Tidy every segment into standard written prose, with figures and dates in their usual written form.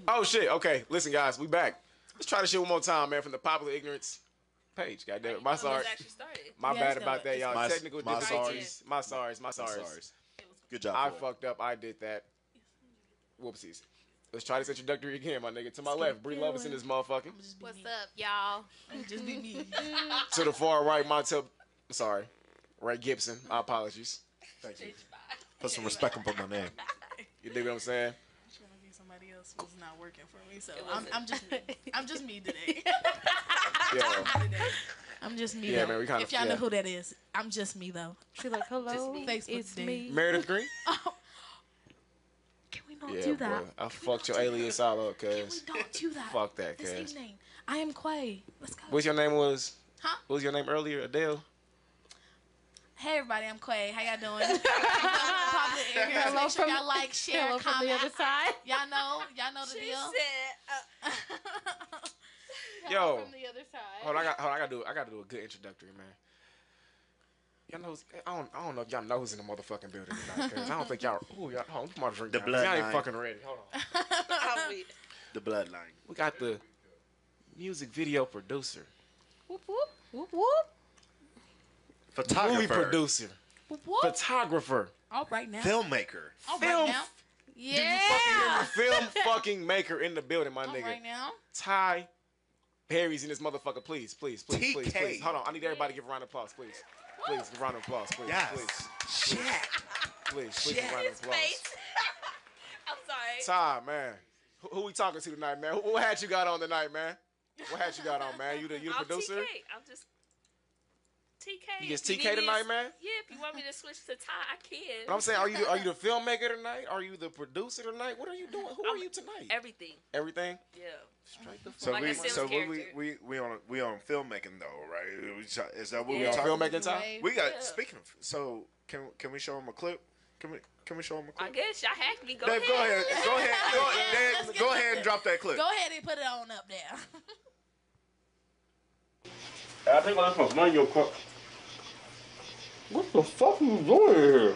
Oh shit. Okay, listen, guys, we back. Let's try this shit one more time, man. From the Popular Ignorance page. Goddamn it. My sorry. My bad about that, y'all. Technical difficulties. My sorry. Good job. I fucked up. I did that. Whoopsies. Let's try this introductory again, my nigga. To my left, Bree Lovis in this motherfucker. What's up, y'all? Just be me. To the far right, sorry, Ray Gibson. My apologies. Thank you. Put some respect on my name. You dig what I'm saying? I'm trying to get somebody else who's not working for me, so I'm just me today. Yeah. I'm just me. Yeah, though. man. We kind if y'all know who that is, I'm just me though. She like, hello, it's me. Meredith Green. Oh. Can we not do that? Boy. I fucked your alias all up, cuz. Can we not do that? Fuck that, This cuz. evening, I am Quay. Let's go. What's your name was? Huh? What was your name earlier? Adele? Hey everybody, I'm Quay. How y'all doing? Public ignorance. Make sure y'all like, share, comment. From the other side. Y'all know the deal. Yo. From the other side. Hold on, I gotta do a good introductory, man. Y'all know, I don't know if y'all know who's in the motherfucking building tonight, cuz I don't think y'all. Hold on, come on, drink. The Y'all ain't bloodline. fucking ready. Hold on. The bloodline. We got the music video producer, Whoop whoop whoop whoop. Photographer. movie producer, Whoop, whoop. photographer, All right now. Filmmaker. All film. right now. Yeah. Film fucking maker in the building, my All nigga. right now. Ty Perry's in this motherfucker, please. TK. Hold on, I need everybody to give a round of applause, please. Please, give a round of applause, please. Yes. Please, give a round of applause. I'm sorry. Ty, man. Who we talking to tonight, man? What hat you got on tonight, man? What hat you got on, man? You the producer? TK. I'm just TK. You just TK tonight, man? Yeah, if you want me to switch to Ty, I can. But I'm saying, are you the filmmaker tonight? Are you the producer tonight? What are you doing? Who are you tonight? Everything. Everything? Yeah. Straight the fuck So Like a Sims character. we on filmmaking though, right? Is that what We we on talking? filmmaking time? We got Yeah. speaking of. So can we show them a clip? Can we show them a I clip? guess y'all hacked me. Go Dave, ahead. go ahead and drop that clip. Go ahead and put it on up there. I think I'm supposed to run your car. What the fuck are you doing here?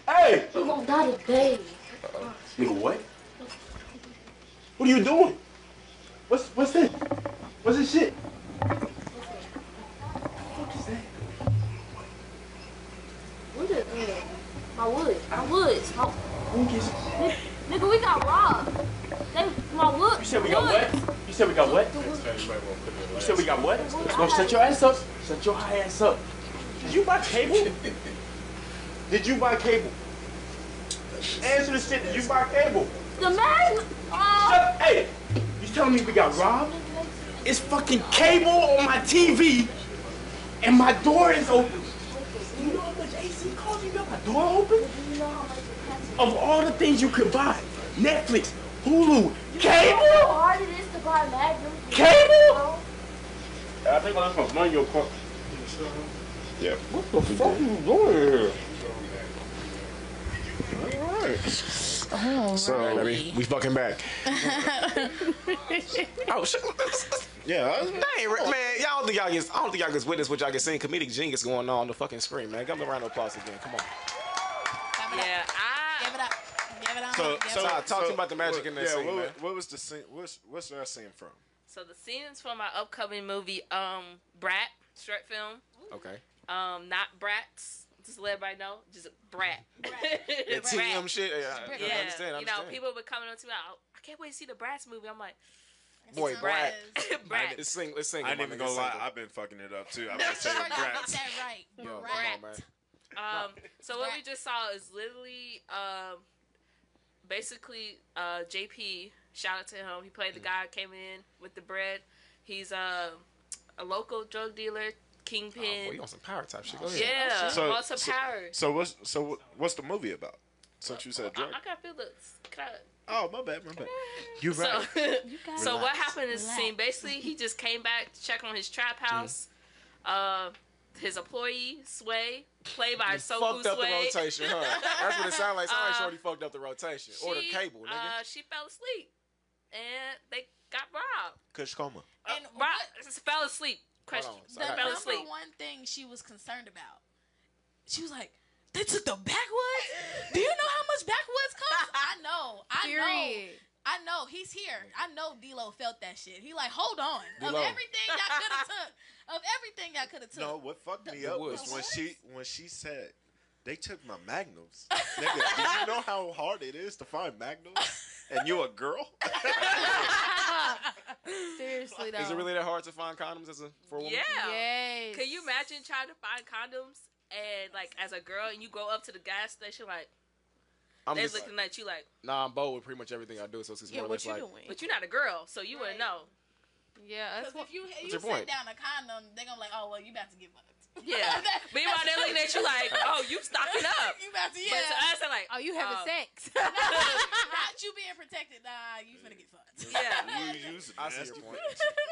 Hey! You gonna die today. Nigga, what? What are you doing? What's this? What's this shit? What is my woods? My woods. Nigga, we got robbed. My woods. You said we got what? You said we got what? You said we got what? No, shut your ass up. Shut your ass up. Did you buy cable? Did you buy cable? Answer the shit. Did you buy cable? The man. Hey, you telling me we got robbed? It's fucking cable on my TV, and my door is open. You know how much AC costs? You got my door open? Of all the things you could buy, Netflix, Hulu, cable? How hard it is to buy Magnum. Cable? I think I'm supposed to run your car. Yeah. What the fuck are you doing here? Oh, So We fucking back. Oh shit! yeah. Dang, man, I don't think y'all can witness what y'all can see. Comedic genius going on the fucking screen, man. Give them a round of applause again. Come on. Yeah, Give it up. Give it up. So Talk to me about the magic in that scene, man. What was the scene? What's that scene from? So the scenes from my upcoming movie, Brat, short film. Okay. Not Brats. Just to let everybody know, just Brat. That TM shit. I Yeah, understand. you know, people were coming up to me. I can't wait to see the Bratz movie. I'm like, Boy, Brat. Brat. Let's sing. I ain't even gonna lie. I've been fucking it up too. I'm just saying Get brats. that right. Yo, come Brat. on, man. So what we just saw is literally, basically, JP. Shout out to him. He played the guy who came in with the bread. He's a local drug dealer, kingpin. Oh, boy, you on some power type shit. Go ahead. Yeah, So- lots of power. So what's the movie about? Since you said drug. I gotta feel this. Oh, my bad. You right. So what happened in this scene? Basically, he just came back to check on his trap house. His employee Sway, played by Soku Fucked up the Sway. rotation, huh? That's what it sounded like. Somebody shorty fucked up the rotation. Or the cable, nigga. She fell asleep, and they got robbed. Kush coma. And Fell asleep. Question. on. the Fell number asleep. one thing she was concerned about, she was like, They took the backwoods? Do you know how much backwoods cost? I know. I know. He's here. I know D-Lo felt that shit. He like, hold on. D-Lo. Of everything y'all could have took. No, what fucked me up was when she said they took my magnums. Nigga, do you know how hard it is to find magnums? And you a girl? Seriously though. Is it really that hard to find condoms for a woman? Yeah. Yes. Can you imagine trying to find condoms and like as a girl and you go up to the gas station like I'm they're just looking at you like, nah, I'm bold with pretty much everything I do, so it's more or what less you like, doing? but you're not a girl, so you wouldn't know. Yeah, that's Because if you your point? sit down a condom, they're going to like, oh, well, you about to get fucked. Yeah. Meanwhile, they're looking at you like, oh, you stocking up. You about to, But to us, they're like, oh, you having sex? Not you being protected. Nah, you finna get fucked. Yeah. I see your point.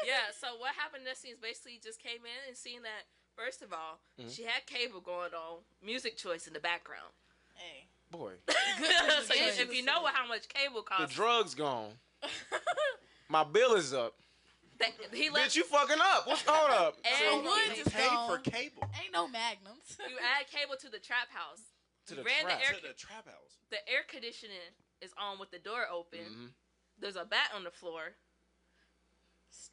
Yeah, so what happened this scene is basically just came in and seen that, first of all, she had cable going on, music choice in the background. Hey. Boy, So if you know how much cable the costs, drug's gone. My bill is up. he Bitch, left. you fucking up. What's going up? And Woods you is Paid gone. for cable. Ain't no magnums. add cable to the trap house. To You the ran trap. To the trap house. the air conditioning is on with the door open. There's a bat on the floor.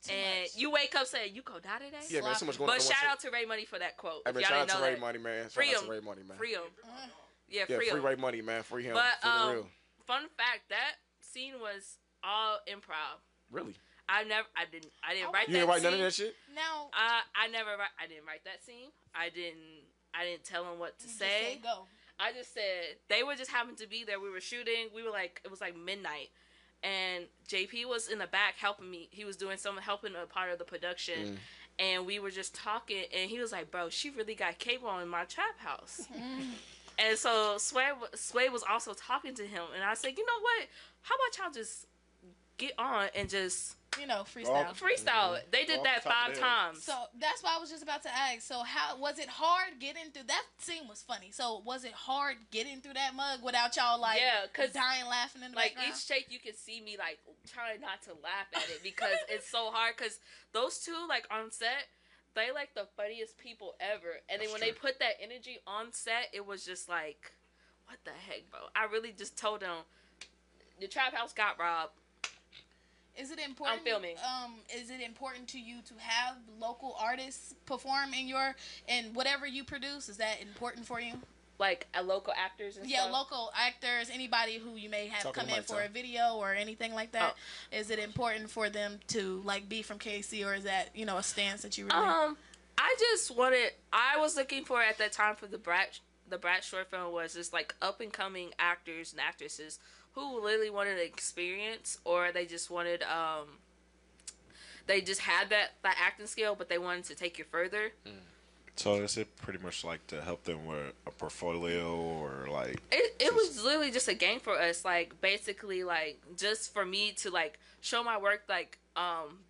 And you wake up saying, you go die today? Yeah, man, so much going on. But shout out to Ray Money for that quote. Hey, If man, y'all shout out didn't to know Ray that. Money, man. Free Shout out him. to Ray Money, man. Free him. Yeah, Yeah, free free him. Ray Money, man. Free him. But For the real. fun fact, that scene was all improv. Really? I didn't write that You didn't write scene. none of that shit? Now, I didn't write that scene. I didn't tell him what to you just say. said go. I just said they were just happened to be there. We were shooting. We were like, it was like midnight, and JP was in the back helping me. He was doing helping a part of the production, and we were just talking. And he was like, "Bro, she really got cable in my trap house." And so Sway was also talking to him, and I said, "You know what? How about y'all just get on and just Freestyle. freestyle?" They did that 5 times. So that's why I was just about to ask. So how was it hard getting through that scene? Was funny. So was it hard getting through that mug without y'all like dying laughing in the like background? each take you can see me like trying not to laugh at it because it's so hard because those two like on set they like the funniest people ever, and then when they put that energy on set it was just like what the heck, bro. I really just told them the trap house got robbed. Is it important? I'm filming. Is it important to you to have local artists perform in whatever you produce? Is that important for you? Like local actors and stuff? Local actors, anybody who you may have Talking come in for a video or anything like that. Is it important for them to like be from KC, or is that a stance that you really? I was looking for at that time for the Brat short film was just like up and coming actors and actresses who really wanted an experience, or they just wanted they just had that acting skill, but they wanted to take it further. So is it pretty much like to help them with a portfolio or like? It was literally just a game for us, like basically like just for me to like show my work. Like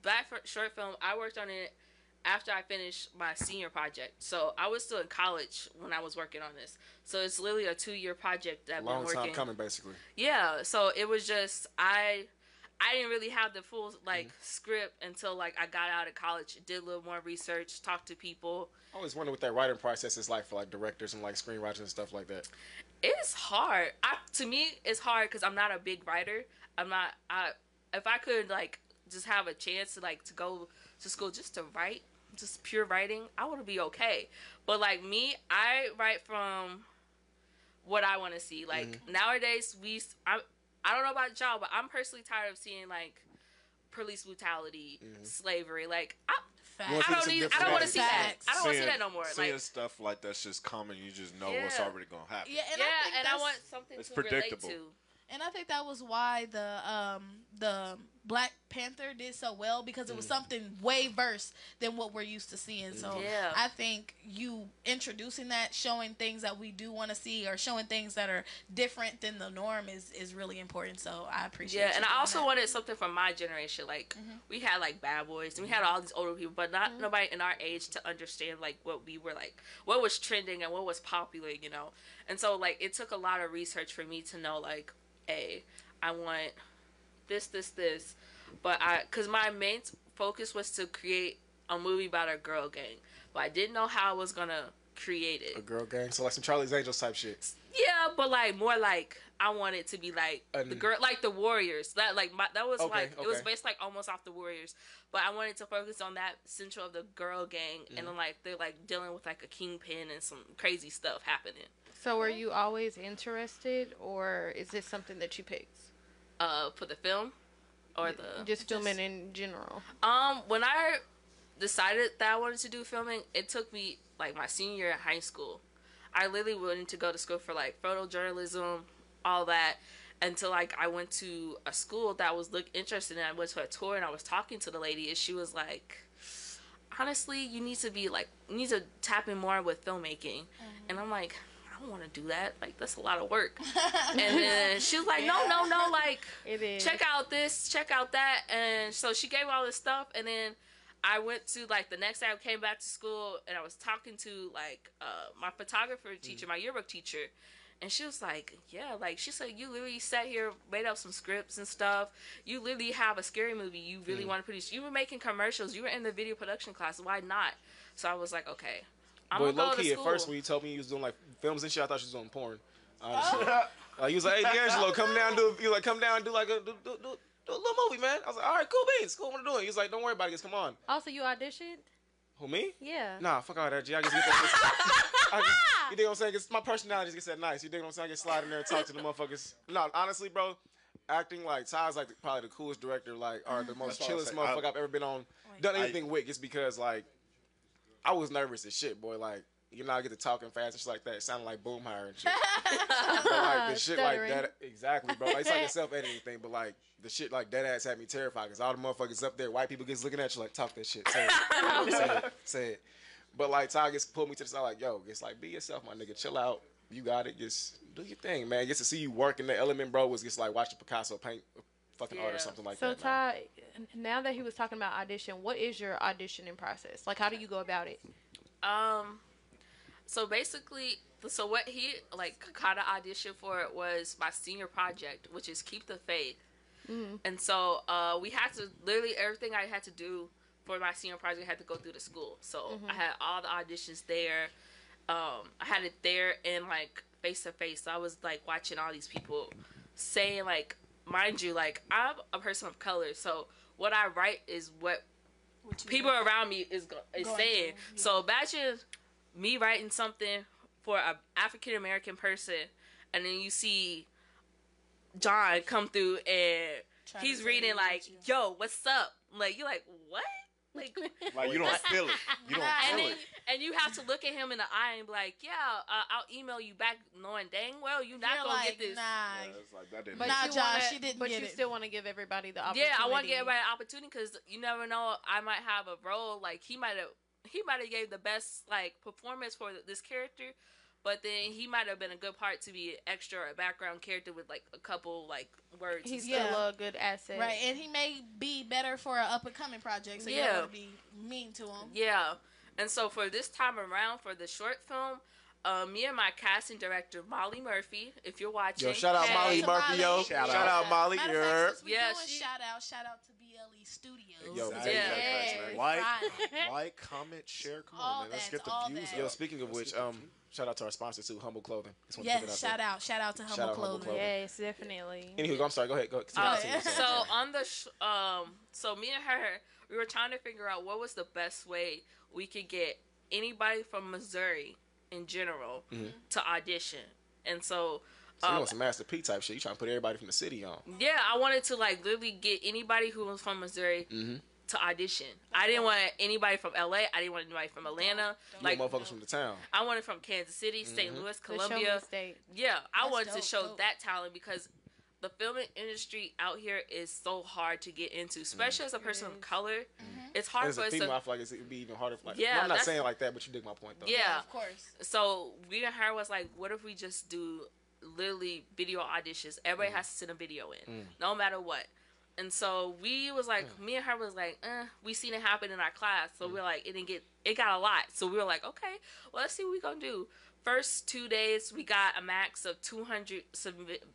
Black short film, I worked on it after I finished my senior project, so I was still in college when I was working on this. So it's literally a 2-year project that I've been working. Long time coming, basically. Yeah, so it was just I didn't really have the full script until like I got out of college, did a little more research, talked to people. I always wonder what that writing process is like for like directors and like screenwriters and stuff like that. It's hard. To me, it's hard because I'm not a big writer. If I could like just have a chance to like to go to school just to write, just pure writing, I would be okay. But like me, I write from what I want to see. Like nowadays, I don't know about y'all, but I'm personally tired of seeing like police brutality, slavery. Like I don't want to see that. I don't want to see that no more. Seeing Like stuff like that's just common, you just know what's already gonna happen. Yeah, and I want something it's to relate predictable. to. And I think that was why the Black Panther did so well, because it was something way worse than what we're used to seeing. So I think you introducing that, showing things that we do want to see, or showing things that are different than the norm is really important. So I appreciate Yeah, and I also wanted something from my generation. Like we had like Bad Boys, and we had all these older people, but not nobody in our age to understand like what we were like, what was trending and what was popular, And so like it took a lot of research for me to know like, hey, I want this, but because my main focus was to create a movie about a girl gang, but I didn't know how I was gonna created. A girl gang, so like some Charlie's Angels type shit. Yeah, but like more like I want it to be like the girl, like the Warriors. That like that was it was based like almost off the Warriors, but I wanted to focus on that central of the girl gang, and then like they're like dealing with like a kingpin and some crazy stuff happening. So were you always interested, or is this something that you picked? For the film, or the just filming in general. When I decided that I wanted to do filming, it took me like my senior year of high school. I literally wanted to go to school for like photojournalism, all that, until like I went to a school that was interested in. I went to a tour and I was talking to the lady, and she was like, honestly, you need to tap in more with filmmaking. And I'm like, I don't want to do that. Like, that's a lot of work. And then she was like, no, like, check out this, check out that. And so she gave all this stuff, and then I went to, like, the next day I came back to school, and I was talking to, like, my photographer teacher, my yearbook teacher, and she was like, yeah, like, she said, you literally sat here, made up some scripts and stuff. You literally have a scary movie you really want to produce. You were making commercials. You were in the video production class. Why not? So I was like, okay, I'm going to go to school. At first, when you told me you was doing, like, films and shit, I thought she was doing porn. Honestly. Like, he was like, hey, D'Angelo, come down and do, like, a little movie, man. I was like, all right, cool beans, cool, what I'm doing. He was like, don't worry about it, just come on. Also, you auditioned? Who, me? Yeah. Nah, fuck all that, G. I just get that. You dig what I'm saying? It's my personality just gets that nice. You dig what I'm saying? I get slide in there and talk to the motherfuckers. No, honestly, bro, acting, like, Ty's, like, probably the coolest director, like, or the most chillest motherfucker I've ever been on, done anything with, just because, like, I was nervous as shit, boy. Like, you know, I get to talking fast and shit like that. It sounded like Boomhire and shit. But, like, the shit like that, exactly, bro. Like, it's like a self-editing thing, but, like, the shit like that ass had me terrified, because all the motherfuckers up there, white people gets looking at you like, talk that shit, say it, say it. But, like, Ty gets pulled me to the side like, yo, it's like, be yourself, my nigga, chill out. You got it, just do your thing, man. Gets to see you work in the element, bro, was just like watching Picasso paint fucking art or something like that. So, Ty, now that he was talking about audition, what is your auditioning process? Like, how do you go about it? So basically, what he like kind of auditioned for was my senior project, which is Keep the Faith. And so we had to literally everything I had to do for my senior project I had to go through the school. So I had all the auditions there. I had it there and like face to face. So I was like watching all these people saying, like, mind you, like, I'm a person of color, so what I write is what people around me is saying. So imagine me writing something for an African American person, and then you see John come through and he's reading like, "Yo, what's up?" Like, you're like, "What?" Like you don't feel it. You don't feel it. And you have to look at him in the eye and be like, "Yeah, I'll email you back," knowing dang well you're not gonna get this. Nah, yeah, it's like, that didn't Josh, she didn't. But get you it. still want to give everybody the opportunity. Yeah, I want to give everybody an opportunity, because you never know. I might have a role. Like he might have gave the best like performance for this character, but then he might have been a good part to be an extra or a background character with like a couple like words. He's still a good asset, right? And he may be better for an up and coming project, so you don't want to be mean to him. Yeah, and so for this time around for the short film, me and my casting director Molly Murphy, if you're watching, yo, shout out Molly Murphy, yo, shout out Molly, yeah, shout out to BLE Studios. Yo, like, comment, share. Come on, man. Let's get the views. Yo, speaking of which, shout out to our sponsor too, Humble Clothing. Yes, shout out to Humble Clothing. Yes, definitely. Anywho, I'm sorry. Go ahead. So on the so me and her, we were trying to figure out what was the best way we could get anybody from Missouri in general to audition, and so. So you want some Master P type shit? You trying to put everybody from the city on? Yeah, I wanted to like literally get anybody who was from Missouri to audition. I didn't want anybody from LA. I didn't want anybody from Atlanta. Like motherfuckers from the town. I wanted from Kansas City, St. Louis, Columbia. Yeah, I wanted to show that talent, because the filming industry out here is so hard to get into, especially as a person of color. It's hard for us to. I feel like it'd be even harder. For, like, yeah, I'm not saying like that, but you dig my point though. Yeah, of course. So we and her was like, what if we just do literally video auditions? Everybody has to send a video in, no matter what. And so we was like, me and her was like, we seen it happen in our class. So we're like, it got a lot. So we were like, okay, well, let's see what we gonna do. First 2 days, we got a max of 200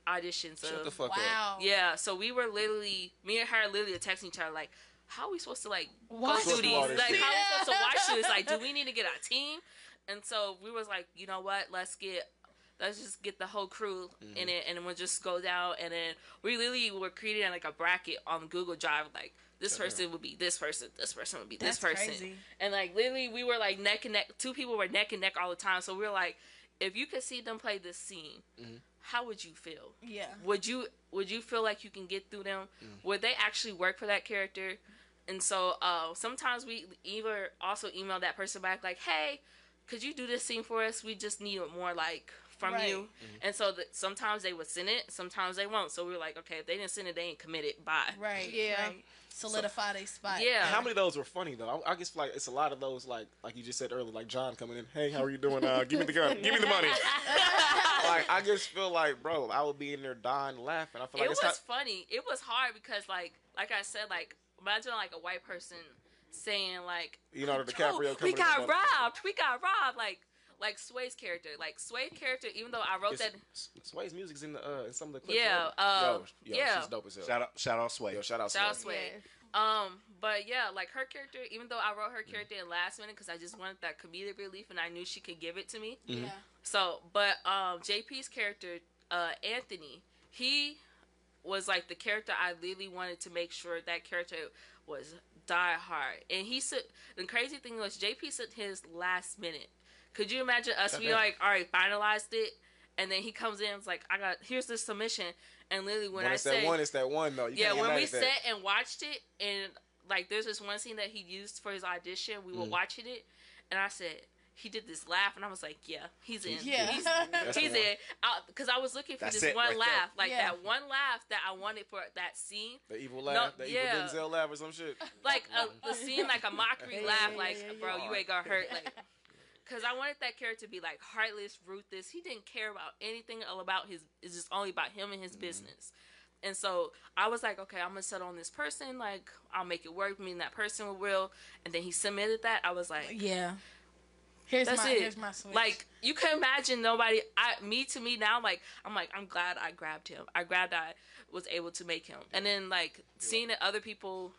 auditions. Shut the fuck up. Yeah, so we were literally, me and her literally texting each other like, how are we supposed to like go through these? Like, how are we supposed to watch this? Like, do we need to get our team? And so we was like, you know what? Let's just get the whole crew in it, and we'll just go down. And then we literally were creating like a bracket on Google Drive, like this person would be this person, this person would be this person, crazy. And like literally we were like neck and neck. Two people were neck and neck all the time. So we were like, if you could see them play this scene, how would you feel? Yeah. Would you feel like you can get through them? Would they actually work for that character? And so sometimes we either also email that person back like, hey, could you do this scene for us? We just need more like from you. And so sometimes they would send it, sometimes they won't. So we were like, okay, if they didn't send it, they ain't committed. Bye. Right. Yeah. Right. Solidify their spot. Yeah. How many of those were funny though? I guess like it's a lot of those like you just said earlier, like John coming in, hey, how are you doing? Give me the gun, give me the money. Like I just feel like, bro, I would be in there dying laughing. I feel like it was funny. It was hard because like I said, like imagine like a white person saying like, Leonardo DiCaprio we got robbed, like Sway's character. Like Sway's character, even though I wrote that Sway's music's in the in some of the clips. Yeah. She's dope as hell. Shout out Sway. Shout out Sway. But yeah, like her character, even though I wrote her character in last minute because I just wanted that comedic relief and I knew she could give it to me. Yeah. So, but JP's character, Anthony, he was like the character I really wanted to make sure that character was die hard. And the crazy thing was JP sent his last minute. Could you imagine us be like, all right, finalized it, and then he comes in and is like, here's the submission, and literally when I say it's that one though. When we sat and watched it, and like there's this one scene that he used for his audition, we were watching it, and I said, he did this laugh, and I was like, yeah, he's in. Yeah. He's in. Because I was looking for this one laugh. Like, that one laugh that I wanted for that scene. The evil laugh? The evil Denzel laugh or some shit? Like, a scene, like a mockery laugh. Like, bro, you ain't gonna hurt. Like, because I wanted that character to be, like, heartless, ruthless. He didn't care about anything about it's just only about him and his business. And so I was like, okay, I'm going to settle on this person. Like, I'll make it work. Me and that person will. And then he submitted that. I was like, yeah. Here's my switch. Like, you can imagine nobody, to me now, like, I'm glad I grabbed him. I was able to make him. And then, like, seeing other people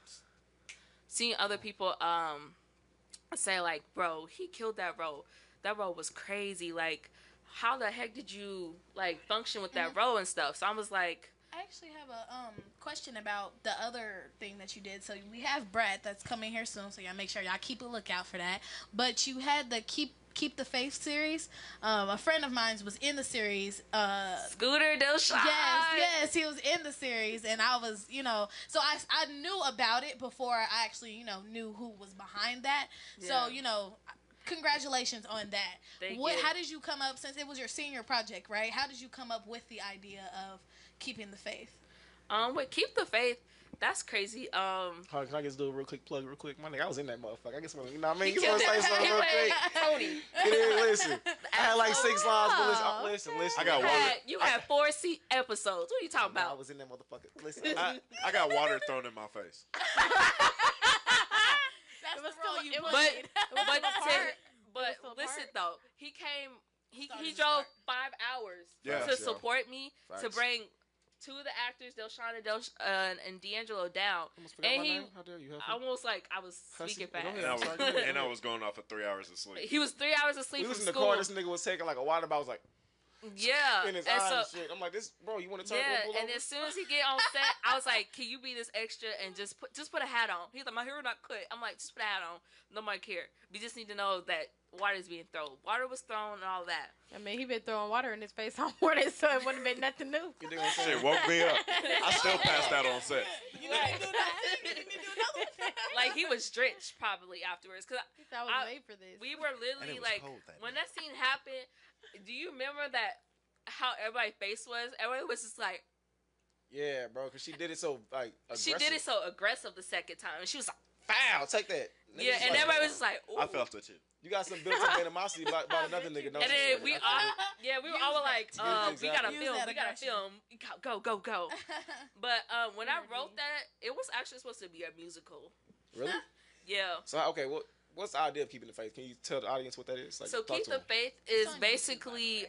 say, like, bro, he killed that role. That role was crazy. Like, how the heck did you, like, function with that role and stuff? So I was like, I actually have a question about the other thing that you did. So we have Brett that's coming here soon, so y'all make sure y'all keep a lookout for that. But you had the Keep the Faith series. A friend of mine was in the series. Scooter Dilshad. Yes, he was in the series, and I was, so I knew about it before I actually, knew who was behind that. Yeah. So, congratulations on that. Thank you. How did you come up, since it was your senior project, right? How did you come up with the idea of Keeping the Faith? With Keep the Faith, that's crazy. Can I just do a real quick plug real quick? My nigga, I was in that motherfucker. I guess you know what I mean? Just want to say something real quick. Tony. Listen. I had like 6 lines, but listen. I got water. You had 4 episodes. What are you talking about? I was in that motherfucker. Listen. I got water thrown in my face. That's the role you played. But listen though, he came. He drove 5 hours to support me, to bring 2 of the actors, Delshana and D'Angelo, down. And he, how dare you? almost like I was speaking fast. And I was going off of 3 hours of sleep. He was 3 hours of sleep we from was in school. the car, this nigga was taking like a water bottle. I was like, in his eyes and shit. I'm like, this, bro, you want to turn and as soon as he get on set, I was like, can you be this extra and just put a hat on? He's like, my hair not cut. I'm like, just put a hat on. Nobody care. We just need to know that water is being thrown. Water was thrown and all that. I mean, he been throwing water in his face all morning, so it wouldn't have been nothing new. Shit woke me up. I still passed out on set. You didn't do nothing. Like, he was drenched probably afterwards. Cause I was made for this. We were literally like, when that scene happened, do you remember that how everybody's face was? Everybody was just like, yeah, bro, because she did it so, like, aggressive. She did it so aggressive the second time. And she was like, foul, take that. Yeah, and everybody was just like, ooh. I felt it too. You got some built-up animosity about another nigga, don't you? And then we were all like, we gotta film. Go. But when I wrote that, it was actually supposed to be a musical. Really? Yeah. So, okay, what's the idea of Keeping the Faith? Can you tell the audience what that is? Like, so Keep the Faith is basically,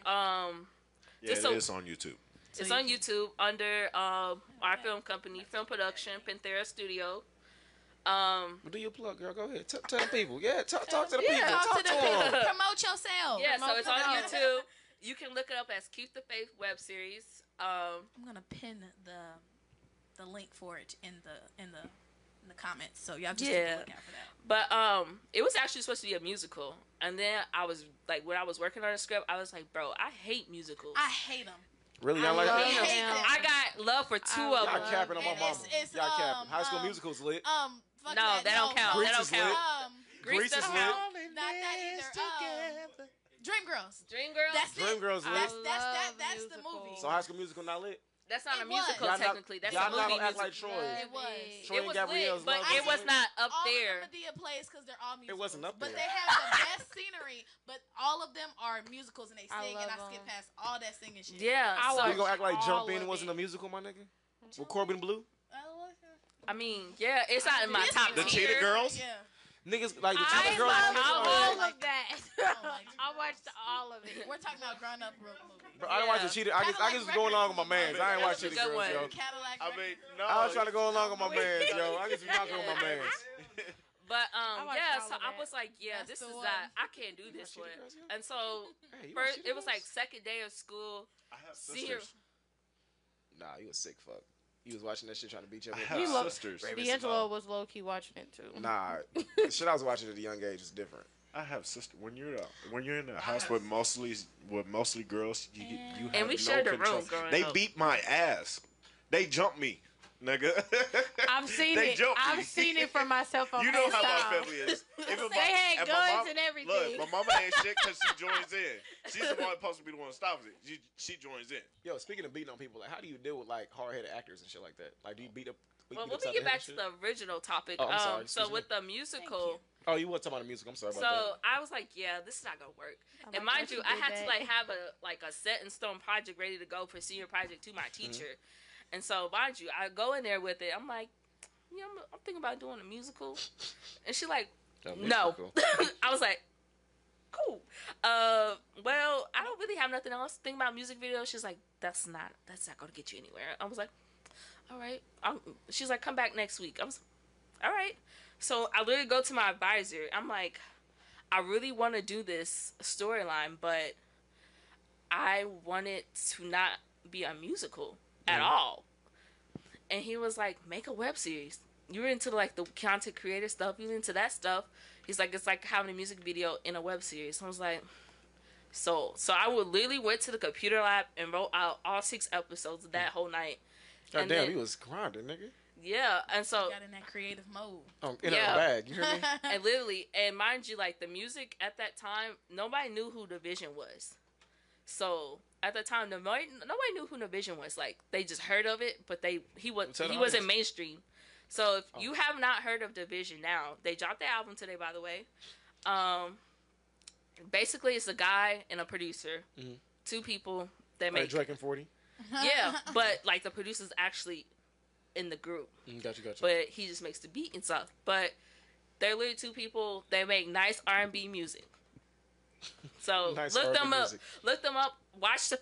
it is on YouTube. It's on YouTube under our film company, Film Production, Panthera Studio. Do your plug, girl. Go ahead. Tell the people. Yeah, talk to the people. Talk to the them. people. Promote yourself. Yeah, so Promote it's on yourself. YouTube. You can look it up as Keep the Faith web series. I'm gonna pin the link for it in the comments, so y'all just take a look out for that. But it was actually supposed to be a musical, and then I was like, when I was working on the script, I was like, bro, I hate musicals. I hate them. Really, y'all like hate that? them. I got love for two of them. Y'all capping on my mama. It's, Y'all capping. High School Musical's lit. Fuck No, that don't count. Grease That don't is lit. count. Grease is doesn't lit. count. Not that either. Dreamgirls. Dreamgirls. That's it. Dreamgirls lit. That's the movie. So High School Musical not lit? That's not a It was. musical Y'all not- technically. That's y'all a not movie gonna act musical. like Troy. It was. Troy It and was Gabrielle's lit, but love it story. was not up all there. of the Medea plays because they're all musicals. It wasn't up But there. they have the best scenery. But all of them are musicals and they sing, and I love skip them. past all that singing shit. Yeah. I So, watched You gonna act like all Jump In of wasn't it. a musical, my nigga? With Corbin Blue? I mean, yeah, it's not in my Disney top The tier. Cheetah Girls? Yeah. Niggas like the I Cheetah Girls. love niggas all like- of that. Oh my I watched all of it. We're talking about grown-up movie. Bro, I didn't watch the Cheetah. I just go along with my mans. I ain't watch That's a Cheetah good Girls, one. yo. Cadillac. I mean, no. I was trying to go along with my mans, yo. I just be knocking with my mans. But watched yeah, all so of I that. was like, yeah, That's this the is one. that. I can't do this Cheetah one. Girls, yeah? And so Hey, you first, watch it was Cheetah like Girls? second day of school. I have Senior. sisters. Nah, you a sick fuck. You was watching that shit trying to beat your I head. have You love- sisters. D'Angelo was low key watching it too. Nah, the shit I was watching at a young age is different. I have sisters. When you're in a house with mostly girls, you have And we no shared the control. room growing They up. beat my ass. They jumped me, nigga. I've seen They it. jumped me. I've seen it for myself on You know FaceTime. how my family is. Even They had my guns and everything. Look, my mama ain't shit because she joins in. She's the one supposed to be the one that stops it. She joins in. Yo, speaking of beating on people, like, how do you deal with like hard-headed actors and shit like that? Like, do you beat up? Well, beat let upside me get the head back to and the shit? original topic. Oh, I'm sorry. So Excuse with the musical, Oh, you want to talk about the music? I'm sorry so about I was like, yeah, this is not gonna work. I And like mind that you, you I did had to that. like have a set in stone project ready to go for senior project to my teacher. And so mind you, I go in there with it. I'm like, yeah, I'm thinking about doing a musical. And she like, that. no. I was like, cool. Well, I don't really have nothing else to think about music videos. She's like, that's not gonna get you anywhere. I was like, all right. She's like, come back next week. I was all right. So I literally go to my advisor. I'm like, I really want to do this storyline, but I want it to not be a musical at all. And he was like, make a web series. You're into like the content creator stuff. You're into that stuff. He's like, it's like having a music video in a web series. I was like, so I would literally went to the computer lab and wrote out all 6 episodes that whole night. God And damn, then- you was grinding, nigga. Yeah, and so Got in that creative mode. Oh, in Yeah. a bag. You hear me? and literally, and mind you, like the music at that time, nobody knew who Division was. So at the time, nobody knew who Division was. Like they just heard of it, but he Tell the wasn't audience. mainstream. So if you have not heard of Division now, they dropped the album today, by the way. Basically, it's a guy and a producer, 2 people that Like make Drake and 40. yeah, but like the producer's actually in the group. Gotcha. But he just makes the beat and stuff. But they're literally 2 people. They make nice R&B music. So Nice look them R&B up. music. Look them up. Watch Keep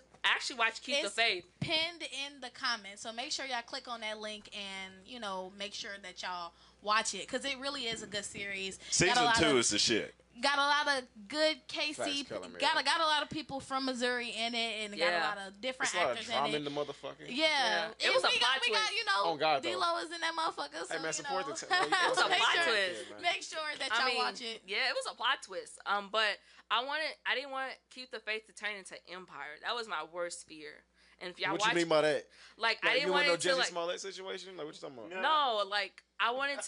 the It's Faith. Pinned in the comments, so make sure y'all click on that link and make sure that y'all watch it because it really is a good series. Season 2 is the shit. Got a lot of good KC. Facts, Kelly, man. Got a lot of people from Missouri in it, and got a Yeah. lot of different It's a lot of actors drama in in it. the motherfucker. Yeah, It was a we plot got, twist. Oh, God, though. D-Lo is in that motherfucker. So, Hey, man, support the you team. know. It was a make, plot sure, twist. make sure that y'all watch it. Yeah, it was a plot twist. But I didn't want Keep the Faith to turn into Empire. That was my worst fear. And if y'all What watch, you mean by that? like I Like, didn't you want want no it to Jesse like Smollett situation? Like, what you talking about? no, like I wanted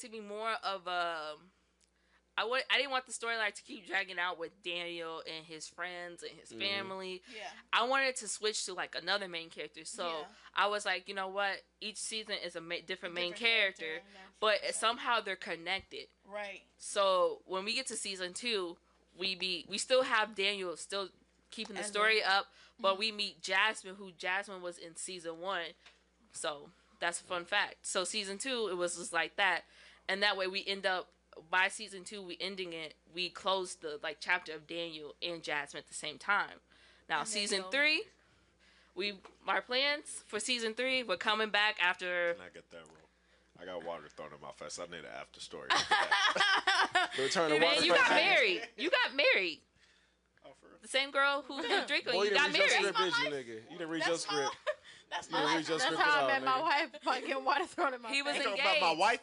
to be more of a. I didn't want the storyline to keep dragging out with Daniel and his friends and his family. Yeah. I wanted to switch to like another main character. So Yeah. I was like, you know what? Each season is a different main character, character, but somehow they're connected. Right. So when we get to season 2, we still have Daniel still keeping the As story up, but we meet Jasmine, who Jasmine was in season 1. So that's a fun fact. So season 2, it was just like that, and that way we end up by season 2, we closed the like chapter of Daniel and Jasmine at the same time. Now And then season go- 3, our plans for season 3, we're coming back after. Can I get that role? I got water thrown in my face. I need an after story. Man, you got married. You got married. Oh, for real? The same girl who you drink on, Boy, you got married. Your script, you nigga. You didn't read your script. That's my life. That's how I met my wife by getting water thrown in my face. He was You talking engaged. about my wife?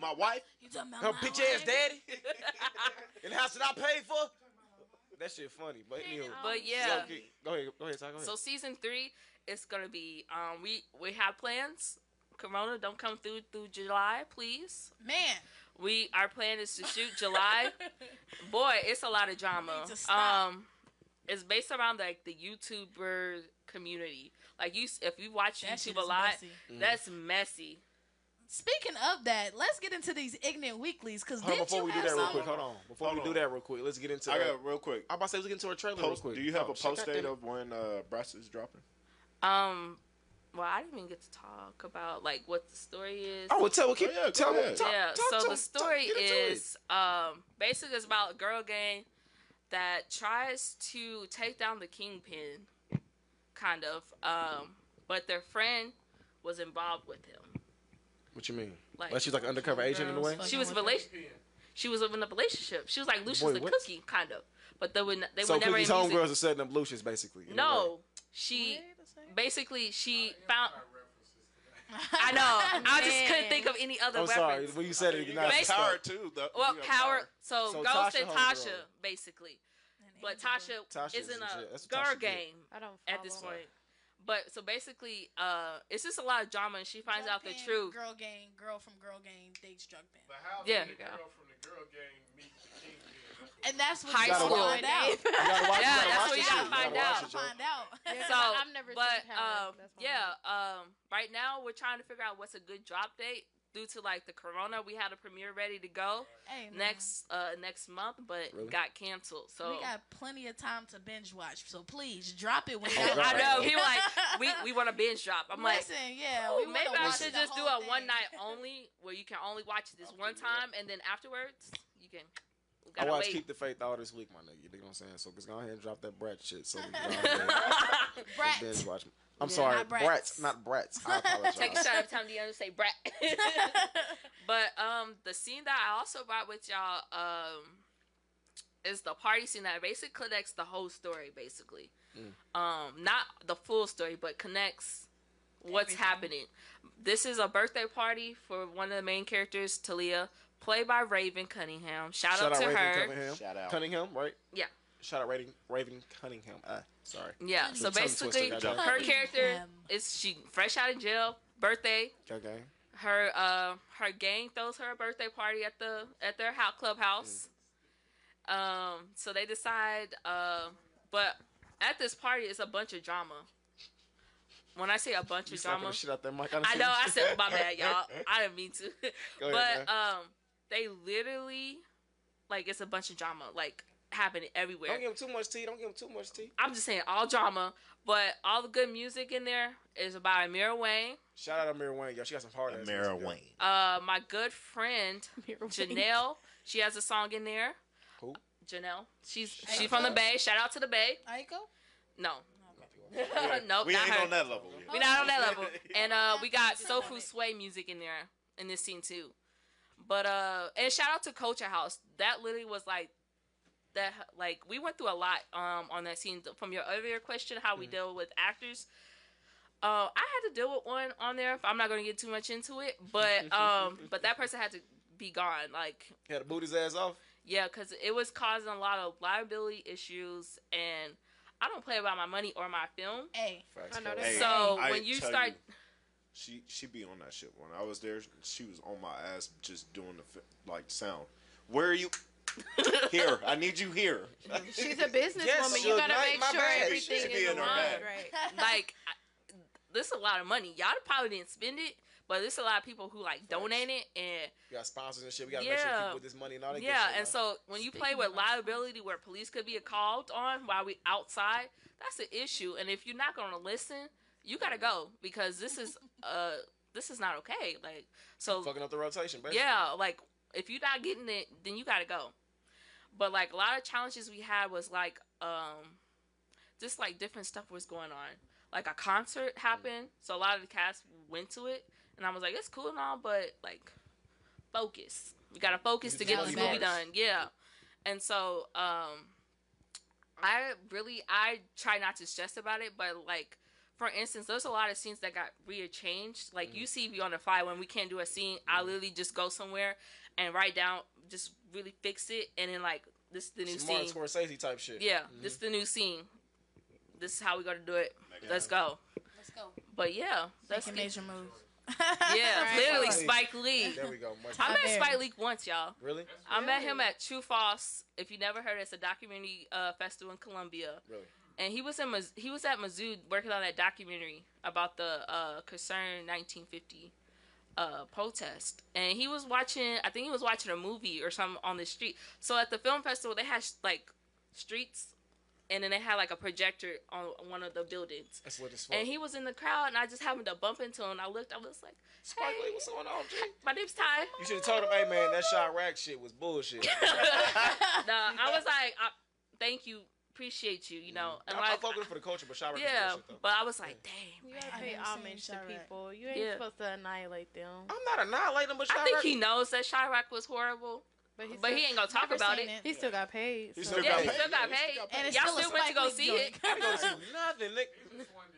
My wife? You talking about Her my bitch wife? ass daddy in the house that I paid for. That shit funny, but anyway. But yeah. Go ahead, Ty, go ahead. So season 3 is gonna be we have plans. Corona, don't come through July, please. Man. Our plan is to shoot July. Boy, it's a lot of drama. Need to stop. It's based around like the YouTuber community. Like if you watch That shit YouTube a is lot, messy. that's messy. Speaking of that, let's get into these ignorant weeklies. Because Before we do that real quick, hold on. Before we do that real quick, let's get into. I got real quick. I'm about to say let's get into a trailer real quick. Do you have a post date of when Brass is dropping? Well, I didn't even get to talk about like what the story is. Oh, well, tell me. So the story is basically it's about a girl gang that tries to take down the kingpin, kind of. But their friend was involved with him. What you mean? Like she's like an undercover agent in a way. She was in a relationship. She was in a relationship. She was like Lucius and Cookie, kind of. But they were never in Cookie's music. homegirls are setting up Lucius, basically. No, she found. I know. I just couldn't think of any other I'm reference. sorry. When you said it, you got Power too. Well, Power. So Ghost Tasha and Tasha, homegirl. basically. But Tasha is in a that's what girl Tasha did. game I don't at this follow. point. But so basically, it's just a lot of drama, and she finds out the truth. Girl gang, girl from girl gang dates drug pen. But how Yeah. the girl from the girl gang meets the kingpin? And that's what High you school. find out. You gotta watch, Yeah, you that's gotta what you watch gotta this find shit. out. You gotta watch it, Find out. Yeah, So, I've never but seen Power. That's why I'm right now we're trying to figure out what's a good drop date due to like the corona. We had a premiere ready to go Hey, man. next month, but Really? got canceled. So We got plenty of time to binge watch, so please drop it when you Oh, I God. know people like we want to binge drop. I'm like, Listen, yeah, "Ooh, we wanna maybe I watch should the just do whole a thing. one night only where you can only watch this one time, and then afterwards you can. I Gotta watched wait. Keep the Faith all this week, my nigga. You know what I'm saying? So just go ahead and drop that brat shit. So we can go ahead Brat. and binge watch. I'm Yeah, sorry, not brats. brats, not brats. I apologize. Take a shot every time you say brat. But the scene that I also brought with y'all is the party scene that basically connects the whole story, basically. Not the full story, but connects what's happening. This is a birthday party for one of the main characters, Talia, played by Raven Cunningham. Shout out to Raven her. Cunningham. Shout out. Cunningham, right? Yeah. Shout out Raven Cunningham. Sorry. Yeah, so Tongue twister, basically, goddamn. her character Cunningham. is she fresh out of jail, birthday. Okay. Her gang throws her a birthday party at their clubhouse. So they decide, but at this party it's a bunch of drama. When I say a bunch You of slapping drama, the shit out that mic. I know I said my bad, y'all. I didn't mean to. Go But ahead, man. they literally like it's a bunch of drama like happening everywhere. Don't give him too much tea. Don't give him too much tea. I'm just saying all drama, but all the good music in there is by Amira Wayne. Shout out to Amira Wayne, yo. She got some hard ass Mara music, yo. Wayne. My good friend Janelle, she has a song in there. Who? Janelle, she's from the Bay. Shout out to the Bay. Aiko? No, nope, We not ain't her. on that level yet. We're not on that level. And we got Sofu Sway music in there in this scene too. But and shout out to Culture House. That literally was like that. Like we went through a lot on that scene. From your earlier question, how we deal with actors. I had to deal with one on there. I'm not gonna get too much into it, but that person had to be gone. Like Had to boot his ass off. yeah, because it was causing a lot of liability issues, and I don't play about my money or my film. Hey. Facts, I know bro. that. So I when you tell start, she be on that shit. When I was there, she was on my ass just doing the like sound. Where are you? Here, I need you here. She's a businesswoman. Yes, you gotta my make sure bad. everything She be is in her aligned, bag. right? like, this is a lot of money. Y'all probably didn't spend it, but there's a lot of people who like donate it, and We got sponsors and shit. We gotta make sure Yeah. people with this money and all that. yeah, good shit, and so when you play with liability where police could be called on while we outside, that's an issue. And if you're not gonna listen, you gotta go because this is not okay. Like so, fucking up the rotation, basically. yeah, like if you're not getting it, then you gotta go. But like a lot of challenges we had was like just like different stuff was going on. Like a concert happened, so a lot of the cast went to it, And I was like, it's cool and all, but like, focus. You gotta focus to get this movie done. Yeah. And so, I try not to stress about it, but like, for instance, there's a lot of scenes that got rearranged. Like, you see me on the fly when we can't do a scene, I literally just go somewhere and write down, just really fix it, and then like, this is the new scene. Martin Scorsese type shit. Yeah, this is the new scene. This is how we gotta do it. Let's go. But yeah, that's a major move. Yeah, literally Spike Lee. There we go. I met Spike Lee once, y'all. Really? I met him at True False. If you never heard, it's a documentary festival in Columbia. Really? And he was at Mizzou working on that documentary about the Concern 1950 protest. And he was watching, I think he was watching a movie or something on the street. So at the film festival, they had like streets, and then they had like a projector on one of the buildings. That's what it's for. And he was in the crowd, and I just happened to bump into him. I looked, I was like, hey, Spike Lee, what's going on, G? My name's Ty. You should have told him, hey man, that Chirac shit was bullshit. Nah, I was like, thank you, appreciate you, you know. And I'm fucking for the culture, but Chirac is bullshit though. But I was like, damn. You gotta pay homage to people. You ain't supposed to annihilate them. I'm not annihilating them, but Chirac. I think he knows that Chirac was horrible. But he ain't gonna talk about it. He still got paid. He So. still got paid. And y'all still went to go see it. I didn't go see nothing, Nick.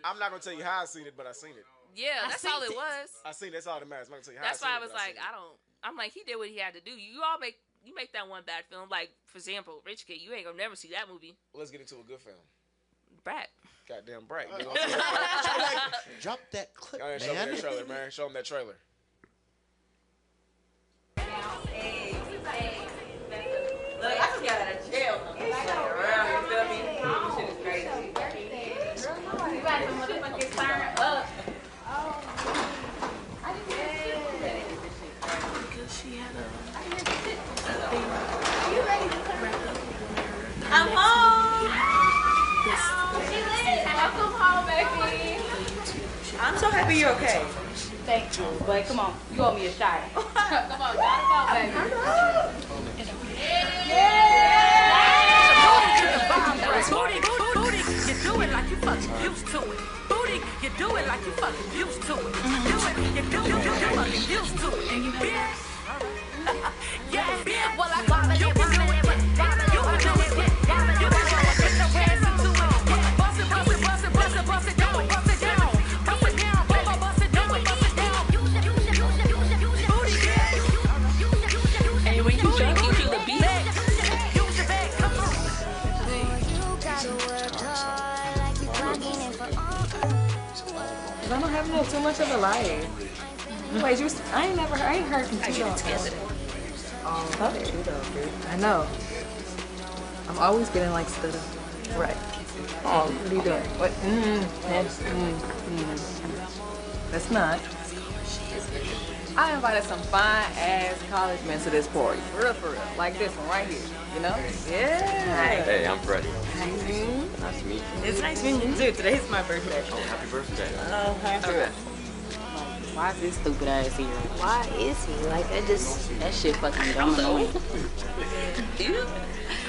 I'm not gonna tell you how I seen it, but I seen it. Yeah, that's all it was. I seen it. That's all that matters. I'm not gonna tell you how that's why I was like, I'm like, he did what he had to do. You make that one bad film. Like, for example, Rich Kid, you ain't gonna never see that movie. Well, let's get into a good film. Brat. Goddamn Brat. Drop that clip, man. Show me that trailer, man. Show him that trailer. Look, I just got out of jail. Around, you feel me? This shit is crazy. You got to motherfucking turn up. I'm home. Welcome home, baby. I'm so happy you're okay. Thank you. But come on, you owe me a shot. Come on, shot baby. Booty, booty, you do it like you fucking used to it. Booty, you do it like you fucking used to it. You fucking used to it. And you yeah, well I got it, you can do it. You can do it. You can get your ass into it. Bust it, bust it, bust it, bust it, bust it down, bust it down, bust it down, baby, bust it down, bust it down. Booty, yeah. And when you jump, you feel the beat. I don't have too much of a life. Wait, I ain't heard from you. I know. I'm always getting like stood up. Right. Oh, what are you doing? What? That's not. I invited some fine ass college men to this party. For real. Like this one right here. You know? Yeah. Hey, I'm Freddie. Mm-hmm. Nice to meet you. It's nice meeting you too. Today's my birthday. Oh, happy birthday. Oh, happy birthday. Why is this stupid ass here? Why is he? Like, that shit fucking don't know. You?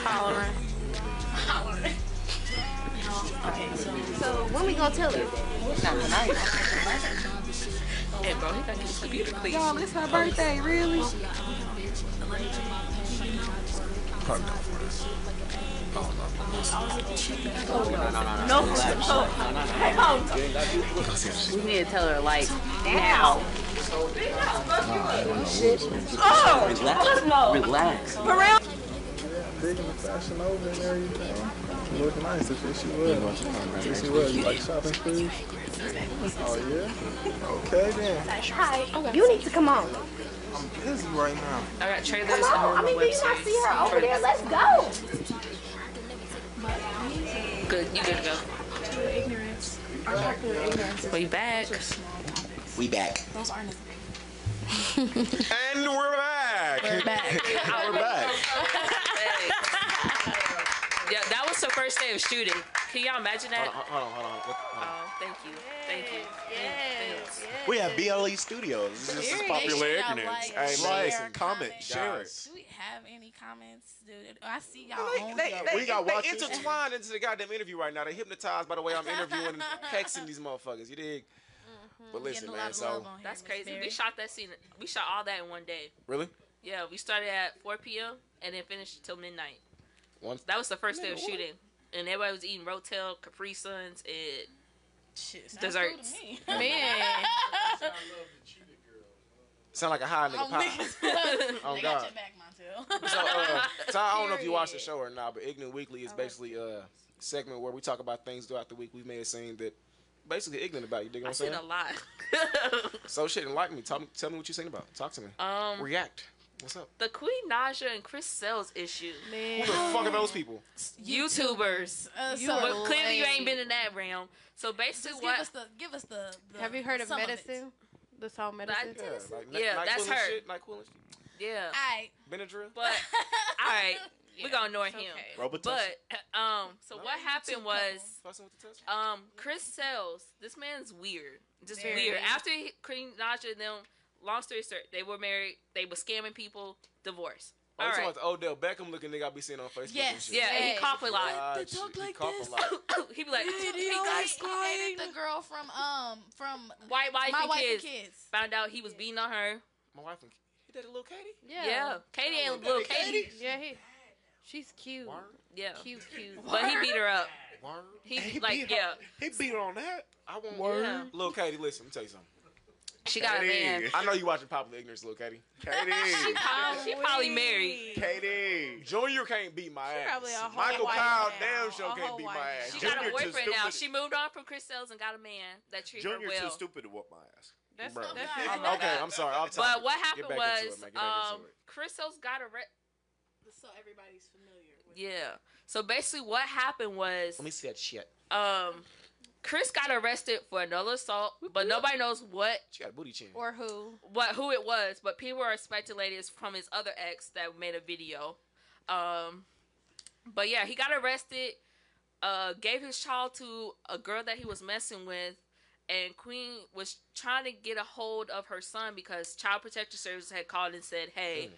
Hollering. Okay, so when we gonna tell her? Not tonight. Hey, bro, he gotta get his computer clean. Y'all, it's her birthday, really? We need to tell her, like, now. Relax. For real? Big in the fashion over and everything. You look nice if she was. If she was, you like shopping food? Oh, yeah? Okay, then. Hi. You need to come on. I'm busy right now. I got trailers Come on. I mean, do you not see her over there? Let's go. Good, you good to go. Ignorance. We back. We back. Those aren't. And we're back. We're back. We're back. Yeah, that was the first day of shooting. Can y'all imagine that? Hold on. Oh, thank you. Yes. We have BLE Studios. This is popular ignorance. Like, comment, share it. Do we have any comments, dude? I see y'all on They intertwined into the goddamn interview right now. They hypnotized by the way I'm interviewing and texting these motherfuckers. You dig? But listen, man. That's crazy. We shot that scene. We shot all that in one day. Really? Yeah, we started at 4 p.m. and then finished till midnight. That was the first day of shooting, and everybody was eating Rotel, Capri Suns, and desserts. Man. Sound like a high nigga pie. Oh, God. So I don't know if you watched the show or not, but Ignorant Weekly is basically a segment where we talk about things throughout the week we may have seen that basically ignorant about. You dig what I'm saying? I've seen a lot. So shit, enlighten me. Tell me what you seen about. Talk to me. React. What's up? The Queen Naija and Chris Sails issue. Man. Who the fuck are those people? YouTubers. Clearly you ain't been in that realm. So basically, give us the Have you heard of Medicine? The song Medicine? Yeah, that's her. NyQuil and shit. Yeah. Alright. Benadryl. But alright, we're gonna ignore him. Okay. But so what happened was Chris Sails. This man's weird. Just weird. After Queen Naija and them, long story short, they were married. They were scamming people. Divorce. Oh, you talking about the Odell Beckham looking nigga I be seeing on Facebook? Yes. And shit. Yeah, and he cough a lot. They talk like this. He be like, he dated the girl from White Wife My and Wife Kids. and Kids. Found out he was beating on her. My wife and he dated little Katie? Yeah. Katie ain't little Katie. Yeah, she's cute. Word? Yeah. Cute. But he beat her up. Word? He like, yeah. He beat her on that. I want Word. Yeah. Little Katie, listen, let me tell you something. She got a man. I know you watching Popular Ignorance, little Katie. Katie. She probably married. Katie. Junior can't beat my ass. Probably a whole Michael wife Kyle now. damn sure A can't whole beat wife. my ass. She got a Junior too boyfriend now. stupid. She moved on from Chris Sails and got a man that treats her Junior well. too stupid to whoop my ass. That's Okay, I'm sorry. Off But topic. what Get happened back was, into it, man. Get back into it. Chris Sails got arrested. So everybody's familiar with Yeah. So basically, what happened was, Let me see that shit. Chris got arrested for another assault, but nobody knows what She got a booty chin. Or who? who it was. But people are speculating it's from his other ex that made a video. But yeah, he got arrested. Gave his child to a girl that he was messing with, and Queen was trying to get a hold of her son because Child Protective Services had called and said, "Hey,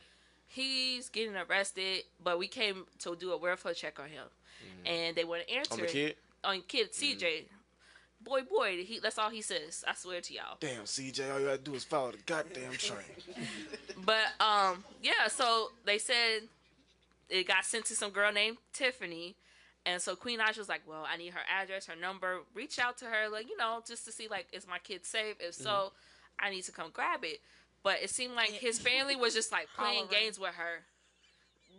he's getting arrested, but we came to do a welfare check on him," and they wouldn't answer. On the kid? On kid CJ. Boy, that's all he says. I swear to y'all. Damn, CJ, all you gotta do is follow the goddamn train. But yeah. So they said it got sent to some girl named Tiffany, and so Queen Naija was like, "Well, I need her address, her number. Reach out to her, like just to see like is my kid safe? If so, I need to come grab it." But it seemed like his family was just like playing games with her,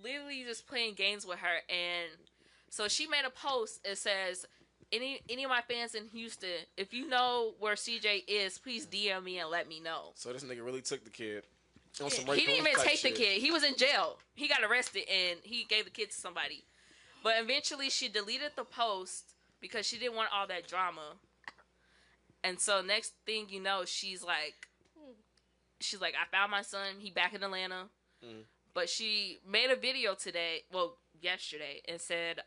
literally just playing games with her, and so she made a post. It says, Any of my fans in Houston, if you know where CJ is, please DM me and let me know. So this nigga really took the kid. On some He didn't even type take shit. the kid. He was in jail. He got arrested and he gave the kid to somebody. But eventually she deleted the post because she didn't want all that drama. And so next thing you know, she's like, I found my son. He back in Atlanta. But she made a video yesterday and said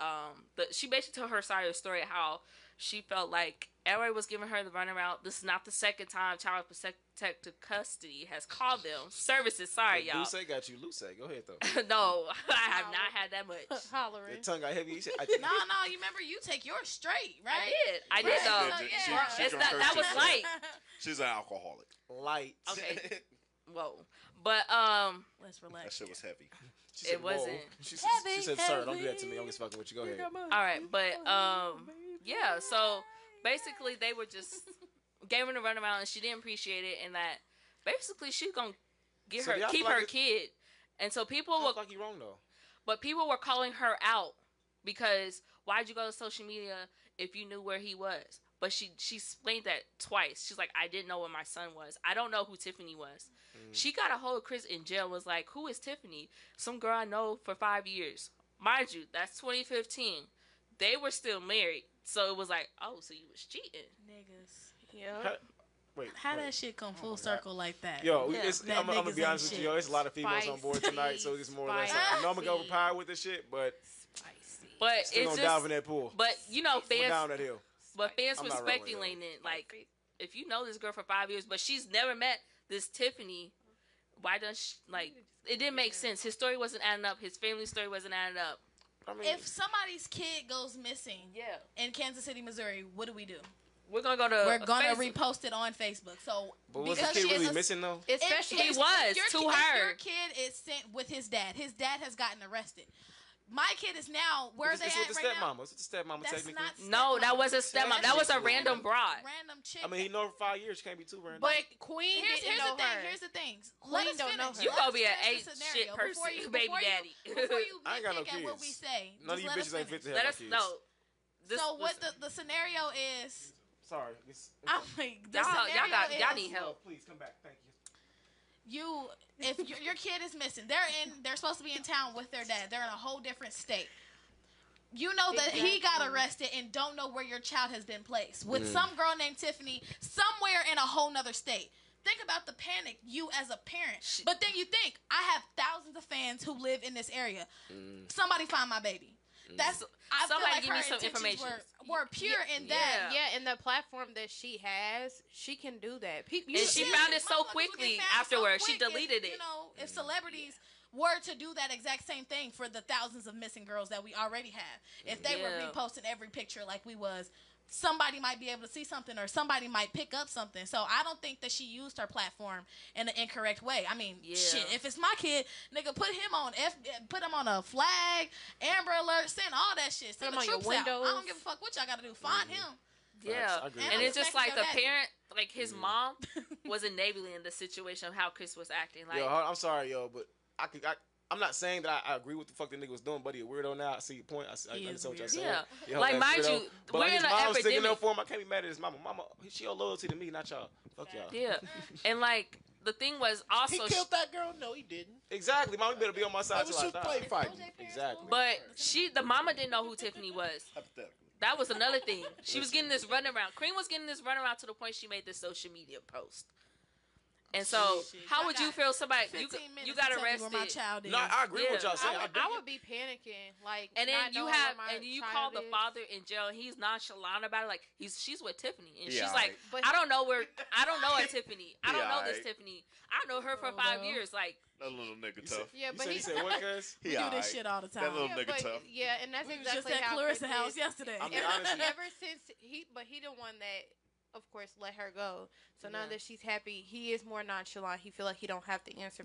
she basically told her side of the story, how she felt like everybody was giving her the runaround. This is not the second time Child Protective Custody has called them services. Sorry, y'all. Luce got you. Luce, go ahead though. No, I have not had that much. Hollering. Your tongue got heavy. You said, No, you remember you take yours straight, right? I did though. She It's drunk not, her that was too. light. She's an alcoholic. Light. Okay. Whoa. But let's relax. That shit was heavy. She said, it wasn't. She said, "Sir, don't do that to me. I'm just fucking with you. Go ahead." All right, but yeah. So basically, they were just gave her the runaround, and she didn't appreciate it, and that basically she's gonna keep her kid. And so people were like you wrong though. But people were calling her out because why'd you go to social media if you knew where he was? But she explained that twice. She's like, I didn't know where my son was. I don't know who Tiffany was. She got a hold of Chris in jail, was like, who is Tiffany? Some girl I know for 5 years. Mind you, that's 2015. They were still married. So it was like, oh, so you was cheating. Niggas. Yeah. How that shit come full circle like that? Yo, I'm gonna be honest with you, yo. It's a lot of females on board tonight, so it's more or less. I know I'm gonna go overpowered with this shit, but still it's gonna dive in that pool. But fans down that hill. But fans I'm were not rolling, speculating, like, if you know this girl for 5 years, but she's never met this Tiffany, why doesn't she, like, it didn't make sense. His story wasn't adding up. His family story wasn't adding up. If somebody's kid goes missing in Kansas City, Missouri, what do we do? We're gonna go to. We're gonna repost it on Facebook. So, but was the kid really missing though? Especially he was to her. If your kid is sent with his dad has gotten arrested. My kid is now where they at right now. It's with the stepmama technically. No, that wasn't stepmom. That was a random broad. Random chick. I mean, he known her for 5 years. She can't be too random. But Queen didn't know her. Here's the thing. Queen don't know her. You gonna be an shit person, baby daddy. Before you I ain't got no think at what we kids. say, None of you bitches ain't fit to have Let no us kids. know. So what the scenario is? Sorry. I'm like, y'all need help. Please come back. Thank you. If your kid is missing, they're supposed to be in town with their dad. They're in a whole different state. You know that he got arrested and don't know where your child has been placed with some girl named Tiffany somewhere in a whole nother state. Think about the panic you as a parent. But then you think, I have thousands of fans who live in this area. Somebody find my baby. I feel like give me her some intentions information. were pure in that. Yeah, and the platform that she has, she can do that. And she found it so quickly afterwards. She deleted it. You know, if celebrities were to do that exact same thing for the thousands of missing girls that we already have, if they were reposting every picture like we was, somebody might be able to see something or somebody might pick up something. So I don't think that she used her platform in an incorrect way. I mean, shit, if it's my kid, nigga, put him on a flag, Amber Alert, send all that shit. Send the troops out. I don't give a fuck what y'all gotta do. Find him. Yeah, and it's just like the parent, like his mom was enabling the situation of how Chris was acting. Like, yo, I'm sorry, but I'm not saying that I agree with the fuck the nigga was doing, but he a weirdo now. I see your point. I understand what y'all saying. Yeah, like mind you, but we're like in his an mom's sticking epidemic. up for him. I can't be mad at his mama. Mama, she owe loyalty to me, not y'all. Fuck y'all. Yeah, and like the thing was also he killed that girl. No, he didn't. Exactly, mama better be on my side That was till I just die. play fighting. Exactly. But the mama didn't know who Tiffany was. Hypothetically. That was another thing. She was getting this runaround. Cream was getting this runaround to the point she made this social media post. And so, how would you feel? Somebody you got arrested. No, I agree with y'all saying. I would be panicking, like, and then you call the is. father in jail, and he's nonchalant about it. Like she's with Tiffany, and she's right. like, But I don't know a Tiffany. I don't know this Tiffany. I know her for 5 years. Like that little nigga tough. Yeah, but he said what, cuz? We do this shit all the time. That little nigga tough. Yeah, and that's we exactly just at how Clarissa Chris house is. yesterday. I mean, honestly, Ever since he the one that, of course, let her go. So now that she's happy, he is more nonchalant. He feel like he don't have to answer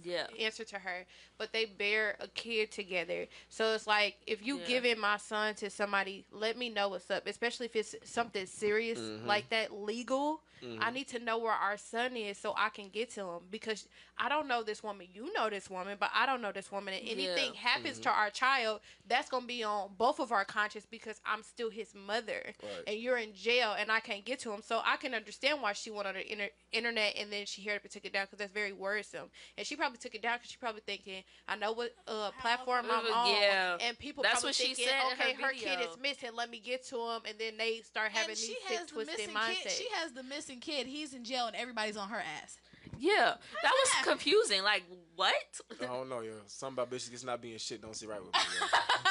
to her. But they bear a kid together. So it's like, if you giving my son to somebody, let me know what's up. Especially if it's something serious like that, legal. I need to know where our son is so I can get to him. Because I don't know this woman. You know this woman, but I don't know this woman. And anything happens to our child, that's going to be on both of our conscience because I'm still his mother. Right. And you're in jail and I can't get to him. So I can understand why she went on the internet and then she heard it and took it down because that's very worrisome. And she probably took it down because she probably thinking, I know what platform I'm on. And people that's probably what she thinking, said okay, in her kid is missing. Let me get to him. And then they start having these sick, twisted mindsets. She has the missing kid. He's in jail and everybody's on her ass. Yeah, that was confusing. Like, what? I don't know, yo. Something about bitches just not being shit don't sit right with me.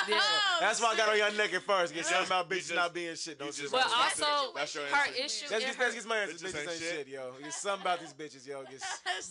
Yo. That's why I got on your neck at first. Get something about bitches not being shit don't sit right But with me. also, her issue. Let's get my answer. Bitches ain't shit, yo. There's something about these bitches, yo.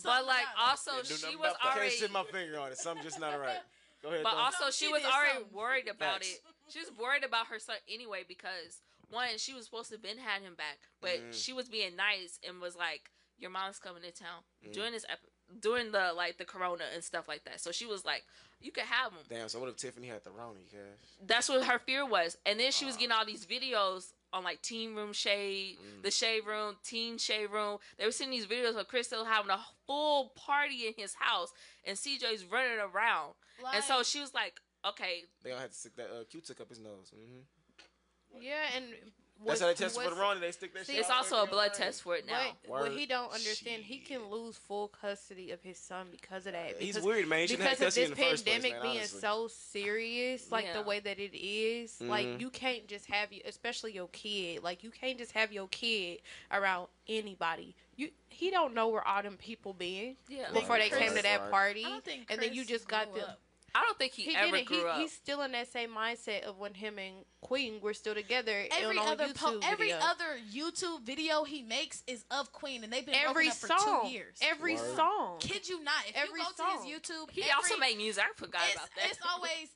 But like, also, she was already. Can't sit my finger on it. Something just not right. Go ahead. But also, she was already worried about it. She was worried about her son anyway because one, she was supposed to have been had him back, but she was being nice and was like, your mom's coming to town during the corona and stuff like that. So she was like, you could have him. Damn, so what if Tiffany had the Rona, cash? That's what her fear was. And then she was getting all these videos on like Teen Room Shade, the Shade Room, Teen Shade Room. They were seeing these videos of Chris still having a full party in his house and CJ's running around. And so she was like, okay. They gonna have to stick that Q-tip up his nose. Yeah, and that's how they test for the Rona. They stick that shit. It's also a blood test for it now. But what he don't understand, he can lose full custody of his son because of that. He's weird, man. He because of this pandemic place, man, being honestly. so serious, like the way that it is, like you can't just have especially your kid. Like you can't just have your kid around anybody. He don't know where all them people been before they came to that party, and then you just got them. I don't think he ever grew up. He's still in that same mindset of when him and Queen were still together. Every on other YouTube other YouTube video he makes is of Queen, and they've been every broken song up for 2 years. Every song. Kid you not? If Every you go song. to his YouTube, He also made music. I forgot about that. It's always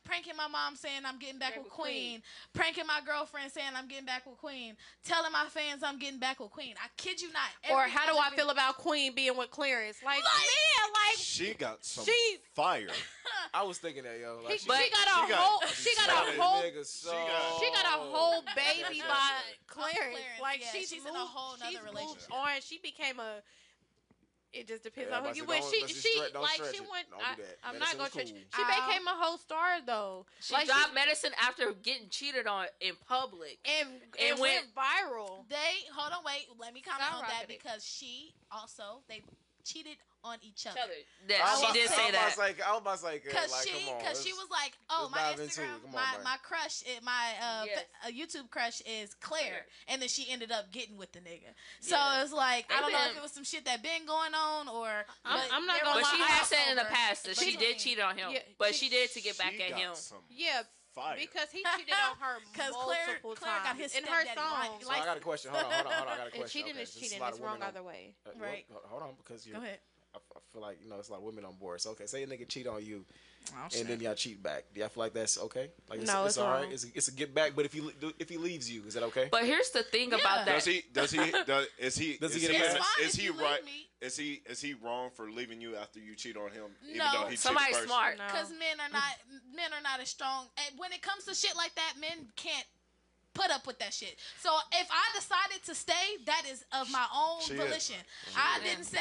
pranking my mom saying I'm getting back with Queen, pranking my girlfriend saying I'm getting back with Queen, telling my fans I'm getting back with Queen. I kid you not. Or how do I feel about Queen being with Clarence? Like man, like she got some fire. I was thinking that, yo. Like, she got a whole baby by Clarence. Like she's in a whole nother relationship. On she became a. It just depends on who you with. She went. I'm not gonna stretch. She became a whole star though. She dropped Medicine after getting cheated on in public and went viral. Hold on, wait. Let me comment on that because they cheated on each other. She did say that. I was about to say, because she was like, "Oh, my Instagram, my crush, YouTube crush is Claire," and then she ended up getting with the nigga. So it's like I don't know if it was some shit that been going on or. I'm not gonna lie. But she has said in the past that she did cheat on him, but she did to get back at him. Yeah. Fire. Because he cheated on her multiple Claire got his in her song. So I got a question. Hold on. I got a question. Cheating is cheating. It's wrong either way. Right. Hold on, because Go ahead. I feel like it's like women on board. So okay, say a nigga cheat on you, and then y'all cheat back. Do y'all feel like that's okay? Like it's all right. It's a get back. But if he leaves you, is that okay? But here's the thing about that. Is he right? Me. Is he wrong for leaving you after you cheat on him? No, even though he somebody's first? smart. Because men are not as strong. And when it comes to shit like that, men can't put up with that shit. So if I decided to stay, that is of my own volition. I didn't say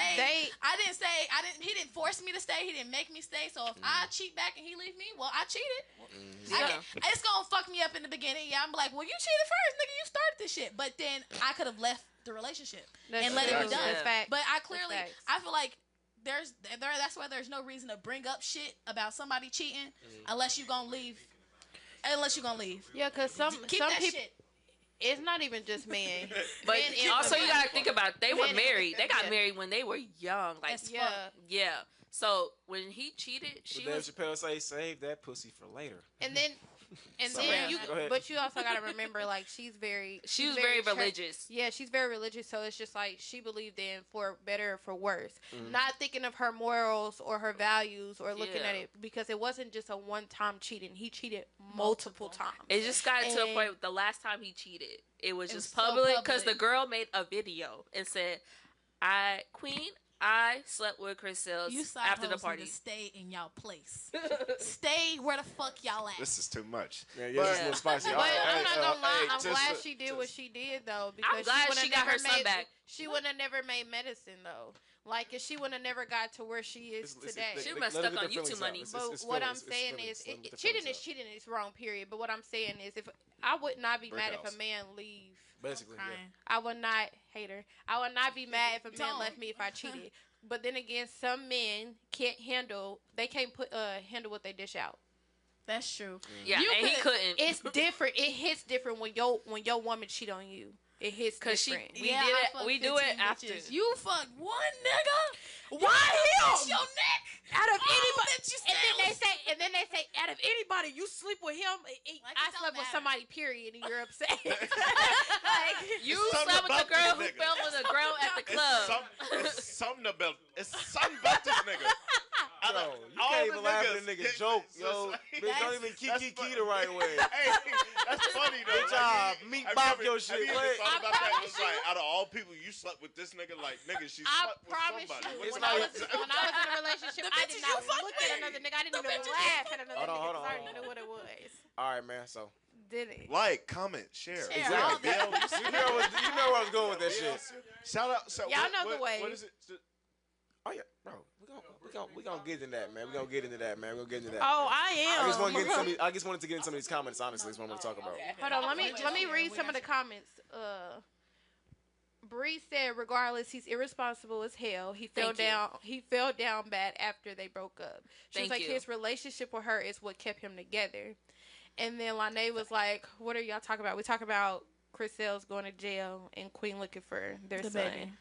he didn't force me to stay. He didn't make me stay. So if I cheat back and he leave me, well, I cheated. It's gonna fuck me up in the beginning. Yeah, I'm like, well, you cheated first, nigga. You started this shit. But then I could have left the relationship and let it be done. But I feel like that's why there's no reason to bring up shit about somebody cheating unless you're gonna leave. Yeah, because some people. Shit. It's not even just men. But also, you gotta think about it. They were married. They got married when they were young. Like yeah. So when he cheated, Dave Chappelle say, "Save that pussy for later." And then but you also gotta remember, like she was very religious. Yeah, she's very religious. So it's just like she believed in for better or for worse, not thinking of her morals or her values or looking at it because it wasn't just a one-time cheating. He cheated multiple times. It just got to a point. The last time he cheated, it was just public because the girl made a video and said, I slept with Chris Sails after the party. To stay in y'all place. Stay where the fuck y'all at. This is too much. Yeah, it's a little spicy. But I'm not gonna lie. I'm glad she did what she did though. Because I'm glad she got her son back. She would have never made Medicine though. Like if she would have never got to where she is today. She must stuck on YouTube money. But what I'm saying is, cheating is cheating. It's wrong. Period. But what I'm saying is, if I would not be mad if a man leave. Basically, I would not I would not be mad if a man left me if I cheated. But then again, some men can't handle. They can't handle what they dish out. That's true. Yeah, and he couldn't. It's different. It hits different when your woman cheat on you. It hits different. We do it after. You fucked one nigga. Why him? Your neck. Out of anybody, and then they say, out of anybody, you sleep with him. I slept with somebody. Period, and you're upset. Like you slept with the girl who fell with a girl at the club. It's something about this nigga. Yo, you can't even laugh at a nigga joke, yo. Bitch, don't even key the right way. Hey, that's funny though. Good job. Meat bop your shit. Have you ever thought about that? It's like, out of all people, you slept with this nigga. Like, nigga, she slept with somebody. When I was in a relationship, I did not look at another nigga. I didn't even laugh at another nigga. Hold on. I already knew what it was. All right, man. So. Did it? Like, comment, share. Exactly. You know where I was going with that shit. Shout out. So y'all know the way. What is it? Oh yeah, bro. We gonna get into that, man. We gonna get into that, man. We're gonna get into that. Oh, I am. I just wanted to get into some of these comments. Honestly, is what I'm gonna talk about. Hold on. Let me read some of the comments. Bree said, regardless, he's irresponsible as hell. He fell down bad after they broke up. She was like, his relationship with her is what kept him together. And then Lanae was like, what are y'all talking about? We talk about Chris Sails going to jail and Queen looking for their son. Baby.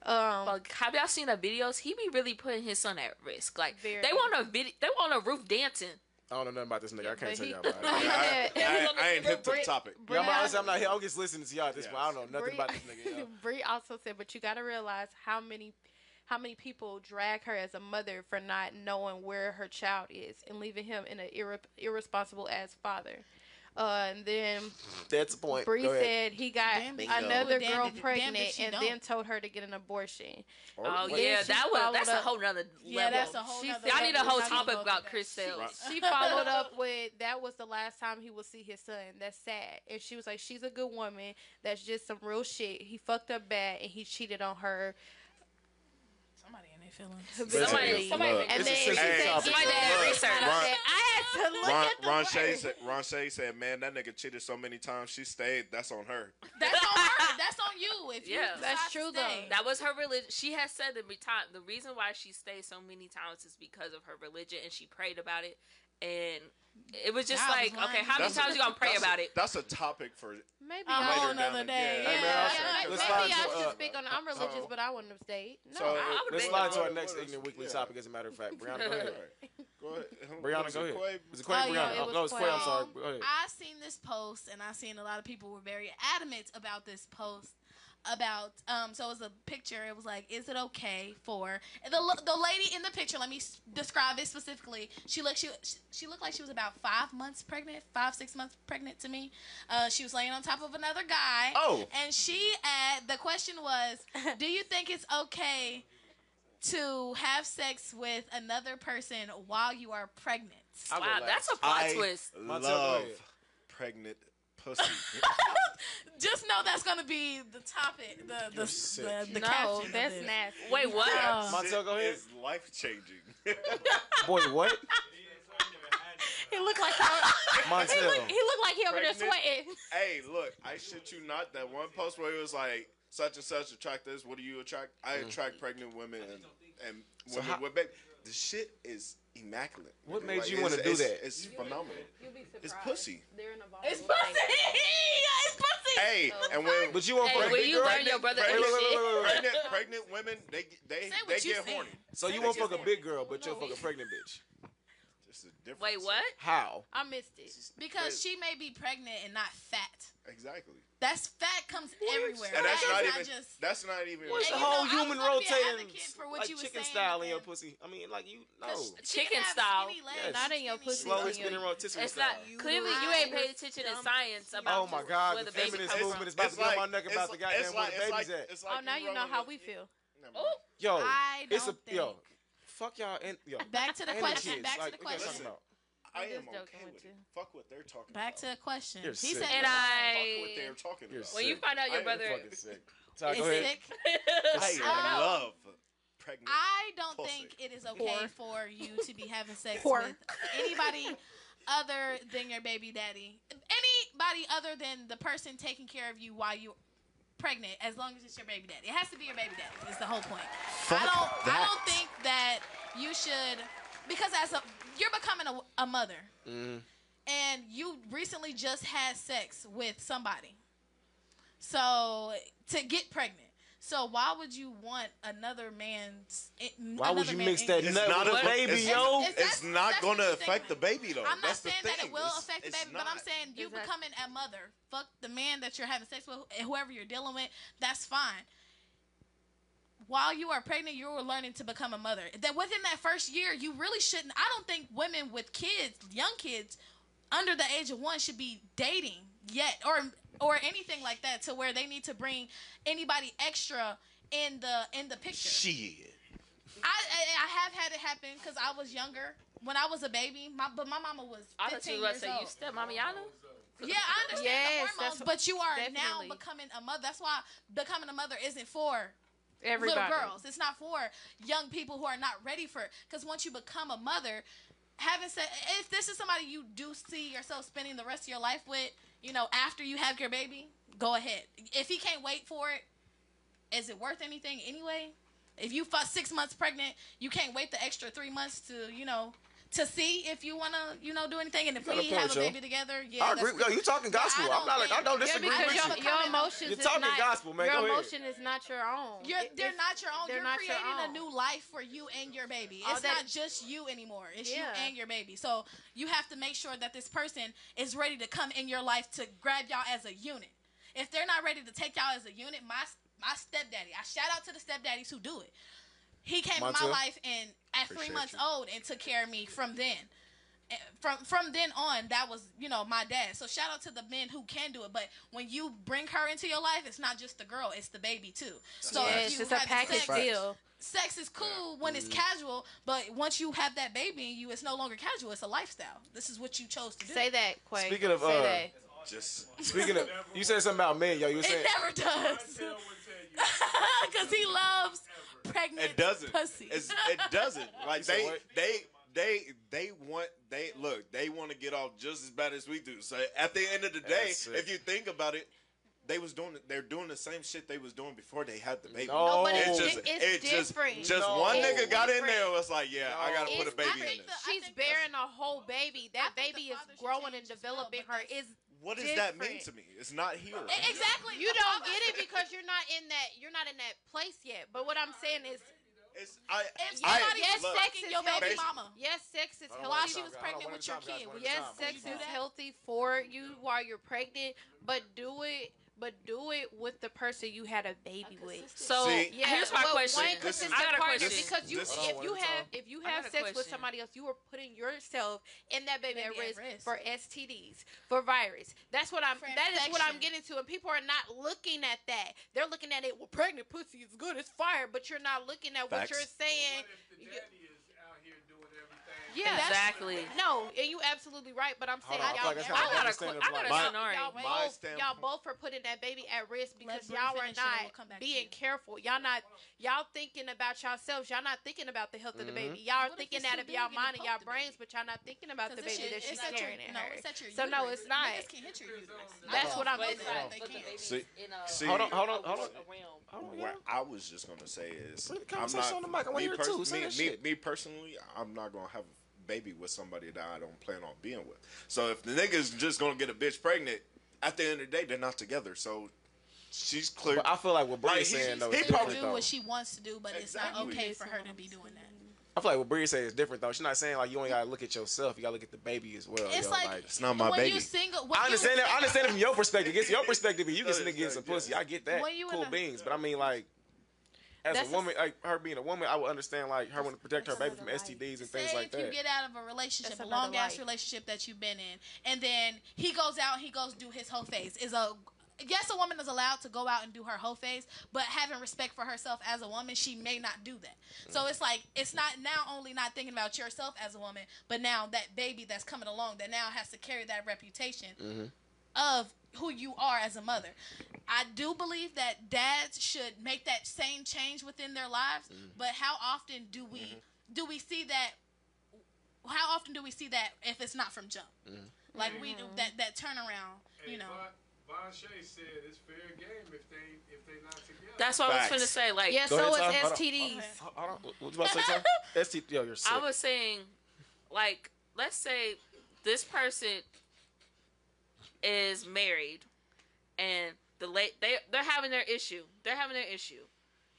Like, have y'all seen the videos? He be really putting his son at risk. Like, they want a roof dancing. I don't know nothing about this nigga. I can't tell y'all about it. I ain't hip to the topic. I'm not here. I'm just listening to y'all at this point. I don't know nothing about this nigga. Bree also said, but you got to realize how many people drag her as a mother for not knowing where her child is and leaving him in an irresponsible ass father. And then that's the point. Bree said he got another girl pregnant and then told her to get an abortion. Oh yeah, that's a whole nother level. Yeah, that's a whole nother level. Y'all need a whole topic about Chris Sails. She followed up with, that was the last time he would see his son. That's sad. And she was like, she's a good woman. That's just some real shit. He fucked up bad and he cheated on her. Somebody in their feelings. Somebody. And then she said, somebody did research. I had to look at the Ron Shay said, man, that nigga cheated so many times. She stayed. That's on her. That's on her. That's on you. If you that's true though. That was her religion. She has said every time the reason why she stayed so many times is because of her religion, and she prayed about it. And it was just okay, how many times you gonna pray about it? That's a topic for maybe a whole nother day. Maybe I should speak on it. I'm religious, but I wouldn't have stayed. No, so let's slide to our next Ignorant Weekly topic. As a matter of fact, Brianna, go ahead. Go ahead. Brianna, go ahead. Was it Quay? Brianna? No, it's Quay. I'm sorry. Go ahead. I seen this post, and I seen a lot of people were very adamant about this post. About so it was a picture. It was like, is it okay for the lady in the picture? Let me describe it specifically. She looked like she was about 5 months pregnant, 5-6 months pregnant to me. She was laying on top of another guy. Oh, and the question was, do you think it's okay to have sex with another person while you are pregnant? Wow, that's a plot twist. I love pregnant pussy. Just know that's gonna be the topic. The no, caption. That's nasty. Wait, what? Montel, go ahead. It's life changing. Boy, what? He looked like Montel. he looked like he over there sweating. Hey, look, I shit you not. That one post where it was like, such and such attract this. What do you attract? I attract pregnant women and women with baby. The shit is immaculate. What made you want to do that? It's phenomenal. It's pussy. It's pussy. Yeah, it's pussy. Hey, and when but you want when you learn your brother pregnant women, they get horny. So you won't fuck a big girl, but you'll fuck a pregnant bitch. Just a difference. Wait, what? How? I missed it. Because she may be pregnant and not fat. Exactly. That's fat comes everywhere. And that's not even. What's the whole human rotating like chicken style in your pussy? I mean, like you know, chicken style. Yes. Not in your pussy. Slowly spinning rotisserie style. Clearly, you ain't paid attention to science about. Oh my God, the feminist movement is about to get on my neck about the goddamn where the baby's at. Oh, now you know how we feel. Yo, I don't think. Yo, fuck y'all and yo. Back to the question. Back to the question. I am okay with it. Fuck what they're talking about. Back to the question. You're he sick. said, and fuck what they're talking about. When you find out your brother is sick. I love pregnant. I don't think it is okay for you to be having sex with anybody other than your baby daddy. Anybody other than the person taking care of you while you're pregnant, as long as it's your baby daddy. It has to be your baby daddy. Is the whole point. I don't think that you should, because you're becoming a mother, and you recently just had sex with somebody, so to get pregnant. So why would you want another man's? Why would you mix that nut with a baby, yo? It's not going to affect the baby, though. I'm not saying that it will affect the baby, but I'm saying you becoming a mother. Fuck the man that you're having sex with, whoever you're dealing with. That's fine. While you are pregnant, you are learning to become a mother. That within that first year, you really shouldn't. I don't think women with kids, young kids, under the age of 1 should be dating yet, or anything like that, to where they need to bring anybody extra in the picture. Shit. I have had it happen because I was younger when I was a baby. But my mama was 15 years old. You step Mama Yana? Yeah, I understand the hormones, but you are now becoming a mother. That's why becoming a mother isn't for everybody. Little girls. It's not for young people who are not ready for it. Because once you become a mother, if this is somebody you do see yourself spending the rest of your life with, after you have your baby, go ahead. If he can't wait for it, is it worth anything anyway? If you 6 months pregnant, you can't wait the extra 3 months to to see if you want to, do anything. And if we have a baby together, I agree. Yo, you talking gospel. I don't disagree with you. Your emotions You're talking gospel, man. Your emotion is not your own. They're not your own. You're not creating your own. a new life for you and your baby. It's not just you anymore. It's you and your baby. So you have to make sure that this person is ready to come in your life to grab y'all as a unit. If they're not ready to take y'all as a unit, my stepdaddy, I shout out to the stepdaddies who do it. He came in my life and at 3 months old and took care of me from then. From then on, that was, my dad. So shout out to the men who can do it. But when you bring her into your life, it's not just the girl, it's the baby too. So if you it's a package deal. Sex is cool when it's casual, but once you have that baby in you, it's no longer casual. It's a lifestyle. This is what you chose to do. Say that, Quay. Speaking of, speaking of, you said something about men, yo. You said it never does. Because he loves pregnant pussy. It doesn't. Like they want to get off just as bad as we do. So at the end of the day, if you think about it, they're doing the same shit they was doing before they had the baby. No, but it's different. Just one nigga got in there and was like, I gotta put a baby in this. She's bearing a whole baby. That baby is growing and developing her. What does that mean to me? It's not here. Exactly. You don't get it because you're not in that place yet. But what I'm saying is, sex is your baby mama. Yes, sex is healthy. While she was pregnant with your kid. Yes, sex is healthy for you while you're pregnant, but do it with the person you had a baby with. So here's my question. I got a question. Because if you have sex with somebody else, you are putting yourself and that baby at risk for STDs, for virus. That is what I'm getting to. And people are not looking at that. They're looking at it. Well, pregnant pussy is good. It's fire. But you're not looking at what you're saying. Yeah, exactly. No, and you absolutely right. But I'm saying y'all both are putting that baby at risk because y'all are not being careful. Y'all thinking about yourselves. Y'all not thinking about the health of the baby. Y'all are thinking out of y'all mind and y'all brains, but y'all not thinking about the baby that she's carrying in her. So no, it's not. That's what I'm saying. See, hold on. What I was just gonna say is, me personally, I'm not gonna have a baby with somebody that I don't plan on being with. So if the nigga's just gonna get a bitch pregnant, at the end of the day, they're not together. So she's clear. But I feel like what Bree's saying though, he probably do what she wants to do, but it's not okay for her to be doing that. I feel like what Bree's saying is different though. She's not saying like you only gotta look at yourself. You gotta look at the baby as well. It's like it's not my baby. I understand that. I understand it from your perspective. It's your perspective. You can get some pussy. I get that. Cool beans. But I mean like, as a woman, like her being a woman, I would understand like her wanting to protect her baby from STDs and things like that. If you get out of a relationship, a long ass relationship that you've been in, and then he goes out, he goes do his whole phase. Yes, a woman is allowed to go out and do her whole phase, but having respect for herself as a woman, she may not do that. So it's like, it's not now only not thinking about yourself as a woman, but now that baby that's coming along that now has to carry that reputation of who you are as a mother. I do believe that dads should make that same change within their lives, but how often do we see that? How often do we see that if it's not from jump? Like we do that turnaround, you know. Von Shay said it's fair game if they not together. That's what I was going to say. Like, yeah, so it's STDs. What was about to say, STD? Yo, you're sick. I was saying, like, let's say this person is married, and they're having their issue. They're having their issue.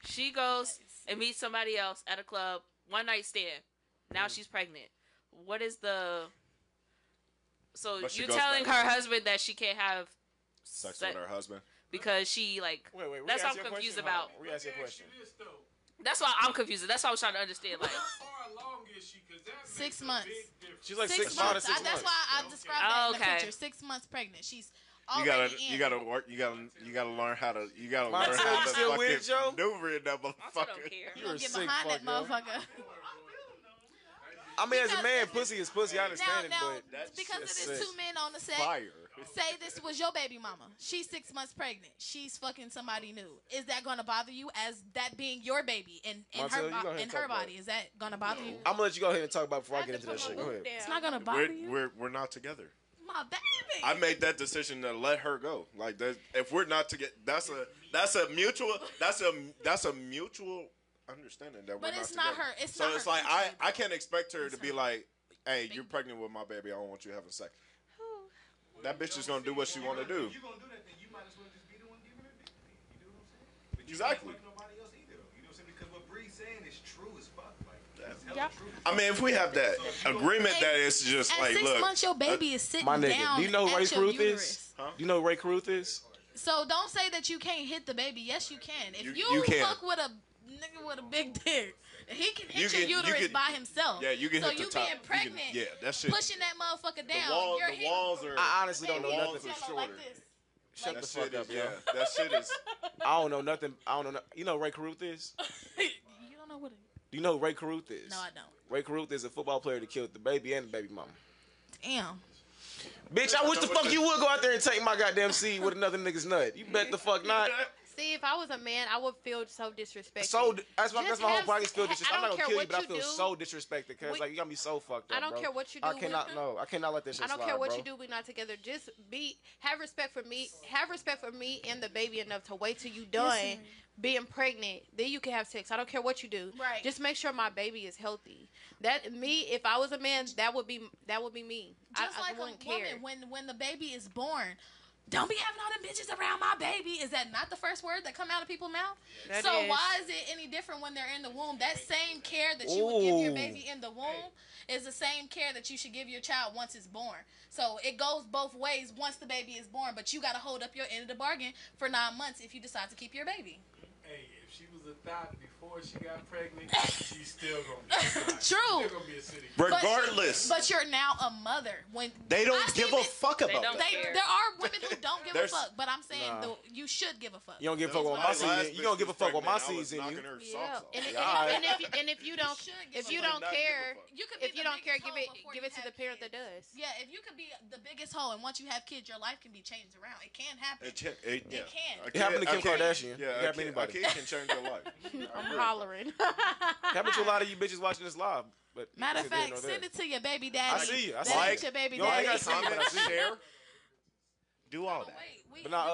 She goes and meets somebody else at a club, one night stand. Now she's pregnant. What is the? So you're telling her husband that she can't have sex with her husband because she like. Wait. That's what I'm confused about. We ask you a question. That's why I'm confused. That's why I was trying to understand. Like, how long is she? 6 months. She's like 6 months. 6 months. That's why I described that in the picture. 6 months pregnant. She's already you gotta work. You gotta learn how to. You gotta learn how to still with it, Joe? maneuver in that motherfucker. You gonna get behind that motherfucker. I mean, as a man, pussy is pussy. I understand now, it, but because it is 2 men on the set. Fire. Say this was your baby mama. She's 6 months pregnant. She's fucking somebody new. Is that gonna bother you as that being your baby and her body? Is that gonna bother you? I'm gonna let you go ahead and talk about it before I get into that shit. Go ahead. It's not gonna bother you. We're not together. My baby. I made that decision to let her go. Like that, if we're not together, that's a mutual understanding that we're not together. But it's not her. So it's like I can't expect her to be like, hey, you're pregnant with my baby. I don't want you having sex. That bitch is gonna do what she want to do. If you're gonna do that, then you might as well just be the one giving it. You know what I'm saying? But Exactly. You don't fuck nobody else either. You know what I'm saying? Because what Bree's saying is true as fuck. Like, that's Yep. true. I mean, if we have that agreement that it's just At like, 6 look, months, your baby is sitting My nigga, down do you know who at Ray your Caruth uterus. is? Huh? Do you know who Ray Caruth is? So don't say that you can't hit the baby. Yes, you can. If you can. fuck with a nigga with a big dick, he can hit You your can- uterus by himself. Yeah, you can so hit the you top. being pregnant, Yeah, that shit. pushing that motherfucker down. you're The hitting- walls are. I honestly don't know the walls nothing are for shorter. like this. Shut That the shit fuck up, is, yo. yeah. That shit is. I don't know nothing. I don't know. You know who Ray Caruth is? You don't know what it is. Do you know who Ray Caruth is? No, I don't. Ray Caruth is a football player that killed the baby and the baby mama. Damn. Bitch, I wish the fuck you would go out there and take my goddamn seed with another nigga's nut. You bet the fuck not. See, if I was a man, I would feel so disrespected. So that's my Just whole have- point. I just feel disrespected. I'm I not don't gonna care kill you, what but I you feel do. so disrespected because like you got me so fucked up. I don't bro. care what you I do. cannot. No, I cannot let this shit I don't slide, care what bro. you do. We're not together. Just have respect for me. Have respect for me and the baby enough to wait till you done being pregnant. Then you can have sex. I don't care what you do. Right. Just make sure my baby is healthy. That me. If I was a man, that would be me. Just I like wouldn't a care. woman, when the baby is born, don't be having all them bitches around my baby. Is that not the first word that come out of people's mouth? That So is. why is it any different when they're in the womb? That same care that you would give your baby in the womb is the same care that you should give your child once it's born. So it goes both ways once the baby is born, but you got to hold up your end of the bargain for 9 months if you decide to keep your baby. Hey, if she was a thought before she got pregnant, she's still gonna be a thought. True. She's still gonna be a city. Regardless. But you're now a mother. When They don't I give see a fuck about that. There are women who don't give a There's- fuck, but I'm saying Nah. you should give a fuck. You don't give a fuck with my season. You don't give a fuck with my season. You. Yeah, and if you don't Give care, You could be if you the don't care, biggest give it hoe before give you it to the have parent that kids. does. Yeah, if you could be the biggest hoe, and once you have kids, your life can be changed around. It can happen. Yeah. can. It happened to Kim Kardashian. Yeah, It happened to anybody. a kid can change your life. I'm hollering. Happened to a lot of you bitches watching this live. But Matter of neither here fact, nor send there. it to your baby daddy. I see you. I That see ain't you. your baby You don't daddy. gotta comment, I see you. Share. Do all that. But now, go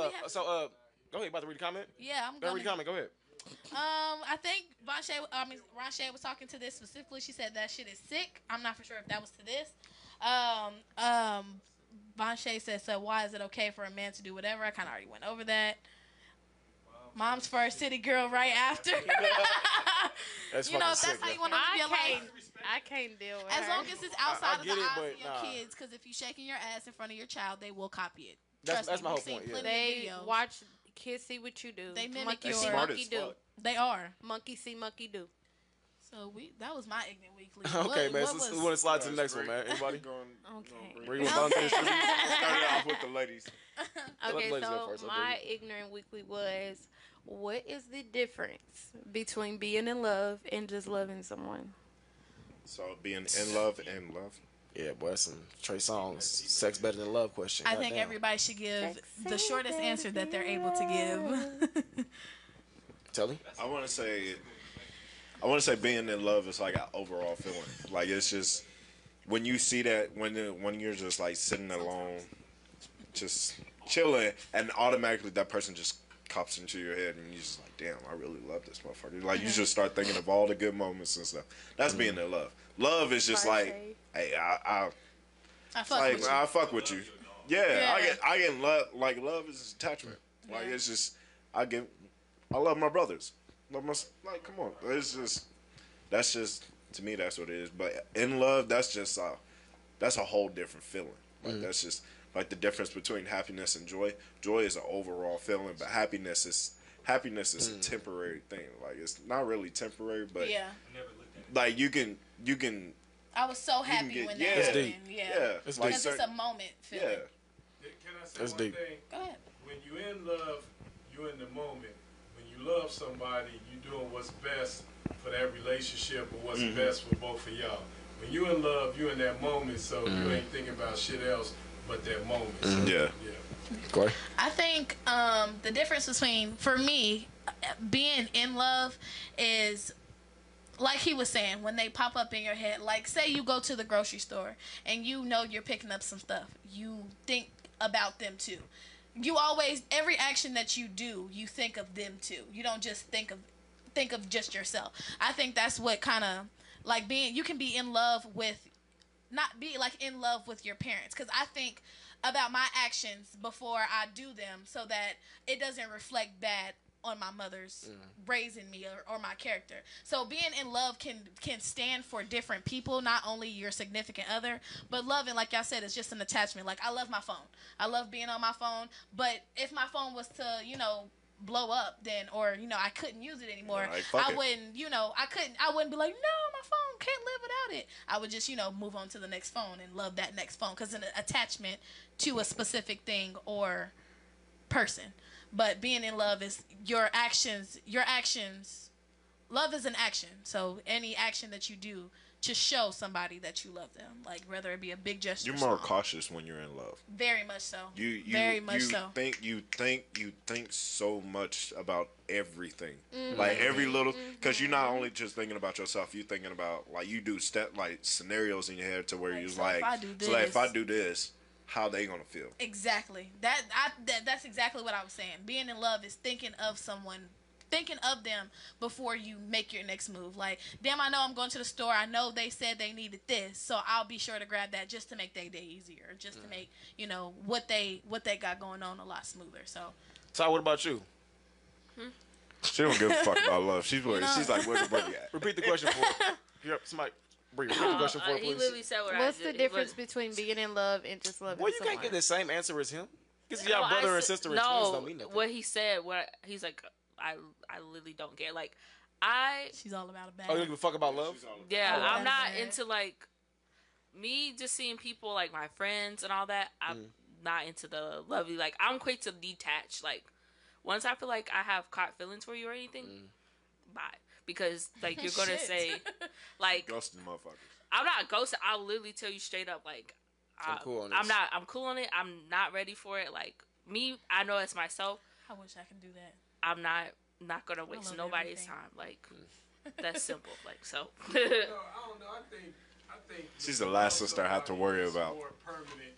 ahead. About to read a comment. Yeah, I'm Go gonna read a comment. Go ahead. I think Ron Shay was talking to this specifically. She said that shit is sick. I'm not for sure if that was to this. Von Shay said, so why is it okay for a man to do whatever? I kind of already went over that. Mom's first, city girl right after. That's you know, if fucking that's sick, how though. you want to live your life. I can't deal with As her. long as it's outside of the get it, eyes but of your nah. kids, because if you shaking your ass in front of your child, they will copy it. That's Trust me, my whole we've seen point, yeah. plenty of They videos. watch kids see what you do. They mimic monkey your- see, Smart monkey as do. fuck. They are. Monkey see, monkey do. So that was my ignorant weekly. Okay, man. What So we want to slide to the next one, man. Anybody? Okay. Where you want to We started off with the ladies. Okay, Let the ladies go so first, my ignorant weekly was, what is the difference between being in love and just loving someone? So being in love and love. Yeah, boy, that's some Trey Songz. Sex better than love question. I think Goddamn. everybody should give the shortest answer that they're able to give. Tell him. I want to say being in love is like an overall feeling. Like it's just when you see that when you're just like sitting alone, just chilling, and automatically that person just pops into your head, and you're just like, damn, I really love this motherfucker. Like you just start thinking of all the good moments and stuff. That's being in love. Love is just like, hey, I fuck with you. Yeah, I get love. Like love is attachment. Like it's just I love my brothers. Love my, like come on. It's just that's just to me that's what it is. But in love, that's just that's a whole different feeling. Like that's just like the difference between happiness and joy. Joy is an overall feeling, but happiness is a temporary thing. Like it's not really temporary, but like you can. I was so happy when that happened. Yeah, It's because it's a moment feeling. Can I say That's one deep. thing? Go ahead. When you're in love, you're in the moment. When you love somebody, you're doing what's best for that relationship or what's best for both of y'all. When you're in love, you're in that moment, so you ain't thinking about shit else but that moment. So, Yeah. Corey? I think the difference between, for me, being in love is, like he was saying, when they pop up in your head, like say you go to the grocery store and you know you're picking up some stuff. You think about them too. You always, every action that you do, you think of them too. You don't just think of just yourself. I think that's what kind of, like being, you can be in love with not be like in love with your parents, because I think about my actions before I do them so that it doesn't reflect bad on my mother's raising me or my character. So being in love can stand for different people, not only your significant other, but loving, like y'all said, is just an attachment. Like, I love my phone. I love being on my phone, but if my phone was to, blow up, then, or, I couldn't use it anymore, I wouldn't, I wouldn't be like, no, my phone can't live without it. I would just, move on to the next phone and love that next phone, because an attachment to a specific thing or person. But being in love is your actions. Love is an action. So any action that you do to show somebody that you love them, like whether it be a big gesture. You're more cautious when you're in love. Very much so. You think so much about everything, like every little. Because you're not only just thinking about yourself. You're thinking about, like, you do scenarios in your head to where you're like, if I do this, how they gonna feel? Exactly. That's exactly what I was saying. Being in love is thinking of them before you make your next move. Like, damn, I know I'm going to the store. I know they said they needed this, so I'll be sure to grab that just to make their day easier, just to make what they got going on a lot smoother. So, what about you? She don't give a fuck about love. She's like, where's the buddy at? Repeat the question for her. Somebody. Repeat the question for her, please. He literally said what What's the difference between being in love and just loving someone? Well, you can't get the same answer as him. Because y'all brother and sister and twins don't mean nothing. What he said, he's like, I literally don't get. Like, she's all about a bag. Oh, you don't give a fuck about love? Yeah, I'm not into, like, me just seeing people, like, my friends and all that. I'm not into the lovey. Like, I'm quick to detach. Like, once I feel like I have caught feelings for you or anything, bye. Because, like, you're going to say, like... Ghosting motherfuckers. I'm not ghosting. I'll literally tell you straight up, like... I'm cool on this. I'm cool on it. I'm not ready for it. Like, me, I know it's myself. I wish I can do that. I'm not going to waste nobody's time. Like, that's simple. Like, so... I don't know. I think... She's the last sister I have to worry about. More permanent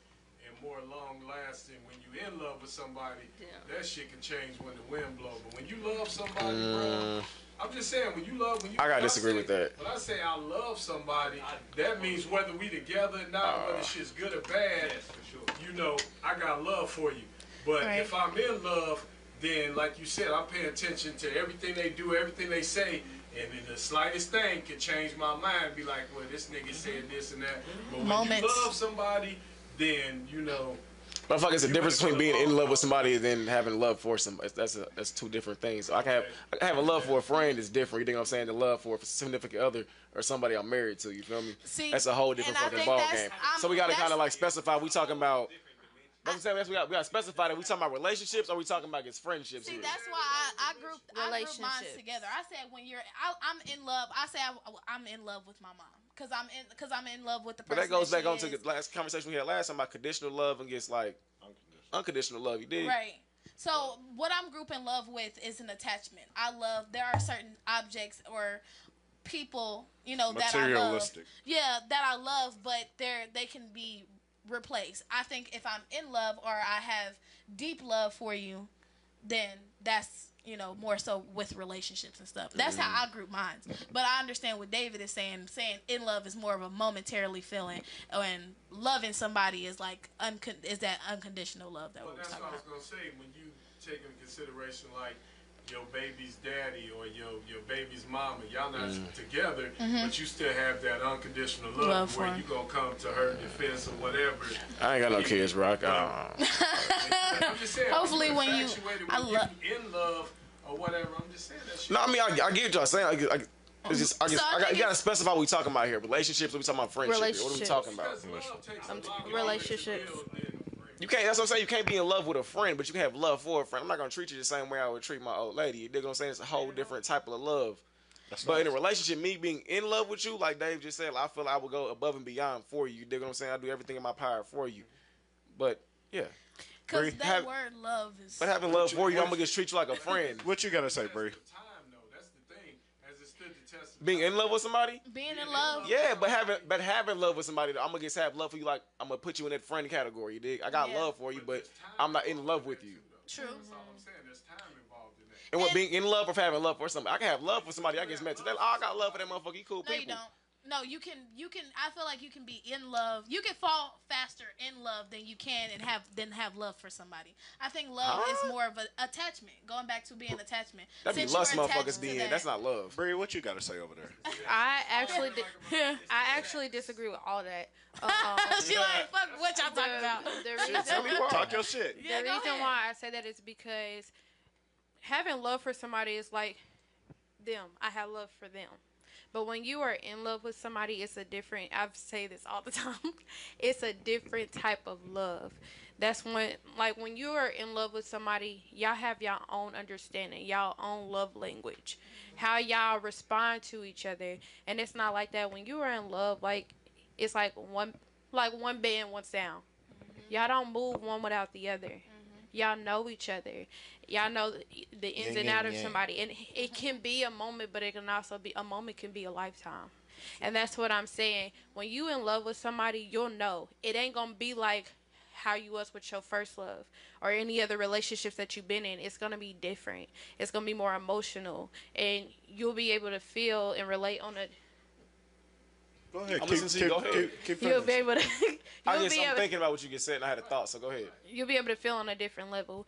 and more long-lasting. When you're in love with somebody, that shit can change when the wind blows. But when you love somebody, bro... I'm just saying, I gotta disagree with that. When I say I love somebody, that means whether we together or not, whether shit's good or bad, I got love for you. But if I'm in love, then, like you said, I'm paying attention to everything they do, everything they say, and then the slightest thing can change my mind, be like, well, this nigga said this and that. But when you love somebody, then, But I feel like it's a difference between being in love with somebody and then having love for somebody. That's two different things. So I can have a love for a friend is different. You think what I'm saying? The love for a significant other or somebody I'm married to. You feel me? See, that's a whole different fucking ball game. So we got to kind of like specify. We talking about. We got to specify that we talking about relationships or we talking about just friendships. See, that's why I grouped mine together. I said when I'm in love. I say I'm in love with my mom. Because I'm in love with the person. But that goes back on to the last conversation we had last time about conditional love and gets like unconditional love. You did right. So what I'm grouping love with is an attachment. There are certain objects or people, that I love. Yeah, that I love, but they can be replaced. I think if I'm in love or I have deep love for you, then that's more so with relationships and stuff. That's how I group mine. But I understand what David is saying. Saying in love is more of a momentarily feeling, and loving somebody is like is that unconditional love that we're talking about. That's what I was gonna say. When you take into consideration like your baby's daddy or your baby's mama, y'all not together, but you still have that unconditional love where you gonna come to her defense or whatever. I ain't got no kids, bro. I'm just saying. Hopefully, when you in love or whatever, I'm just saying that shit. No, I mean I get what y'all saying. You gotta specify what we talking about here. Relationships. Or we talking about friendships. What are we talking about? Relationships. You can't. That's what I'm saying. You can't be in love with a friend, but you can have love for a friend. I'm not gonna treat you the same way I would treat my old lady. You dig what I'm saying? It's a whole different type of love. But in a relationship, me being in love with you, like Dave just said, I feel like I would go above and beyond for you. You dig what I'm saying? I do everything in my power for you. But yeah. Because that word love is. But having love for you, I'm gonna just treat you like a friend. What you gotta say, Bree? Being in love with somebody? Being in love? Yeah, but having love with somebody, I'm gonna just have love for you. Like I'm gonna put you in that friend category. You dig? I got love for you, but I'm not in love with you. True. That's all I'm saying. There's time involved in that. And what being in love or having love for somebody, I can have love for somebody I just met today. Oh, I got love for that motherfucker. You cool people. No, you don't. No, you can. I feel like you can be in love. You can fall faster in love than you can and have love for somebody. I think love is more of an attachment. Going back to being attachment. That'd be lust, motherfuckers be in. That's not love. Bree, what you got to say over there? I actually disagree with all that. She like, fuck what y'all talking about. Talk your shit. The reason why I say that is because having love for somebody is like them. I have love for them. But when you are in love with somebody, it's a different, I say this all the time, it's a different type of love. That's when, like, when you are in love with somebody, y'all have y'all own understanding, y'all own love language, how y'all respond to each other. And it's not like that. When you are in love, like, it's like one band, one sound. Y'all don't move one without the other. Y'all know each other. Y'all know the ins and outs of somebody. And it can be a moment, but it can also be, a moment can be a lifetime. And that's what I'm saying. When you in love with somebody, you'll know. It ain't going to be like how you was with your first love or any other relationships that you've been in. It's going to be different. It's going to be more emotional. And you'll be able to feel and relate on a... Go ahead. Go ahead. You'll be able to... I'm thinking about what you just said, and I had a thought, so go ahead. You'll be able to feel on a different level.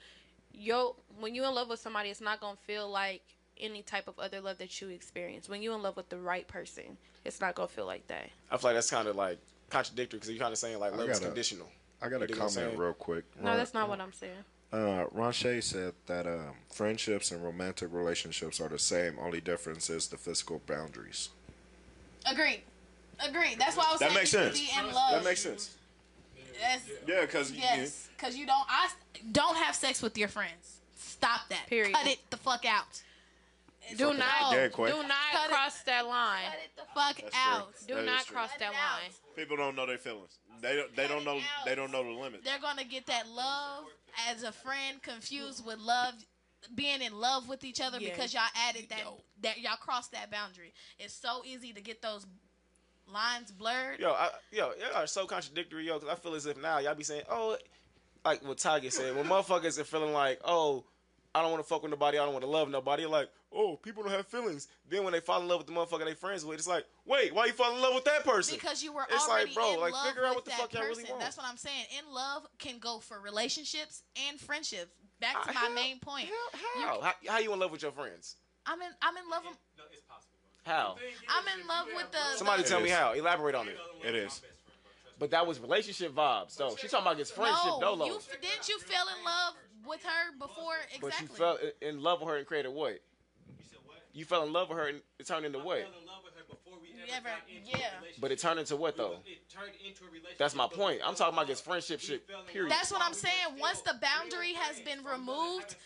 When you're in love with somebody, it's not going to feel like any type of other love that you experience. When you're in love with the right person, it's not going to feel like that. I feel like that's kind of like contradictory because you're kind of saying like love is conditional. I got a comment real quick. No, that's not what I'm saying. Ron Shea said that friendships and romantic relationships are the same. Only difference is the physical boundaries. Agreed. That's why I was saying makes sense. Be in love. That makes sense. Yeah, because you don't have sex with your friends. Stop that. Period. Cut it the fuck out. Do not cross that line. Cut it the fuck out. Do not cross that line. People don't know their feelings. They don't know the limits. They're gonna get that love as a friend confused with love, being in love with each other because y'all added that y'all crossed that boundary. It's so easy to get those lines blurred. Y'all are so contradictory, because I feel as if now y'all be saying, oh, like what Tiger said, when motherfuckers are feeling like, oh, I don't want to fuck with nobody, I don't want to love nobody, you're like, oh, people don't have feelings. Then when they fall in love with the motherfucker they friends with, it's like, wait, why you fall in love with that person? Because you were it's already like, bro, in like love figure out with what the that fuck y'all person. really want. That's what I'm saying. In love can go for relationships and friendships. Back to my main point. How you in love with your friends? I'm in love with. No, it's possible. How? I'm in love with the. Somebody tell me how. Elaborate on it. It is. But that was relationship vibes, though. She's talking about his friendship, didn't you fell in love with her before? Exactly. But you fell in love with her and created what? You said what? You fell in love with her and it turned into what? I fell in love with her before we ever got into a relationship. But it turned into what, though? It turned into a relationship. That's my point. I'm talking about his friendship shit, period. That's what I'm saying. Once the boundary has been removed,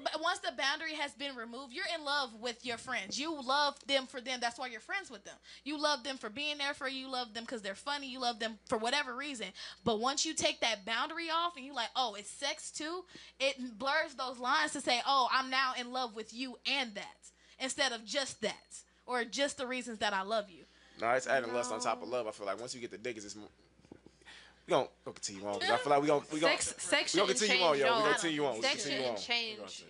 but once the boundary has been removed, you're in love with your friends. You love them for them. That's why you're friends with them. You love them for being there for you. You love them because they're funny. You love them for whatever reason. But once you take that boundary off and you like, oh, it's sex too, it blurs those lines to say, oh, I'm now in love with you and that, instead of just that or just the reasons that I love you. No, it's adding lust on top of love. I feel like once you get the dick, it's just more. We gonna continue on. I feel like we gonna continue on, yo. We gonna continue on. Sex shouldn't change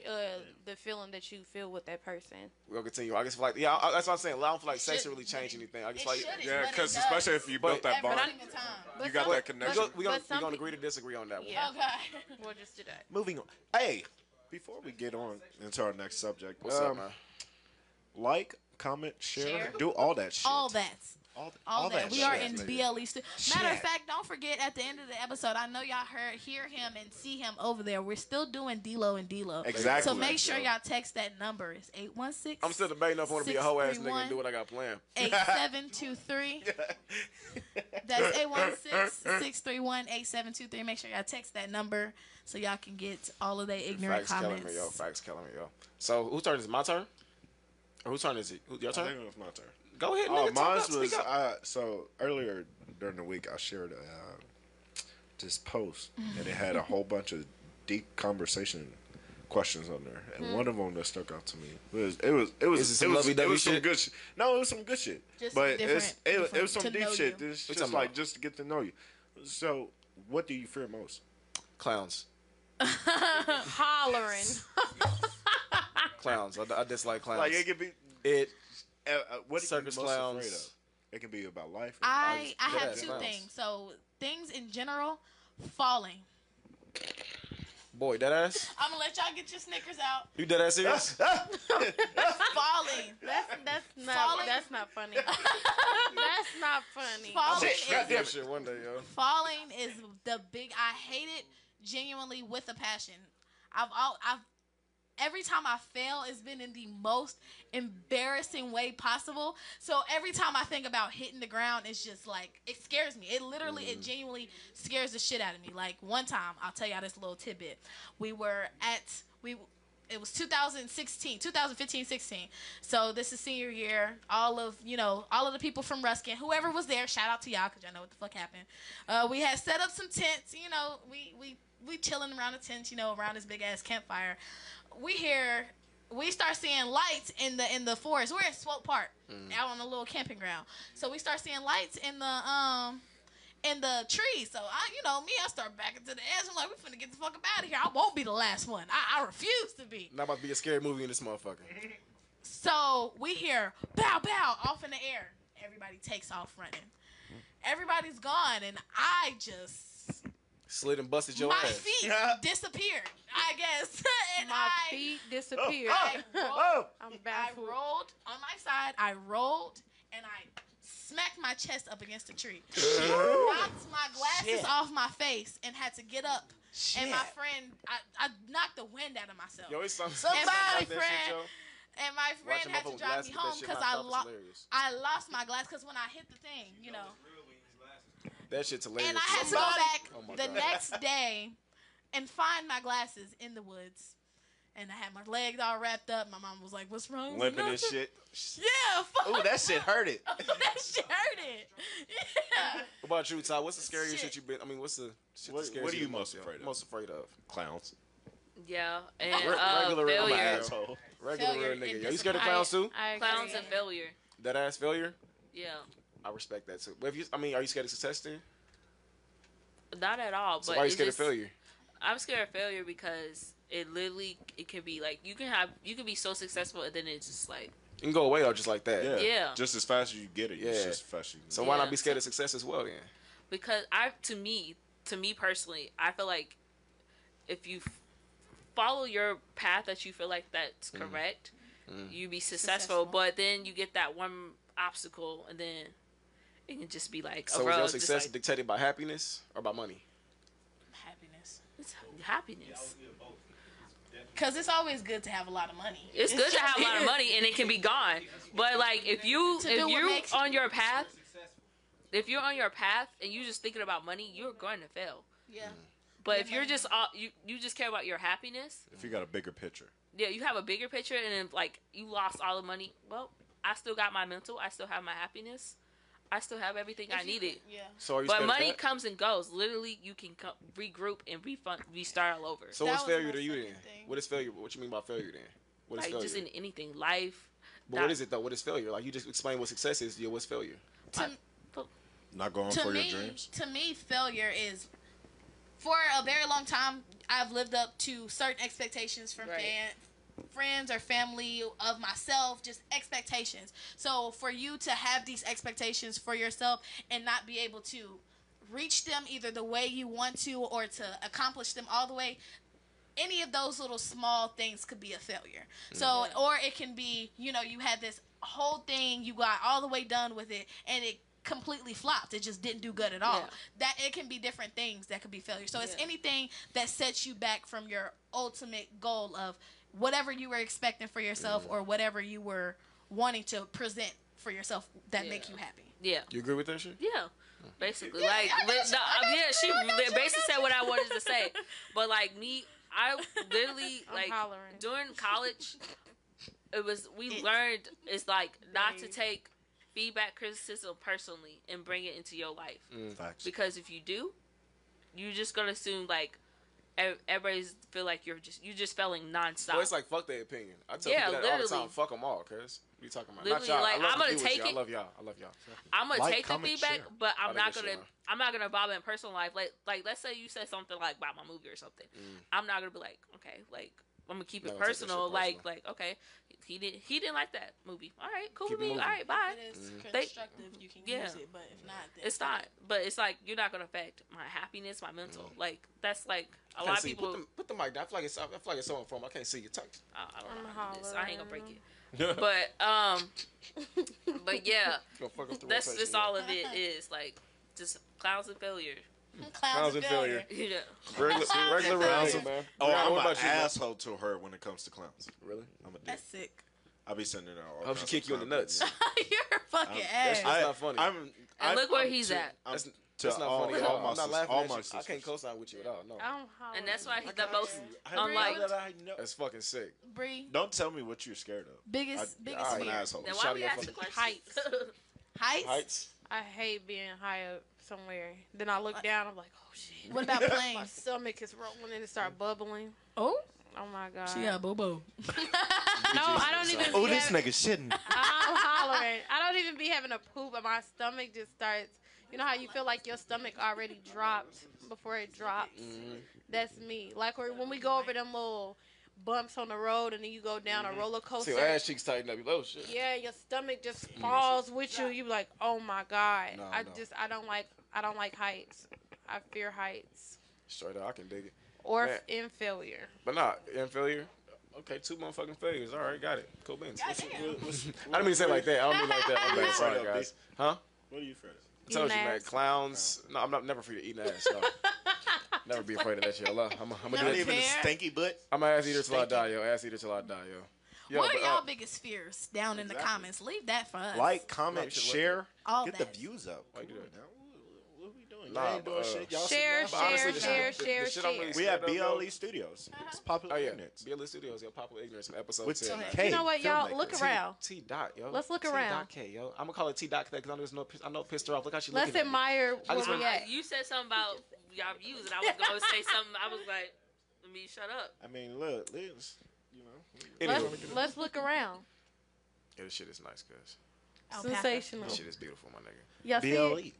the feeling that you feel with that person. We gonna continue. I just feel like, that's what I'm saying. I don't feel like sex should really change anything. I just feel like, because especially if you built that bond, you got that connection. We gonna agree to disagree on that one. Yeah. Okay. We'll just do that. Moving on. Hey, before we get on into our next subject, what's up, man? Like, comment, share, do all that shit. All that. All that. We are in BLE Studios. Matter of fact, don't forget at the end of the episode, I know y'all hear him and see him over there. We're still doing D-Lo and D-Lo. Exactly. So make sure y'all text that number. It's 816. I'm still debating if I want to be a hoe ass nigga and do what I got planned. 8723. That's 816-631-8723. Make sure y'all text that number so y'all can get all of their ignorant comments. Facts killing me, yo. So whose turn is it? My turn? Or whose turn is it? Your turn? I think it was my turn. Go ahead, nigga. Mine was so earlier during the week I shared this post and it had a whole bunch of deep conversation questions on there, and one of them that stuck out to me was some good shit. No, it was some good shit, but it was some deep shit. It's just like just to get to know you. So, what do you fear most? Clowns. Hollering. Clowns. I dislike clowns. Like it could be it. What circus are you most clowns. afraid of? It can be about life. I have two things. So things in general, falling. Boy, dead ass. I'm gonna let y'all get your Snickers out. You dead ass serious? Falling. That's not funny. That's not funny. Falling is the big. I hate it genuinely with a passion. I've every time I fail, it's been in the most embarrassing way possible. So every time I think about hitting the ground, it's just like, it scares me. It literally, it genuinely scares the shit out of me. Like one time, I'll tell y'all this little tidbit. It was 2015-16. So this is senior year. All of the people from Ruskin, whoever was there, shout out to y'all because y'all know what the fuck happened. We had set up some tents. We chilling around the tents, around this big ass campfire. We start seeing lights in the forest. We're in Swope Park, out on a little camping ground. So we start seeing lights in the trees. So I start backing to the edge. I'm like, we finna get the fuck up out of here. I won't be the last one. I refuse to be. Not about to be a scary movie in this motherfucker. So we hear bow bow off in the air. Everybody takes off running. Everybody's gone, and I just slid and busted your my ass. feet disappeared, I guess. And my feet disappeared. I rolled on my side. I rolled and I smacked my chest up against a tree. Knocked my glasses off my face and had to get up. Shit. And my friend, I knocked the wind out of myself. Yo, it's something. And my friend had to drive me home because I lost my glass because when I hit the thing, That shit's hilarious. And I had to go back the next day and find my glasses in the woods. And I had my legs all wrapped up. My mom was like, "What's wrong?" Limping and shit. Yeah. Oh, that shit hurt it. That shit hurt it. Yeah. What about you, Ty? What's the scariest shit you've been? I mean, what's the shit What are you most afraid of? Clowns. Yeah, and regular failure. asshole. Regular real nigga. Yo, you scared of clowns too? Clowns and failure. That ass failure? Yeah. I respect that too. But are you scared of success then? Not at all. So but why are you scared of failure? I'm scared of failure because it can be like you can be so successful and then it's just like you can go away though, just like that. Yeah. Just as fast as you get it. Just as fast as you So why not be scared of success as well then? Because to me personally, I feel like if you follow your path that you feel like that's correct, you be successful. But then you get that one obstacle and then it can just be like so is your success dictated by happiness or by money? Happiness. It's happiness. Because it's always good to have a lot of money. It's good to have a lot of money and it can be gone. But like if you're on your path, if you're on your path and you're just thinking about money, you're going to fail. Yeah. But if you're just you just care about your happiness. If you got a bigger picture. Yeah, you have a bigger picture, and then like you lost all the money. Well, I still got my mental. I still have my happiness. I still have everything I needed. Yeah. So are you but money comes and goes. Literally, you can regroup and restart all over. So what's failure to you then? What is failure? What you mean by failure then? What is failure? Just in anything, life. But what is it though? What is failure? Like you just explained what success is. What's failure? Not going for your dreams. To me, failure is, for a very long time, I've lived up to certain expectations from friends or family, of myself, just expectations. So for you to have these expectations for yourself and not be able to reach them either the way you want to or to accomplish them all the way, any of those little small things could be a failure. So, or it can be, you had this whole thing, you got all the way done with it, and it completely flopped. It just didn't do good at all. That it can be different things that could be failure. So it's anything that sets you back from your ultimate goal of whatever you were expecting for yourself or whatever you were wanting to present for yourself that make you happy. Yeah. You agree with that shit? Yeah. Basically, she basically said what I wanted to say. But like me, I literally during college, we learned it's like not to take feedback, criticism personally and bring it into your life. Because if you do, you're just gonna assume like everybody's feel like you're just failing nonstop. Well, it's like fuck their opinion. I tell people that all the time. Fuck them all, cuz. What you talking about? Literally, not y'all. like, I'm gonna take it. I love y'all. I'm gonna take the feedback, but I'm not gonna bother in personal life. Like let's say you said something like about my movie or something. I'm not gonna be like, okay, like gonna keep it personal. Like okay, he didn't like that movie. All right, cool with me. All right, bye. It is constructive. You can use it, but if not, then it's not. But it's like you're not gonna affect my happiness, my mental. Like that's like a lot of people. Put the mic down. I feel like it's so informal. I can't see your touch. I don't know how this. I ain't gonna break it. But yeah, that's just all of it is like just clowns and failure. Clowns and failure. Yeah. Regular Ransom, man. Oh, I'm an asshole to her when it comes to clowns. Really? I'm a dick. That's sick. I'll be sending her all. I hope she kick you in the nuts. You're fucking ass. That's not funny. And look where he's at. That's not funny at all. I'm not laughing at you. I can't co-sign with you at all. No. And that's why he's the most unliked. That's fucking sick. Bree. Don't tell me what you're scared of. Biggest I'm an asshole. Then why we ask the question? Heights? I hate being high up somewhere. Then I look down. I'm like, oh shit. What about planes? My stomach is rolling and it start bubbling. Oh. Oh my god. She got boo-boo. No, I don't even. Oh, this nigga shitting. I'm hollering. I don't even be having a poop, but my stomach just starts. You know how you feel like your stomach already dropped before it drops? Mm-hmm. That's me. Like when we go over them little bumps on the road and then you go down a roller coaster. See your ass cheeks tighten up. You little shit. Yeah, your stomach just falls with you. You be like, oh my god. I don't like heights. I fear heights. Straight up, I can dig it. Or in failure. But not in failure. Okay, 2 motherfucking failures. All right, got it. Cool beans. I didn't mean to say it like that. I don't mean like that. I'm bad. Sorry, guys. Huh? What are you afraid of? I told you, man. Clowns. No, I'm never afraid of eating ass. No. Never be afraid of that shit. I'm gonna do Not even a stinky butt. I'm an ass eater till I die, yo. Ass eater till I die, yo. What are y'all biggest fears? Down in the comments. Leave that for us. Like, comment, share. All get that. the views up. Why you do that? What are we doing? Nah, Y'all ain't doing shit. Y'all Share. We at BLE Studios. It's popular ignorance. BLE Studios, yo. Popular ignorance from episode With 10. K. You know what, y'all? Look around. T dot, yo. Let's look around. T.K, yo. I'm gonna call it T dot because I know it pissed her off. Look how she looking. Let's admire where we at. You said something about y'all views, and I was gonna say something. I was like, let me shut up. I mean, look, Liz, you know. Let's look around. Yeah, this shit is nice, cuz. Sensational. This shit is beautiful, my nigga. Y'all see it?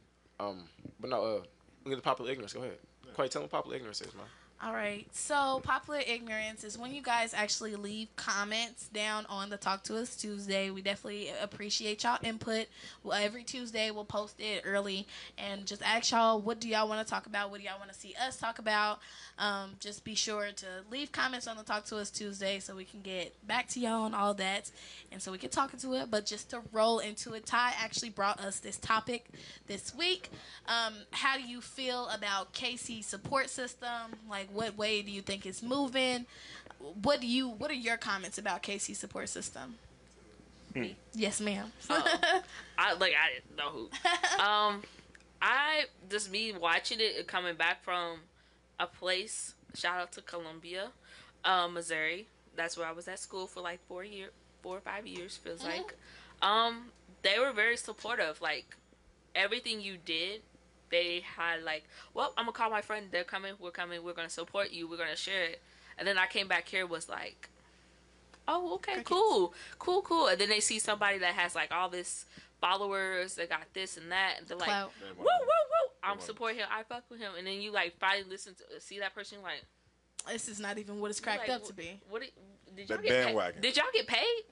But no, look at the popular ignorance. Go ahead. Quite tell me what popular ignorance is, man. All right. So, popular ignorance is when you guys actually leave comments down on the Talk to Us Tuesday. We definitely appreciate y'all input. Well, every Tuesday, we'll post it early and just ask y'all, what do y'all want to talk about? What do y'all want to see us talk about? Just be sure to leave comments on the Talk to Us Tuesday so we can get back to y'all on all that and so we can talk into it. But just to roll into it, Ty actually brought us this topic this week. How do you feel about KC support system? Like, what way do you think it's moving? What are your comments about KC support system? Yes, ma'am. I didn't know who. I just me watching it coming back from a place. Shout out to Columbia, Missouri. That's where I was at school for like 4 or 5 years. Feels like. They were very supportive. Like everything you did. They had like, well, I'm gonna call my friend. They're coming. We're coming. We're gonna support you. We're gonna share it. And then I came back here was like, oh, okay, cool. And then they see somebody that has like all this followers. They got this and that. And they're like, woo. I'm supporting him. I fuck with him. And then you like finally see that person. You're like, this is not even what it's cracked up to be. What did y'all get paid? Did y'all get paid?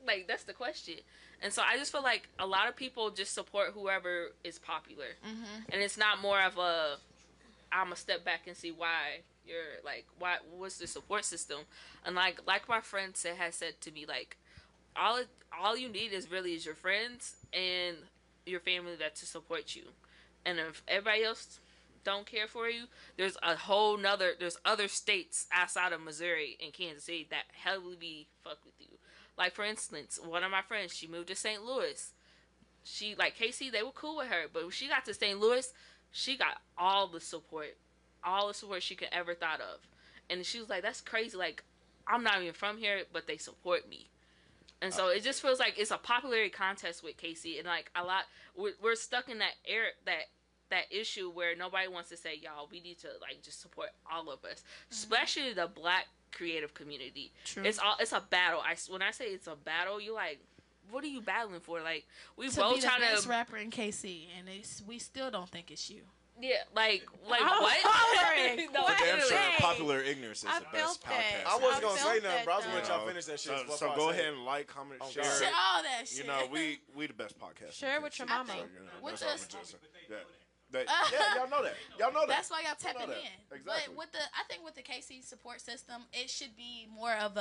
Like that's the question. And so I just feel like a lot of people just support whoever is popular. Mm-hmm. And it's not more of a, I'm going to step back and see why you're like, what's the support system? And like my friend has said to me, like, all you need is your friends and your family to support you. And if everybody else don't care for you, there's other states outside of Missouri and Kansas City that heavily fuck with you. Like, for instance, one of my friends, she moved to St. Louis. She, like, Casey, they were cool with her. But when she got to St. Louis, she got all the support she could ever thought of. And she was like, that's crazy. Like, I'm not even from here, but they support me. And so it just feels like it's a popularity contest with Casey. And, like, a lot, we're stuck in that issue where nobody wants to say, y'all, we need to, like, just support all of us. Mm-hmm. Especially the Black creative community. True. It's a battle. When I say it's a battle, you like, what are you battling for? Like we both trying to best rapper in KC, and we still don't think it's you. Yeah, like I'm what? hollering. No, For damn literally. sure, Popular Ignorance is I the best felt that. podcast. I wasn't gonna I say felt nothing, bro. I was gonna that, let y'all though. finish that shit. So before I go say ahead it. and like, comment, Oh, share. God. Shit, all that shit. You know, we the best podcast. Share it with your mama. With That's the- all I'm just saying. Yeah, y'all know that. Y'all know that. That's why y'all tapping know that. in. Exactly. But I think with the KC support system, it should be more of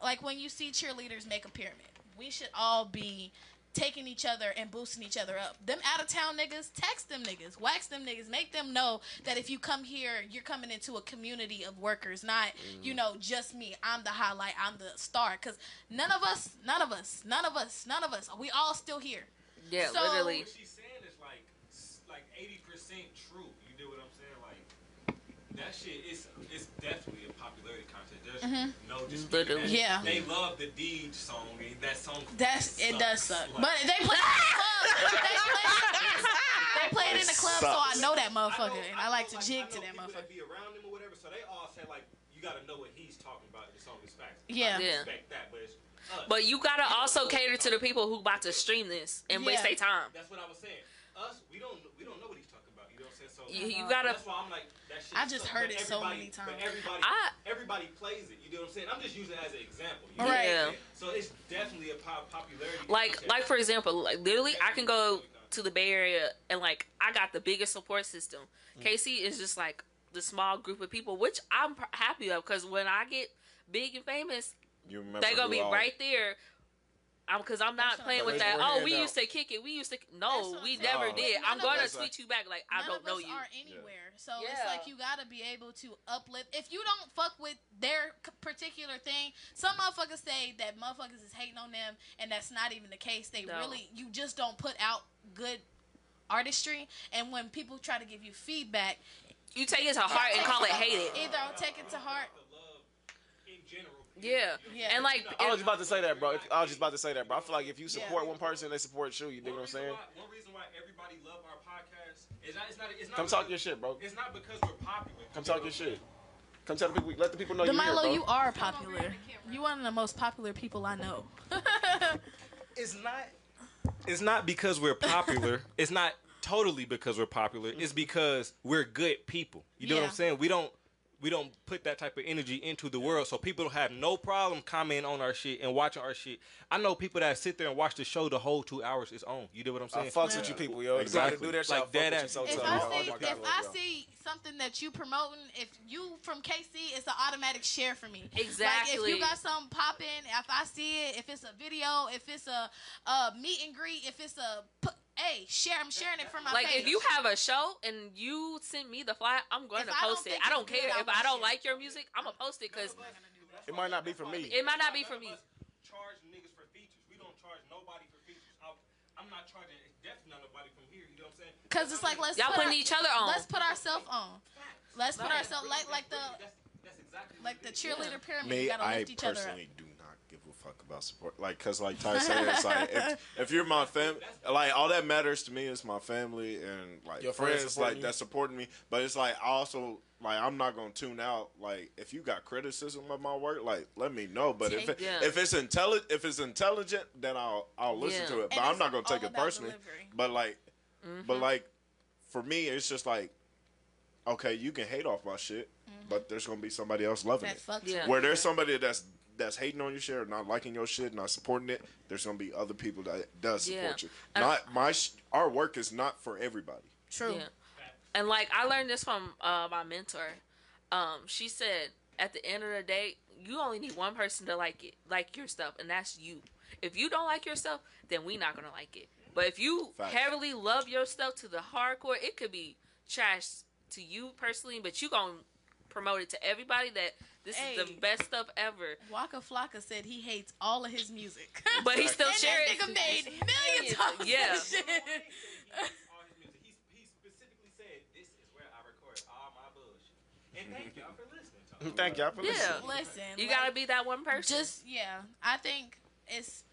like when you see cheerleaders make a pyramid. We should all be taking each other and boosting each other up. Them out of town niggas, text them niggas, wax them niggas, make them know that if you come here, you're coming into a community of workers, not just me. I'm the highlight. I'm the star. Because none of us, we all still here. Yeah, So, literally. What she's saying is like 80% true. You do what I'm saying? Like that shit is definitely a popularity contest. There's no dispute. Literally. Yeah. They love the Deej song and that song. It does suck. But they play it in the club. They play it in the club, so I know that motherfucker, and I like to jig to that people motherfucker. That be around him or whatever, so they all say like, you gotta know what he's talking about. The song is facts. Yeah. I respect that, but it's us. But you gotta also cater to the people who about to stream this and waste their time. That's what I was saying. Us, we don't know what he's talking about. You know what I'm saying? So You gotta. that's why I'm like that shit. I just sucks, heard but it so everybody- many times. But everybody plays it. You know what I'm saying? I'm just using it as an example. You know Right. what I'm Yeah. saying? So it's definitely a popularity. Like contest. for example, like literally, I can go to the Bay Area and like I got the biggest support system. KC is just like the small group of people, which I'm happy of because when I get big and famous, You remember they're gonna who be all- right there. Because I'm not playing with that. Oh, we used to kick it. We used to. No, we never did. I'm going to tweet you back like I don't know you. None of us are anywhere, so it's like you gotta be able to uplift. If you don't fuck with their particular thing, some motherfuckers say that motherfuckers is hating on them, and that's not even the case. They really, you just don't put out good artistry, and when people try to give you feedback, you take it to heart and call it hated. Either I'll take it to heart. Yeah, and like I was just about to say that, bro. I feel like if you support one person, they support you. You dig what I'm saying? One reason why everybody love our podcast is it's not Come talk your shit, bro. It's not because we're popular. Come talk your shit. Come tell the people. Let the people know you're here, DeMilo, bro. you are popular. You one of the most popular people I know. It's not because we're popular. It's not totally because we're popular. It's because we're good people. You know what I'm saying? We don't put that type of energy into the world, so people don't have no problem commenting on our shit and watching our shit. I know people that sit there and watch the show the whole 2 hours it's on. You know what I'm saying? I fucks with you people, yo. Exactly. Do that shit. Like dead ass. If I see something that you promoting, if you from KC, it's an automatic share for me. Exactly. Like if you got something popping, if I see it, if it's a video, if it's a meet and greet, if it's hey, share. I'm sharing it from my like page. if you have a show and you send me the flyer, I'm going to post it. I don't care if I don't like your music. I'm gonna post it because it might not be for me. It might not be for me. Charge niggas for features. We don't charge nobody for features. I'm not charging. Definitely not nobody from here. You know what I'm saying? Because it's like y'all putting each other on. Let's put ourselves on. Let's put ourselves like the cheerleader pyramid. You gotta lift each other up. I personally do not give a fuck about support. Like, cause like Ty said, it's like if you're my family, like all that matters to me is my family and like your friends like that supporting me. But it's like I also like I'm not gonna tune out. Like if you got criticism of my work, like let me know. But if it's intelligent, then I'll listen to it. But I'm not gonna take it personally. But like, but like for me, it's just like okay, you can hate off my shit, but there's gonna be somebody else loving it. Where there's somebody that's hating on your shit or not liking your shit, not supporting it, there's gonna be other people that does support you. Not our work is not for everybody. True. Yeah. And like I learned this from my mentor. She said at the end of the day, you only need one person to like your stuff, and that's you. If you don't like your stuff, then we not gonna like it. But if you heavily love your stuff to the hardcore, it could be trash to you personally, but you gonna promote it to everybody that this is the best stuff ever. Waka Flocka said he hates all of his music, but he still shares it. That nigga made millions of yeah. shit. He specifically said, "This is where I record all my bullshit." And thank y'all for listening. Thank y'all for listening. Listen, you gotta be that one person. I think it's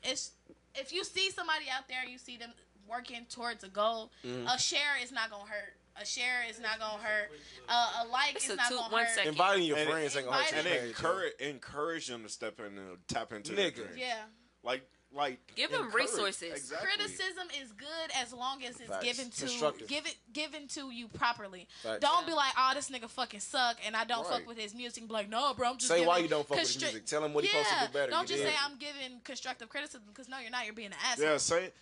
if you see somebody out there, you see them working towards a goal. A share is not gonna hurt. A share is not gonna hurt. A like is not gonna hurt. Inviting your friends ain't gonna hurt. And encourage them to step in and tap into nigga. it. Yeah. like give them resources. Exactly. Criticism is good as long as it's Facts. given to you properly. Facts. Don't be like, oh, this nigga fucking suck, and I don't fuck with his music. Be like, no, bro, I'm just say why you don't fuck with his music. Tell him what he supposed to do better. Don't just say I'm giving constructive criticism because no, you're not. You're being an asshole. Yeah,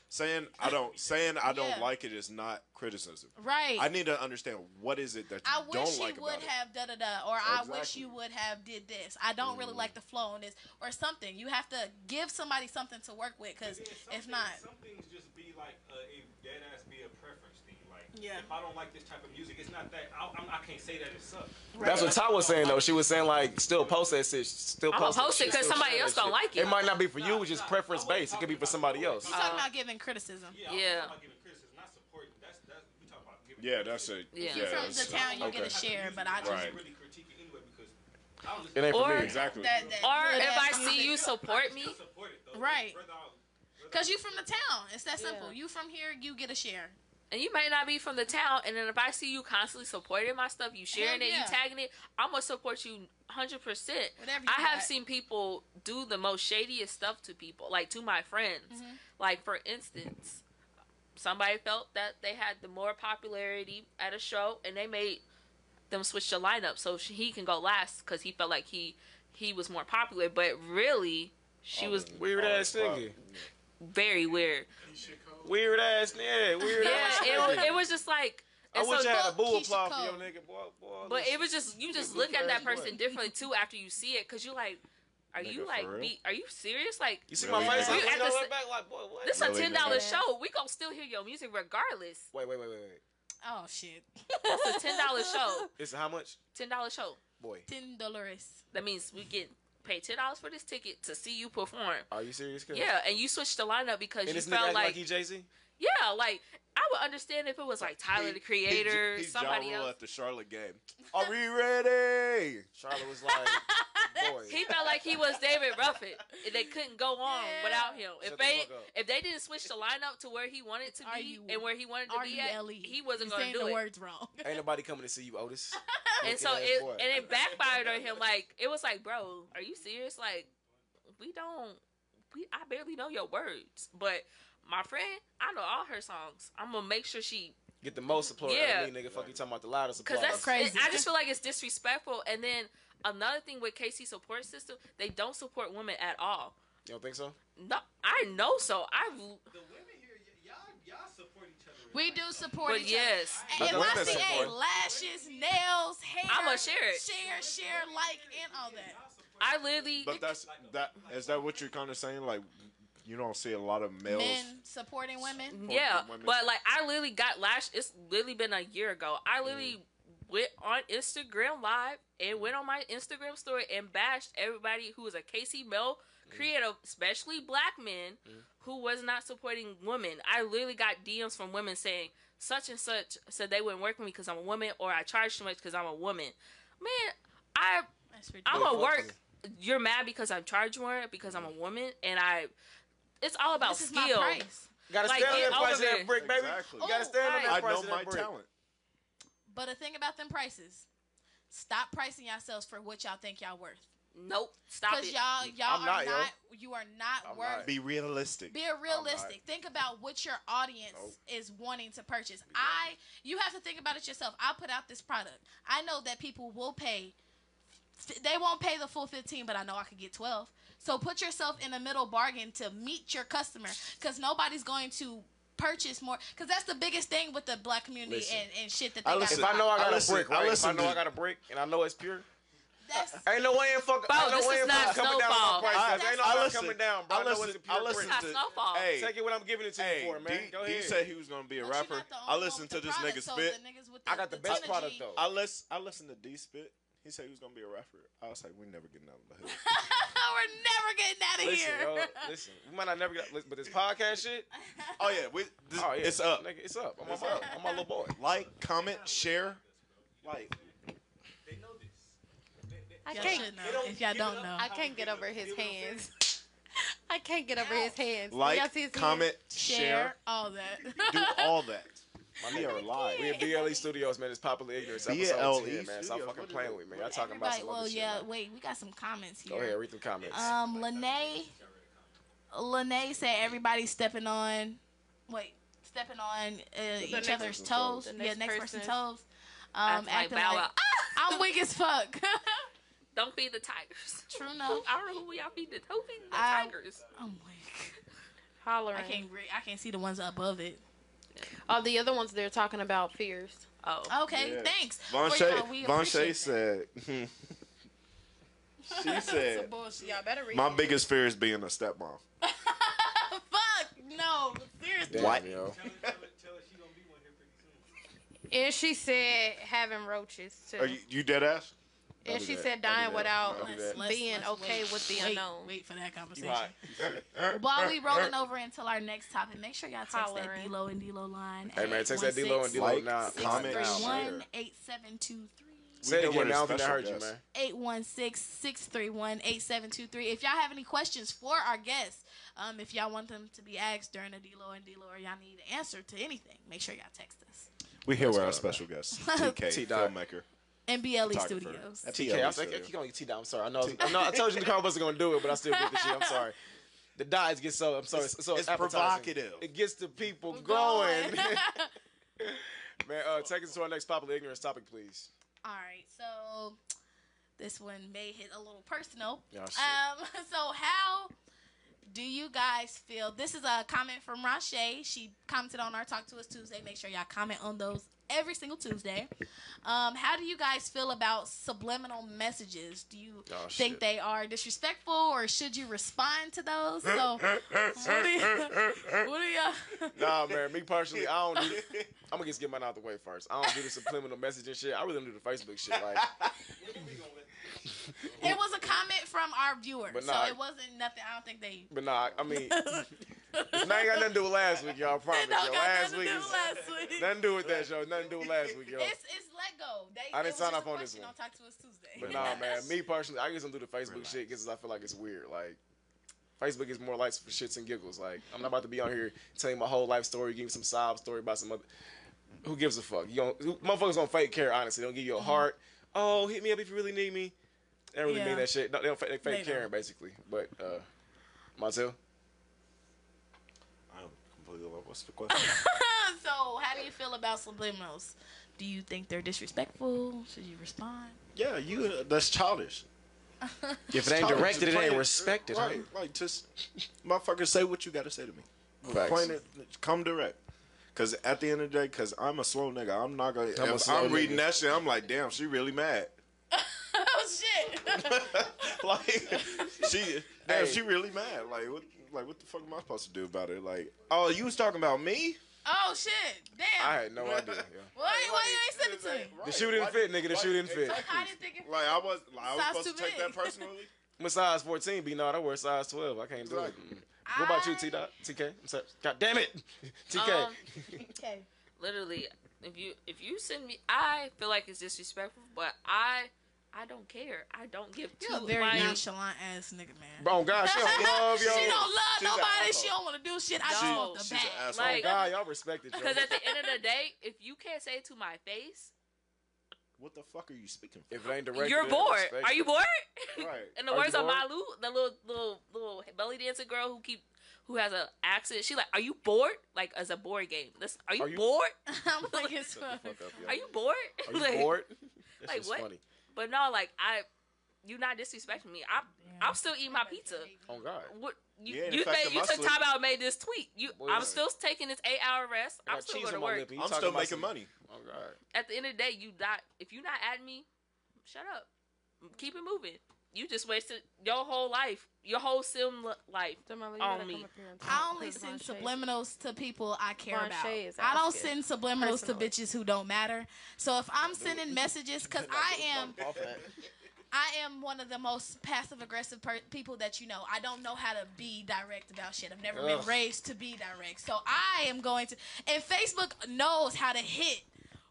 saying I don't like it is not criticism. Right. I need to understand what is it that you don't like about it. I wish you would have da da da, or I wish you would have did this. I don't really like the flow on this, or something. You have to give somebody something to work with, because if not, some things just be like a dead ass be a preference thing. Like, yeah. if I don't like this type of music, it's not that I can't say that it sucks. Right. That's what Ty was saying though. She was saying like, still post that shit. Still post it because somebody else gonna like it. It might not be for you. It's just preference based. It could be for somebody else. You're talking about giving criticism. Yeah. Yeah, that's it. Yeah. If you're from the town, you get a share, but I just really critique it anyway because it ain't for me. Exactly. Or if I see you support me, right? Because you from the town. It's that simple. You from here, you get a share. And you may not be from the town, and then if I see you constantly supporting my stuff, you sharing it, you tagging it, I'm gonna support you 100%. I have seen people do the most shadiest stuff to people, like to my friends. Like for instance, somebody felt that they had the more popularity at a show, and they made them switch the lineup so he can go last because he felt like he was more popular. But really, she was weird ass nigga. Very weird. Weird ass nigga. Weird ass nigga. It was just like. I wish I had a boo applause for your nigga, boy. But it was just you just look at that person differently too after you see it, because you like. Are you like are you serious? Like you see my face? Back like, boy, what? This is a $10 show. We gonna still hear your music regardless. Wait. Oh shit. It's a $10 show. It's how much? $10 show. Boy. $10. That means we get paid $10 for this ticket to see you perform. Are you serious? Yeah, and you switched the lineup because and you felt like he Jay-Z? Yeah, like I would understand if it was like Tyler the Creator, somebody else at the Charlotte game. Are we ready? Charlotte was like, boy. He felt like he was David Ruffin. They couldn't go on without him. If they didn't switch the lineup to where he wanted to be and where he wanted to be at, he wasn't going to do it. The words wrong. Ain't nobody coming to see you, Otis. And so it backfired on him. Like it was like, bro, are you serious? Like I barely know your words, but my friend, I know all her songs. I'm gonna make sure she get the most support. Yeah, nigga. Fuck you talking about the loudest support. Because that's crazy. I just feel like it's disrespectful. And then another thing with KC support system, they don't support women at all. You don't think so? No, I know so. The women here, y'all support each other. We do support each yes. other. And I see lashes, nails, hair. I'ma share it. Share, like, and all that. I literally. But is that what you're kind of saying? Like, you don't see a lot of men supporting women. Yeah, but like I literally got it's literally been a year ago. I literally went on Instagram Live and went on my Instagram story and bashed everybody who was a KC male creative, especially black men, who was not supporting women. I literally got DMs from women saying such and such said they wouldn't work with me because I'm a woman, or I charge too much because I'm a woman. Man, I'm gonna work. You're mad because I charge more because I'm a woman, and it's all about skill. My price. Gotta stand on that price of that brick, baby. Exactly. You gotta stand on that price of that brick. I know my talent. But the thing about them prices, stop pricing yourselves for what y'all think y'all worth. Nope, stop it. Because you are not worth. Be realistic. Be realistic. Think about what your audience is wanting to purchase. You have to think about it yourself. I put out this product. I know that people will pay. They won't pay the full 15, but I know I could get 12. So put yourself in a middle bargain to meet your customer, because nobody's going to purchase more. Because that's the biggest thing with the black community and shit that they got. If I know I got a brick, right? If I know I got a brick and I know it's pure, ain't no way in fuck. This is not coming down on my price. Ain't no way listen, coming down, bro. I know it's a pure brick. Snowfall. Hey, take it what I'm giving it to you for, man. Go ahead. He said he was gonna be a rapper. I listened to this nigga spit. I got the best product though. I listened to D spit. He said he was gonna be a rapper. I was like, we're never getting out of the hood. We're never getting out of here. Yo, listen, we might not never get, but this podcast shit. Oh yeah, it's up. Nigga, it's up. I'm my little boy. Like, comment, share. Like, they know this. I can't know. If y'all don't know, I can't get over his hands. I can't get over his hands. Like, comment, share, all that. Do all that. We are live. We at BLE Studios, man. It's Popular Ignorance episode 10, man. Stop fucking playing with me. Y'all talking about some other shit. Wait, we got some comments here. Go ahead, read the comments. Lene, Lene said everybody's stepping on each other's toes. Next person's toes. Acting BowWow. like I'm weak as fuck. Don't feed the tigers. True enough. I don't know who y'all feed the tigers. I'm weak. Hollering. I can't see the ones above it. Oh, the other ones they're talking about fears. Oh. Okay, thanks. Von Shay said. She said, y'all better read my biggest fear is being a stepmom. Fuck no, seriously. Damn, what? Tell her she gonna be one here pretty soon. And she said having roaches too. Are you dead ass? And she said dying without being okay with the unknown. Wait for that conversation. While we rolling over until our next topic, make sure y'all text that D-Lo and D-Lo line. Hey man, text that D-Lo and D-Lo now. Comment, share. 8723. Say it again, I don't think I heard you, man. 816-631-8723. If y'all have any questions for our guests, if y'all want them to be asked during a D-Lo and D-Lo, or y'all need an answer to anything, make sure y'all text us. We here with our special guest, TK, filmmaker. And BLE Studios. TK, I keep calling you T-Dot. I'm sorry. I know. I told you the car wasn't gonna do it, but I still get the shit. I'm sorry. The dies get so. I'm sorry. It's provocative. It gets the people going. Man, take us to our next popular ignorance topic, please. All right, so this one may hit a little personal. Oh, shit. So how do you guys feel? This is a comment from Rashay. She commented on our Talk to Us Tuesday. Make sure y'all comment on those every single Tuesday. How do you guys feel about subliminal messages? Do you think they are disrespectful, or should you respond to those? So, what do you? Nah, man. Me personally, I don't do. I'm gonna just get mine out the way first. I don't do the subliminal messaging shit. I really don't do the Facebook shit. Like, it was a comment from our viewer, but so it wasn't nothing. I don't think they. But nah, I mean, now ain't got nothing to do with last week, y'all. I promise. Last week. Nothing to do with that show. Nothing to do with last week, yo. It's let go. I didn't sign up on this one. On Talk to Us Tuesday. But nah, man. Me personally, I just don't do the Facebook shit because I feel like it's weird. Like, Facebook is more like for shits and giggles. Like, I'm not about to be on here telling my whole life story, give me some sob story about some other. Who gives a fuck? Motherfuckers don't fake care. Honestly, they don't give you a heart. Oh, hit me up if you really need me. They don't really mean that shit. No, they don't fake caring, basically. But, Montel? I don't completely love what's the question. So, how do you feel about subliminals? Do you think they're disrespectful? Should you respond? Yeah, that's childish. If it ain't directed, it ain't respected. Right, like just motherfucker, say what you got to say to me. Facts. Plain it, come direct. Because at the end of the day, because I'm a slow nigga, I'm not going to. If I'm reading that shit, I'm like, damn, she really mad. Oh, shit. Like, she really mad. Like, what the fuck am I supposed to do about it? Like, oh, you was talking about me? Oh, shit. Damn. I had no idea. Yeah. Why you ain't send it to me? Right. The shoe didn't fit, nigga. The shoe didn't fit. I didn't think it fit. Like, I was supposed to take that personally? I'm a size 14, B. No, I wear size 12. I can't do it. What about you, TK? I'm sorry. God damn it. TK. Okay. Literally, if you send me, I feel like it's disrespectful, but I don't care. I don't give two. You're a very nonchalant ass nigga, man. Oh God, she don't love yo. She don't love nobody. She don't want to do shit. I just want the bag. Like, God, y'all respect it. Because at the end of the day, if you can't say it to my face, what the fuck are you speaking for? If it ain't directed, you're bored. Are you bored? Right. In the words of Malu, the little belly dancing girl who has an accent, she like, are you bored? Like, as a board game. Are you bored? I'm like, it's fun. Are you bored? Are you bored? Like, what? Funny. But no, like, you not disrespecting me. I'm still eating my pizza. Oh God. What you took time out and made this tweet. I'm still taking this 8-hour rest. I'm still going to work. I'm still making money. Oh God. At the end of the day, if you're not at me, shut up. Keep it moving. You just wasted your whole life, your whole sim life on me. I only send subliminals to people I care about. I don't send subliminals to bitches who don't matter. So if I'm sending messages, because I am one of the most passive-aggressive people that you know. I don't know how to be direct about shit. I've never been raised to be direct. So I am going to... And Facebook knows how to hit.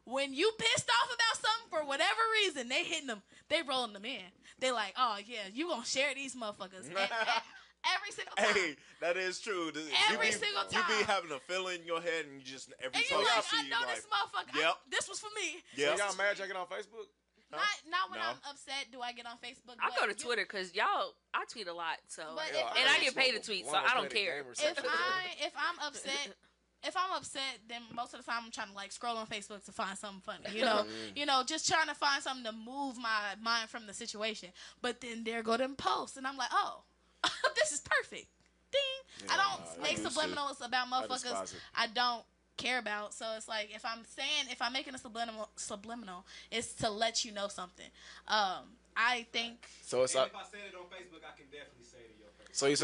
When you pissed off about something for whatever reason, they hitting them. They rolling them in. They like, oh, yeah, you going to share these motherfuckers. And every single time. Hey, that is true. Every single time. You be having a feeling in your head and you just... Every and you're like, I know this motherfucker. Yep. This was for me. Yeah. So y'all mad checking on Facebook? Not when I'm upset do I get on Facebook. I go to Twitter because I tweet a lot, so and I get paid to tweet, so I don't care. If I'm upset, then most of the time I'm trying to like scroll on Facebook to find something funny, just trying to find something to move my mind from the situation. But then there go them posts, and I'm like, oh, this is perfect. Ding. I don't make subliminals about motherfuckers I don't care about. So it's like if I'm making a subliminal, it's to let you know something. I think. So it's if I said it on Facebook, I can definitely say it in your face. So you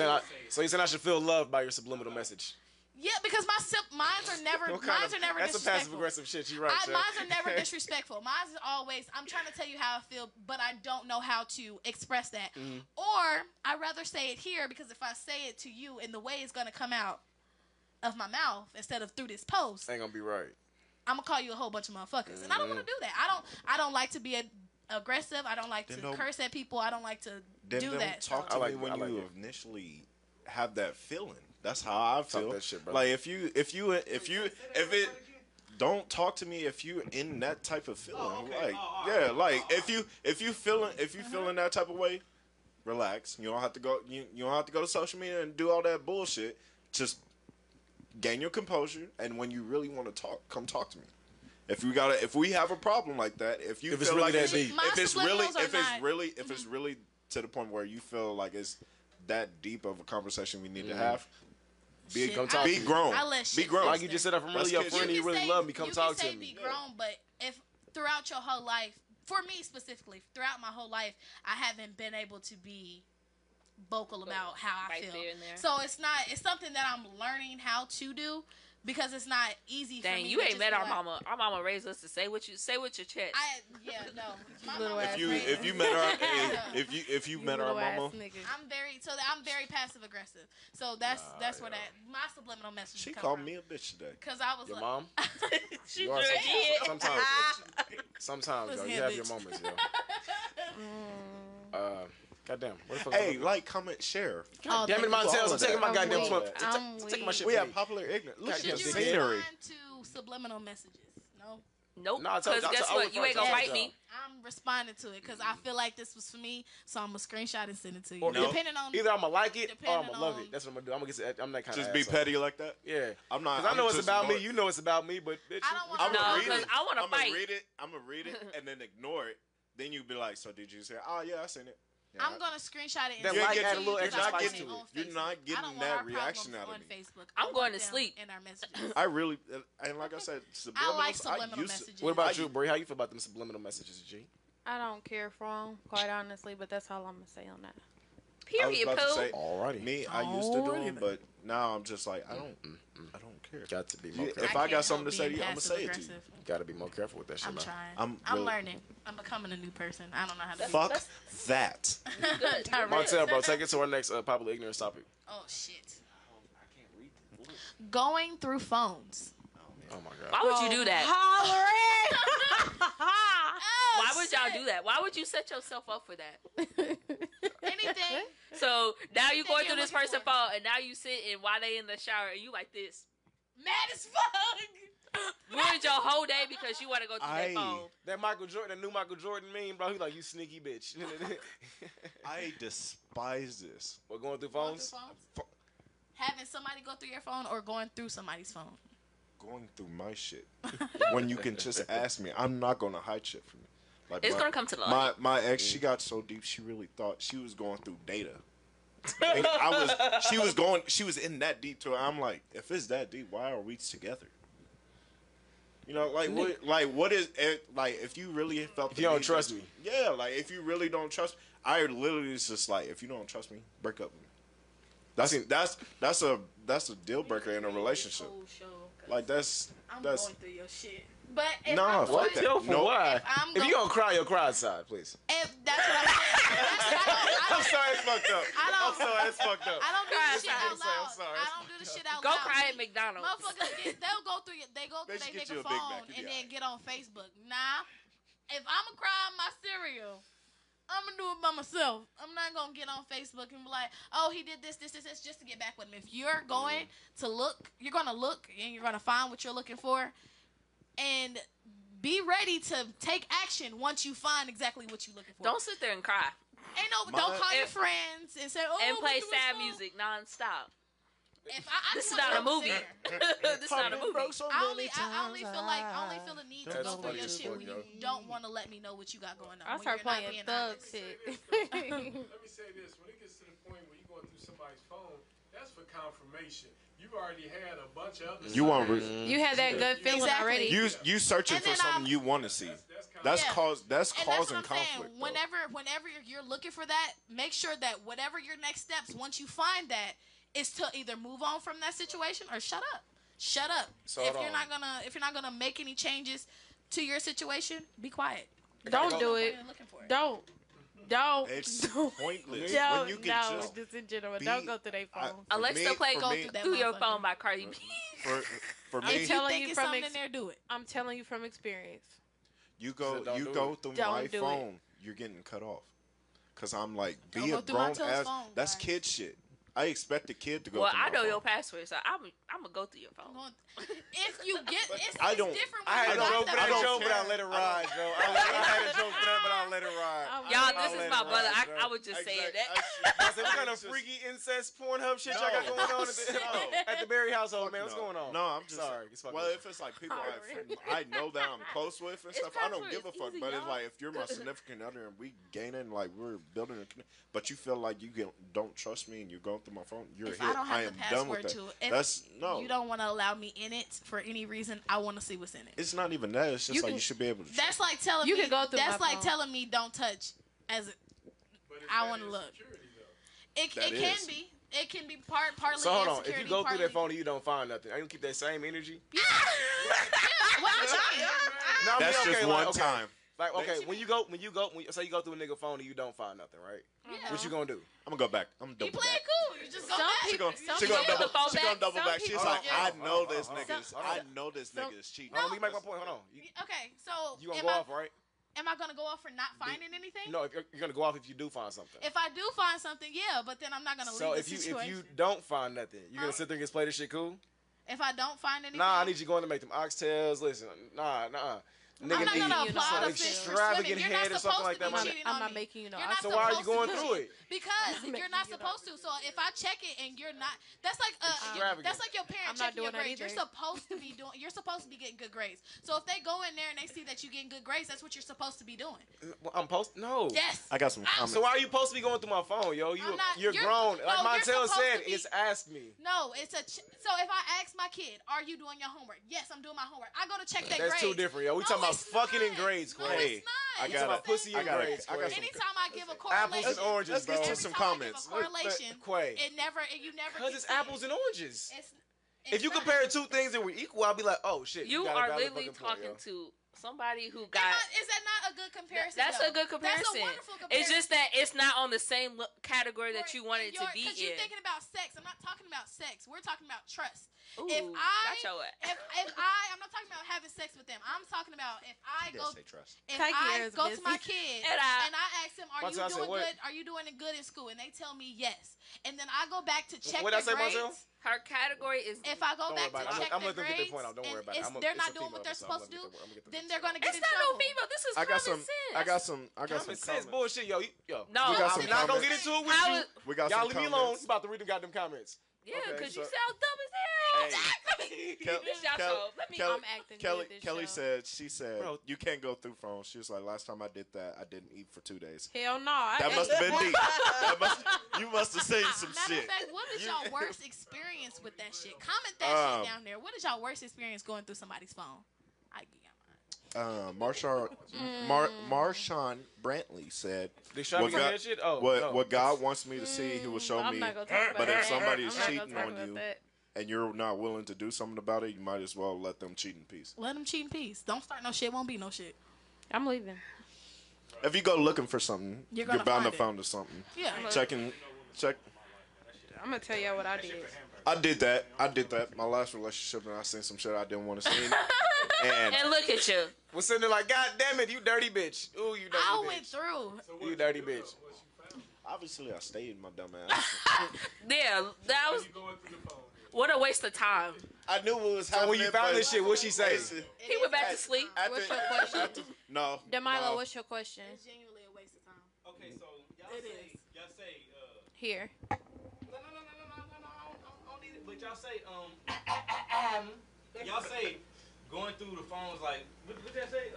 saying I should feel loved by your subliminal message? Yeah, because mines are never that's disrespectful. some passive aggressive shit. You right? Mines are never disrespectful. Mines is always, I'm trying to tell you how I feel, but I don't know how to express that. Mm-hmm. Or I'd rather say it here because if I say it to you in the way it's gonna come out of my mouth instead of through this post, ain't gonna be right. I'm gonna call you a whole bunch of motherfuckers, and I don't want to do that. I don't like to be aggressive. I don't like to curse at people. I don't like to do that. Talk to me when you initially have that feeling. That's how I feel. That shit, like if it don't talk to me if you in that type of feeling. Like if you feeling that type of way, relax. You don't have to go. You don't have to go to social media and do all that bullshit. Just gain your composure, and when you really want to talk, come talk to me. If we have a problem like that, if it's really that deep, if it's really to the point where you feel like it's that deep of a conversation we need to have. Be grown. Be grown. Like you just said, if I'm really your friend and you really love me, come talk to me. Be grown, but if throughout your whole life, for me specifically, throughout my whole life, I haven't been able to be vocal about how I feel. So it's something that I'm learning how to do. Because it's not easy for me. You ain't met our mama. Our mama raised us to say what your chest. If you met our mama, I'm very passive aggressive. So that's where my subliminal message. She called me a bitch today. Because I was your mom. She did. Sometimes yo, you have your moments, yo. Goddamn. Hey, like, comment, share. God damn it, Montez. I'm taking my goddamn taking my shit. We have popular ignorance. Look at the scenery. To subliminal messages? No. Nope. Because guess what? You ain't gonna write me. I'm responding to it because I feel like this was for me, so I'm gonna screenshot and send it to you. Or depending on either I'm gonna like it or I'm gonna love it. That's what I'm gonna do. I'm that kind of. Just be petty like that. Yeah. I'm not. Because I know it's about me. You know it's about me, but bitch. I don't want to know because I want to fight. I'm gonna read it and then ignore it. Then you be like, so did you say? Oh yeah, I seen it. Yeah. I'm gonna screenshot it. And add a little extra spice to it. You're not getting that reaction out of me. Facebook. I'm going to sleep in our messages. I really, and like I said, I like subliminal messages. What about you, Brie? How you feel about them subliminal messages, G? I don't care for them, quite honestly, but that's all I'm gonna say on that. Period, Pooh. Alrighty. Me, I used to do them, but now I'm just like, I don't care. Got to be more careful. If I got something to say to you, I'm gonna say it to you. Got to be more careful with that shit. I'm trying. I'm learning. I'm becoming a new person. I don't know how to. Fuck that. Montel, bro, take it to our next popular ignorance topic. Oh shit. I can't read. Going through phones. Oh my god. Why would you do that? Why would y'all do that? Why would you set yourself up for that? Anything. So now you going through this person's phone, and now you sitting while they in the shower, and you like this. Mad as fuck. Ruined your whole day because you want to go through their phone. That new Michael Jordan meme, bro. He like, you sneaky bitch. I despise this. What, going through phones? Having somebody go through your phone or going through somebody's phone? Going through my shit. When you can just ask me, I'm not gonna hide shit from you. Like it's gonna come to light. My ex, she got so deep, she really thought she was going through data. She was in that deep to her. I'm like, if it's that deep, why are we together? You know, what is it, like, if you really felt if you don't trust me. Yeah, like, if you really don't trust me, I literally is just like, if you don't trust me, break up with me. That's a deal breaker in a relationship. Like, I'm going through your shit. But if fuck that. Why? If you gonna cry, you'll cry outside, please. If that's what I'm saying. I'm sorry, it's fucked up. I'm sorry, it's fucked up. I don't do the shit out loud. I don't do the shit out loud. Go cry at McDonald's. Motherfuckers, they'll go through their nigga phone and then get on Facebook. Nah, if I'ma cry on my cereal, I'ma do it by myself. I'm not gonna get on Facebook and be like, oh, he did this, just to get back with him. If you're going to look, you're gonna look and you're gonna find what you're looking for. And be ready to take action once you find exactly what you're looking for. Don't sit there and cry. Don't call your friends and say, "Oh," and play sad music nonstop. This is not a movie. This is not a movie. I only feel the need to go through your shit when you don't want to let me know what you got going on. I start playing thug shit. Let me say this: when it gets to the point where you're going through somebody's phone, that's for confirmation. You've already had a bunch of other. You had that good feeling already. You searching for something you want to see. That's causing conflict. Whenever you're looking for that, make sure that whatever your next steps, once you find that, is to either move on from that situation or shut up. Shut up. So if you're not gonna make any changes to your situation, be quiet. Don't do it. Don't. It's pointless. Don't, when you can just in general. Don't go through their phone. Alexa, play "Go Through Your Phone" by Cardi B. For me, I'm telling you from experience. You go through my phone, you're getting cut off. Cause I'm like, be a grown ass. That's kid shit. I expect a kid to go. Well, through I know my your phone. password, so I'm gonna go through your phone. If you get, it's I don't. different. I had a joke, but I let it ride, bro. I had a joke for that, but I let it ride. Y'all, this is my brother. I was just saying that. I said, what kind of freaky incest Pornhub shit y'all got going on at the Berry household, man? What's going on? No, I'm just sorry. Well, if it's like people I know that I'm close with and stuff, I don't give a fuck. But it's like if you're my significant other and we gaining, like we're building a, but you feel like you don't trust me and you're going through my phone, you're if a hit. I am done with that. That's no. You don't want to allow me in it for any reason. I want to see what's in it. It's not even that. It's just like you should be able to. That's like telling me. That's like telling me don't touch. I want to look. It can be. It can be partly. So hold on. If you go through that phone and you don't find nothing, are you gonna keep that same energy? Yeah. What you mean? No, that's just one time. Like okay, when you go, say you go through a nigga phone and you don't find nothing, right? Yeah. What you gonna do? I'm gonna go back. I'm gonna double back. You play it cool. You just go back. She gonna double back. She's like, I know this nigga is cheating. Let me make my point. Hold on. Okay, so you gonna go off, right? Am I gonna go off for not finding anything? No, you're gonna go off if you do find something. If I do find something, yeah, but then I'm not gonna leave the situation. So if you don't find nothing, you're gonna sit there and just play this shit cool? If I don't find anything, I need you going to make them oxtails. Listen, nigga need some extravagant head or something like that. I'm not making you know. So why are you going through it? Because you're not supposed to. So if I check it and you're not, that's like your parents checking your grades. You're supposed to be doing. You're supposed to be getting good grades. So if they go in there and they see that you're getting good grades, that's what you're supposed to be doing. I'm no. Yes. I got some comments. So why are you supposed to be going through my phone, yo? You're grown. Like Montel said, it's ask me. No, it's so if I ask my kid, are you doing your homework? Yes, I'm doing my homework. I go to check their grades. That's too different, yo. We talking about fucking in grades, Quay. Hey, I got pussy in grades. Anytime I give a correlation, apples and oranges, let's get to some comments. Correlation. You never. Because it's apples and oranges. If you compare two things that were equal, I'll be like, oh shit. You are literally talking to somebody who got. Is that not a good comparison? That's a good comparison. That's a wonderful comparison. It's just that it's not on the same category that you want it to be in. Because you're thinking about sex. I'm not talking about sex. We're talking about trust. Ooh, I'm not talking about having sex with them. I'm talking about if I go to my kid and I ask them, are you doing good? Are you doing it good in school? And they tell me yes. And then I go back to check their grades. Her category is. If I go back to check their grades, they're not doing what they're supposed to do, then they're gonna get in trouble. It's not no female. This is common sense. I got some sense bullshit, yo. No, I'm not gonna get into it with you. We got y'all some leave me alone. You about to read them goddamn comments. Yeah, because you sound dumb as hell. I'm acting. Kelly said, bro, you can't go through phones. She was like, last time I did that, I didn't eat for 2 days. Hell no. That must have been deep. You must have seen some shit. Matter of fact, what is y'all worst experience with that shit? Comment that shit down there. What is y'all worst experience going through somebody's phone? I get Marshawn Brantley said, what God wants me to see, He will show me. But if somebody is cheating on you and you're not willing to do something about it, you might as well let them cheat in peace. Let them cheat in peace. Don't start no shit. Won't be no shit. I'm leaving. If you go looking for something, you're bound to find something. Yeah. Check. I'm gonna tell y'all what I did. I did that. My last relationship, and I seen some shit I didn't want to see. And look at you. Was sitting there like, God damn it, you dirty bitch. Ooh, you dirty bitch. I went through. You dirty bitch. Obviously, I stayed in my dumb ass. Yeah, that was. What a waste of time. I knew what was happening. So when you found this shit, what she say? He went back to sleep. What's your question? No. Demilo, what's your question? It's genuinely a waste of time. Okay, so y'all say Here. No, I don't need it. But y'all say y'all say going through the phones like what y'all say?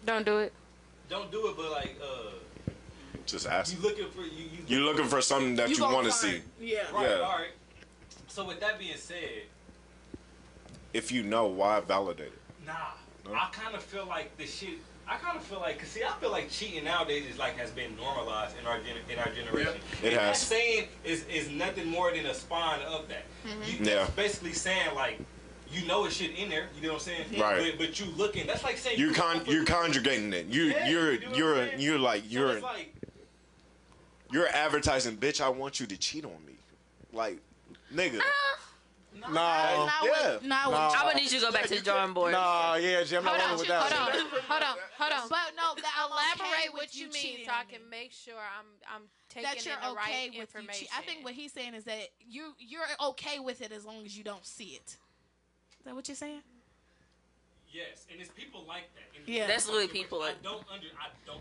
Don't do it. Don't do it, but like just ask. You looking for You're looking for something that you want to see. Yeah. Right, Yeah. all right. So with that being said, If you know, why validate it? nah, No? I kind of feel like the shit. I kind of feel like, cause see, I feel like cheating nowadays is like has been normalized in our generation. It and has. That saying is nothing more than a spawn of that. Mm-hmm. That's basically saying like, you know, it's shit in there. You know what I'm saying? Right. But you looking. That's like saying You're conjugating it. You're advertising, bitch. I want you to cheat on me, like, nigga. Nah. I would need you to go back to the drawing board. Nah, yeah, Jim, I'm not rolling with that. Hold on. But no, Elaborate what you mean so I can make sure I'm taking that you're in the okay right with information. I think what he's saying is that you're okay with it as long as you don't see it. Is that what you're saying? Yes, and it's people like that. And Yeah. That's really people. I don't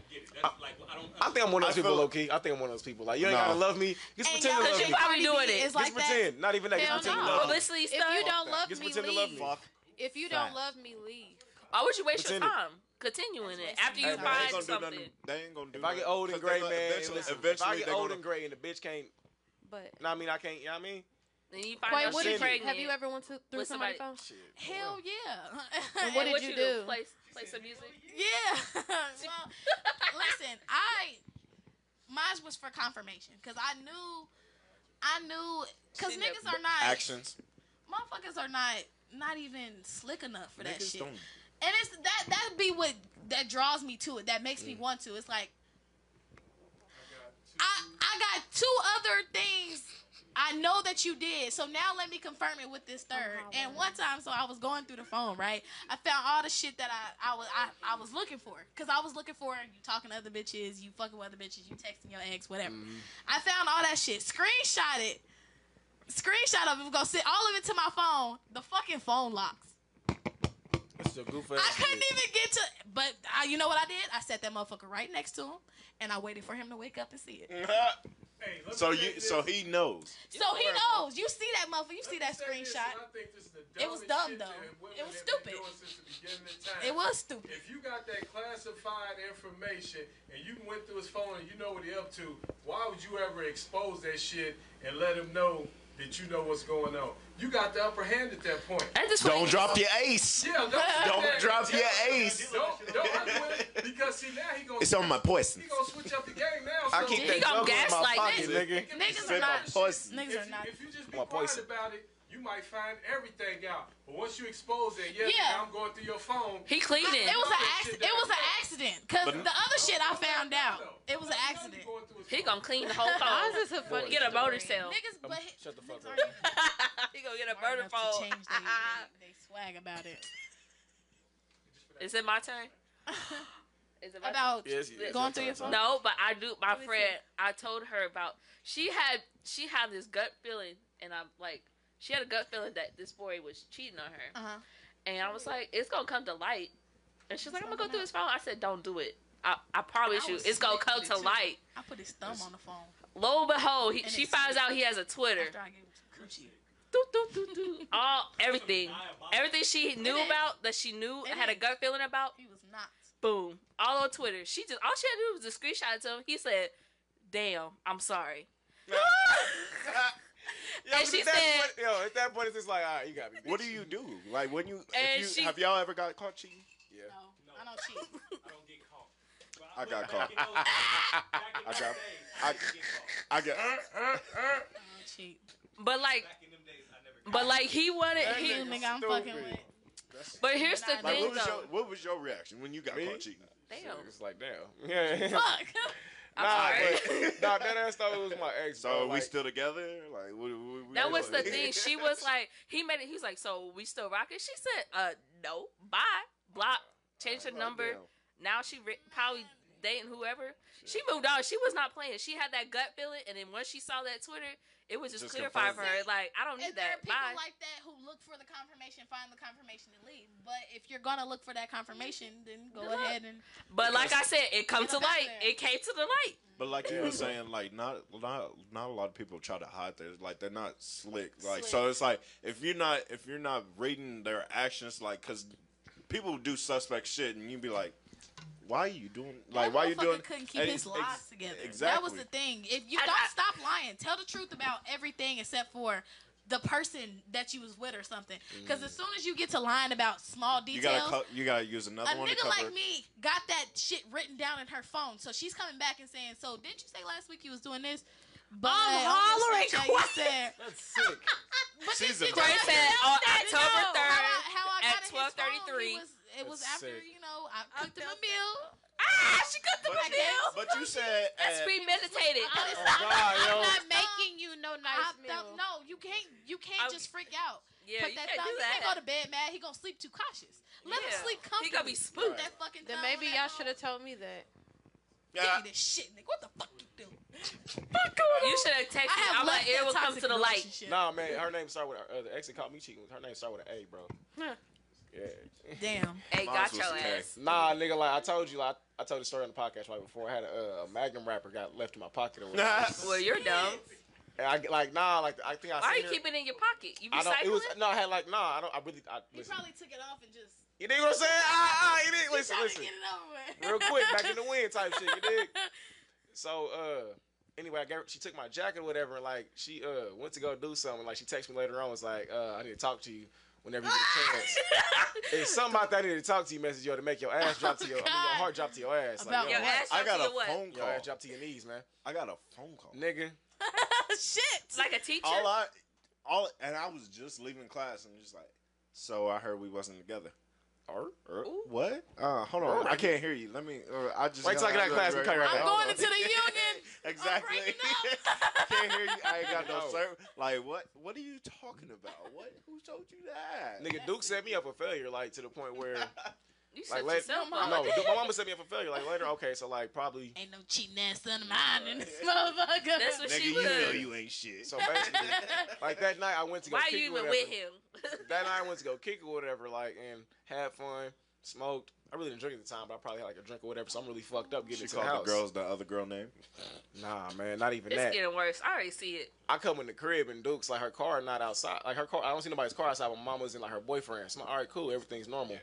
get it. That's like I don't. I think I'm one of those people, low key. I think I'm one of those people. Like, you ain't gotta love me. Just pretend to love me. You probably doing it. It's Just like pretend. Not even that. Just Hell pretend to no. love me. Publicity If stuff. you don't love Just me, pretend to love leave. me. If you don't love me, leave. Why would you waste your Pretend it. time continuing it after you They ain't gonna find do something? nothing. They ain't gonna do. If I get old and nothing. gray, man, Eventually, if I get they old gonna- and gray and the bitch can't, But I mean, I can't, you know what I mean? Then you find wait, out what she's did you? pregnant. Have you ever went through with somebody's somebody- phone? Hell yeah. And what did you do? Play some music. Yeah. Well, listen, mine was for confirmation because I knew, because niggas are not actions. Motherfuckers are not even slick enough for that Niggas shit. don't. And it's that be what that draws me to it. That makes me want to. It's like I got two other things I know that you did. So now let me confirm it with this third. And one time, so I was going through the phone, right? I found all the shit that I was looking for. Because I was looking for you talking to other bitches, you fucking with other bitches, you texting your ex, whatever. I found all that shit. Screenshot of it. Go sit all of it to my phone. The fucking phone locks. That's a goof ass I couldn't shit. even get to, but you know what I did? I set that motherfucker right next to him, and I waited for him to wake up and see it. So he knows. So he knows. You see that motherfucker. You see that screenshot. It was dumb though. It was stupid. It was stupid. If you got that classified information and you went through his phone and you know what he up to, why would you ever expose that shit and let him know that you know what's going on? You got the upper hand at that point. Don't drop your ace. Yeah, Don't drop your ace. Don't argue with it, because see now he gonna. It's on my poison. He gonna switch up the game now. I so keep that jumper in my pocket, nigga. Niggas Say are my not. poison. Niggas are not. If you just be My quiet poison. about it, you might find everything out. But once you expose it, yeah, Yeah. I'm going through your phone. He cleaning. It was an accident. Cause the other shit I found out. It was an accident. He gonna clean the whole phone. How is this a funny Get a motor story? cell. Niggas, but Shut the fuck niggas up. He gonna get a aren't murder enough to phone. change they swag about it. Is it my turn? Is it my About Yes, going through your phone? No, but I do. My friend, I told her about. She had this gut feeling, and I'm like, she had a gut feeling that this boy was cheating on her, and I was like, it's gonna come to light. And she's like, I'm gonna go through his phone. I said, don't do it. I promise you, it's gonna come to light. I put his thumb on the phone. Lo and behold, she finds out he has a Twitter. After I gave him some coochie. Everything she knew about, that she knew, had a gut feeling about. He was not. Boom, all on Twitter. All she had to do was a screenshot to him. He said, "Damn, I'm sorry." And she said, at that point, it's just like, all right, you got me. Bitch. What do you do? Like when you, And if you have y'all ever got caught cheating? Yeah. No, I don't cheat. I don't get caught. I got caught. I got. I don't cheat. But like, Back in them days, I never. but like he wanted You he. nigga I'm fucking with. But here's the Like, thing, though. what was your reaction when you got Me? caught cheating? Damn. It's like, damn. Yeah. Fuck. Nah, that ass thought it was my ex. So bro. we Like, still together? Like what That was the thing. She was like, he made it. He was like, so we still rocking? She said, no, bye, block, changed her number. damn. Now she probably dating whoever. She moved on. She was not playing. She had that gut feeling, and then once she saw that Twitter, it was just clarifying for her. Like, I don't need there are that. people Bye. like that who look for the confirmation, find the confirmation, and leave. But if you're gonna look for that confirmation, then go ahead and. But like I said, it come to light. It came to the light. But like you were saying, like not a lot of people try to hide theirs. Like they're not slick. Like so, it's like if you're not reading their actions, like because people do suspect shit, and you be like, why are you doing? Like why are you doing? Couldn't keep his lies together. Exactly. That was the thing. If you don't stop lying, tell the truth about everything except for the person that you was with or something. Because as soon as you get to lying about small details, you gotta use another one to cover. A nigga like me got that shit written down in her phone, so she's coming back and saying, "So didn't you say last week you was doing this?" But I'm hollering. That's sick. But she's a Grace said on October 3rd at 12:33. It was after I cooked him a meal. She cooked him a meal. But you said that's premeditated. I'm not making you no nice meal. No, you can't just freak out. Yeah, you can't do that. He can't go to bed mad. He gonna sleep too cautious. Let him sleep comfortably. He gonna be spooked. That fucking. Then maybe y'all should have told me that. Give me this shit, nigga. What the fuck you doing? You should have texted me. I'm like, it will come to the light. Nah, man, her name started with the ex that caught me cheating. Her name started with an A, bro. Yeah. Damn. Hey, got your ass. Nah, nigga, like I told you, like I told the story on the podcast right before. I had a Magnum wrapper got left in my pocket or whatever. Well, you're dumb. And I think I think I. Why are you keeping it in your pocket? You recycling it? I had like I really. You probably took it off and just. You dig what I'm saying? You dig? Listen. Get it over. Real quick, back in the wind type shit. You dig? So anyway, she took my jacket or whatever, and like she went to go do something. Like she texted me later on, was like, I need to talk to you whenever you get a chance. It's something about that I need to talk to you message to make your ass drop to your, your heart drop to your ass. About your ass drop I got to a your what? phone call. Your ass drop to your knees, man. I got a phone call, nigga. Shit. Like a teacher. And I was just leaving class and just like, so I heard we wasn't together. What? Hold on. I can't hear you. Let me. I just. Wait till I get out of class. I'm going into the union. Exactly. I can't hear you. I ain't got no service. Like what? What are you talking about? What? Who told you that? Nigga, Duke set me up for failure, like to the point where. You like set yourself up. No, my mama set me up for failure. Like later, okay, so like probably. Ain't no cheating ass son of mine in this motherfucker. That's what she you was. know you ain't shit. So basically, like that night I went to go. Why kick you it even whatever. with him? That night I went to go kick or whatever, like, and had fun, smoked. I really didn't drink at the time, but I probably had like a drink or whatever. So I'm really fucked up getting She into the called house. the girls the other girl name. Nah, man, not even It's that. getting worse. I already see it. I come in the crib and Duke's like her car not outside. Like her car, I don't see nobody's car outside. My mama's in like her boyfriend. So I'm like, all right, cool, everything's normal.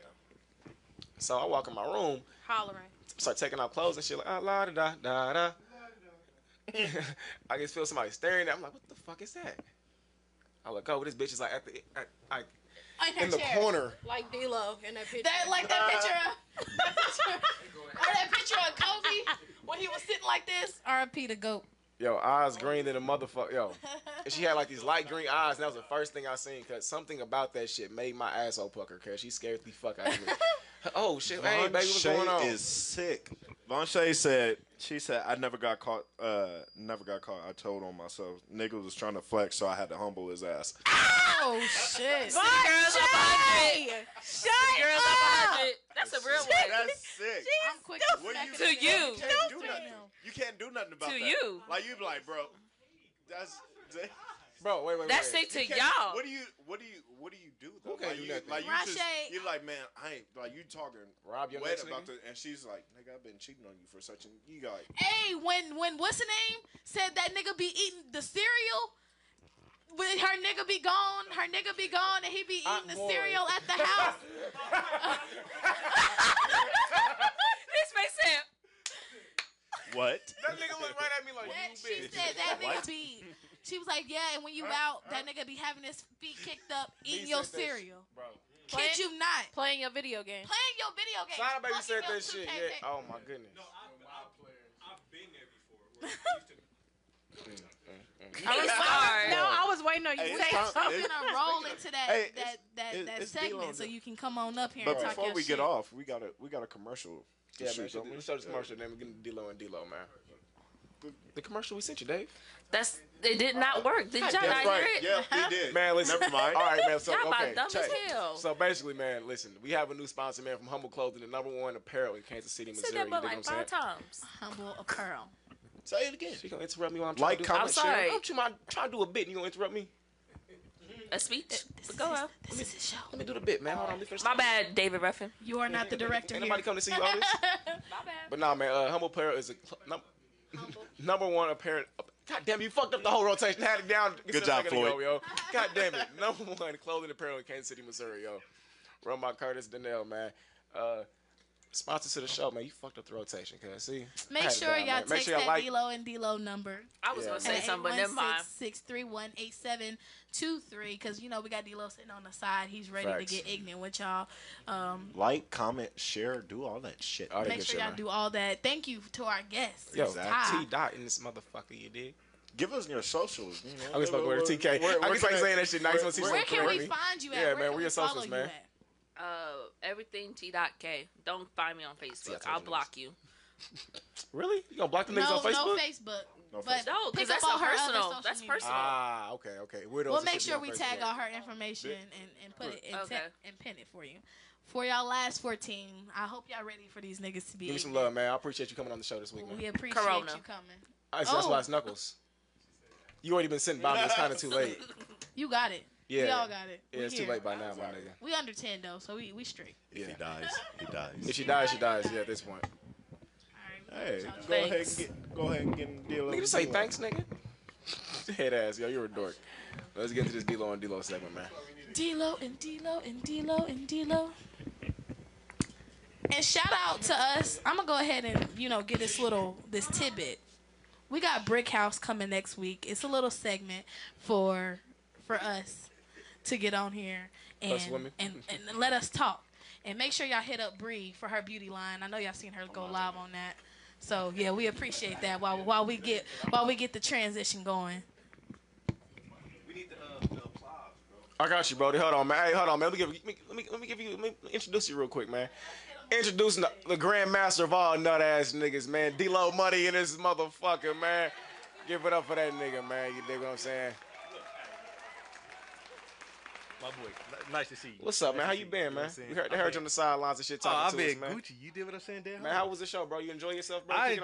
So I walk in my room, hollering, start taking off clothes and shit like la da da da da. I just feel somebody staring at me. I'm like, what the fuck is that? I look over. This bitch is like in the corner. Like D-Lo in that picture. That picture of Kobe when he was sitting like this. R.I.P. the GOAT. Yo, eyes green than a motherfucker. Yo, and she had like these light green eyes, and that was the first thing I seen. Cause something about that shit made my asshole pucker. Cause she scared the fuck out of me. Oh shit, hey baby, what's going on? is sick. Von Shay said, I never got caught. I told on myself. Nigga was trying to flex, so I had to humble his ass. Oh shit. Girls up 100. Girls up 100. That's a real one. That's sick. I'm quick to you. You can't do nothing about that. To you. Like you be like, bro. Bro, wait. That's sick to y'all. What do you do though? Who can't do nothing? Like you're like, man, I ain't like you talking Rob your wet next about nigga? the, and she's like, nigga, I've been cheating on you for such and you got like, Hey, when what's the name said that nigga be eating the cereal. When her nigga be gone, and he be eating the cereal at the house. This makes sense. what? That nigga looked right at me like, you She bitch. said that nigga be. She was like, yeah, and when you out, that nigga be having his feet kicked up, eating your cereal. Bro. Kid you not. Playing your video game. Playing your video game. Side baby said Fucking that shit. your Yeah. Oh my goodness. No, I've been there before. Where I used to I was waiting on you to say I'm something. gonna roll into that it's segment D-Lo so now. you can come on up here But and talk before your we shit. get off, we got a commercial. to Yeah, shoot, man. don't we? Let's start this commercial. Then we get D-Lo and D-Lo, man. The commercial we sent you, Dave. It did not work. Did y'all not That's hear right. it? Yeah, he did. Man, listen. Never mind. All right, man. So, Y'all about okay. dumb as check. hell. So basically, man, listen. We have a new sponsor, man, from Humble Clothing, the #1 apparel in Kansas City, Said Missouri. that You about dig what like I'm saying? 5 times. Humble apparel. Say it again. She gonna interrupt me while I'm trying Like, to do comment, I'm sorry. share. I'm trying to do a bit and you gonna interrupt me? A speech? Go on. This is his show. Let me do the bit, man. Hold on, let me finish. My bad, David Ruffin. You are not the director Ain't here. nobody come to see you, Otis. My bad. But nah, man, Humble Apparel is number one apparel. God damn, you fucked up the whole rotation. Had it down. Good job, Floyd. Yo. God damn it. Number one clothing apparel in Kansas City, Missouri, yo. Run by Curtis Donnell, man. Sponsor to the show, man. You fucked up the rotation, cuz. See? Make sure y'all text that D-Lo and D-Lo number. I was going to say something, but never mind. 631-8723, because, we got D-Lo sitting on the side. He's ready Facts. to get ignorant with y'all. Like, comment, share, do all that shit. All that Make good sure shit, y'all man. do all that. Thank you to our guests. Yo, Exactly. T-Dot in this motherfucker, you dig? Give us your socials. I'm just fucking with the TK. I can start saying that shit nice. Where can we find you at? Yeah, Where man. can Where your follow socials, you man? at? Everything T.K. Don't find me on Facebook. I'll block you. Really? You gonna block the niggas on Facebook? No Facebook. No But No, pick because up that's all her other personal. social That's media. personal. Ah, okay. We'll make sure we tag all her information and put it Okay. and pin it for you. For y'all last 14, I hope y'all ready for these niggas to be. Give me some love, man. I appreciate you coming on the show this week, man. We appreciate Corona. you coming. That's why it's Knuckles. You already been sitting by me. It's kind of too late. You got it. Yeah. We all got it. Yeah, We it's here. too late by now, my nigga. We under 10 though, so we straight. If he dies, he dies. If she dies, she dies. Yeah, at this point. Hey, Thanks. go ahead and get a deal. Nigga, just say thanks, nigga. Head ass, yo, you're a dork. Let's get into this D-Lo and D-Lo segment, man. D-Lo and D-Lo and D-Lo and D-Lo. And shout out to us. I'm gonna go ahead and get this tidbit. We got Brick House coming next week. It's a little segment for us to get on here Us women. and let us talk. And make sure y'all hit up Bree for her beauty line. I know y'all seen her go live on that. So yeah, we appreciate that while we get the transition going. We need the applause, bro. I got you, Brody. Hold on, man. Hey, hold on, man. Let me introduce you real quick, man. Introducing the Grand Master of all nut ass niggas, man. D-Lo Money in this motherfucker, man. Give it up for that nigga, man. You dig what I'm saying? My boy, nice to see you. What's up, man? How you been, man? We heard you on the sidelines and shit talking to us, man. Gucci. You did what I'm saying, Dan? Man, how was the show, bro? You enjoy yourself, bro? I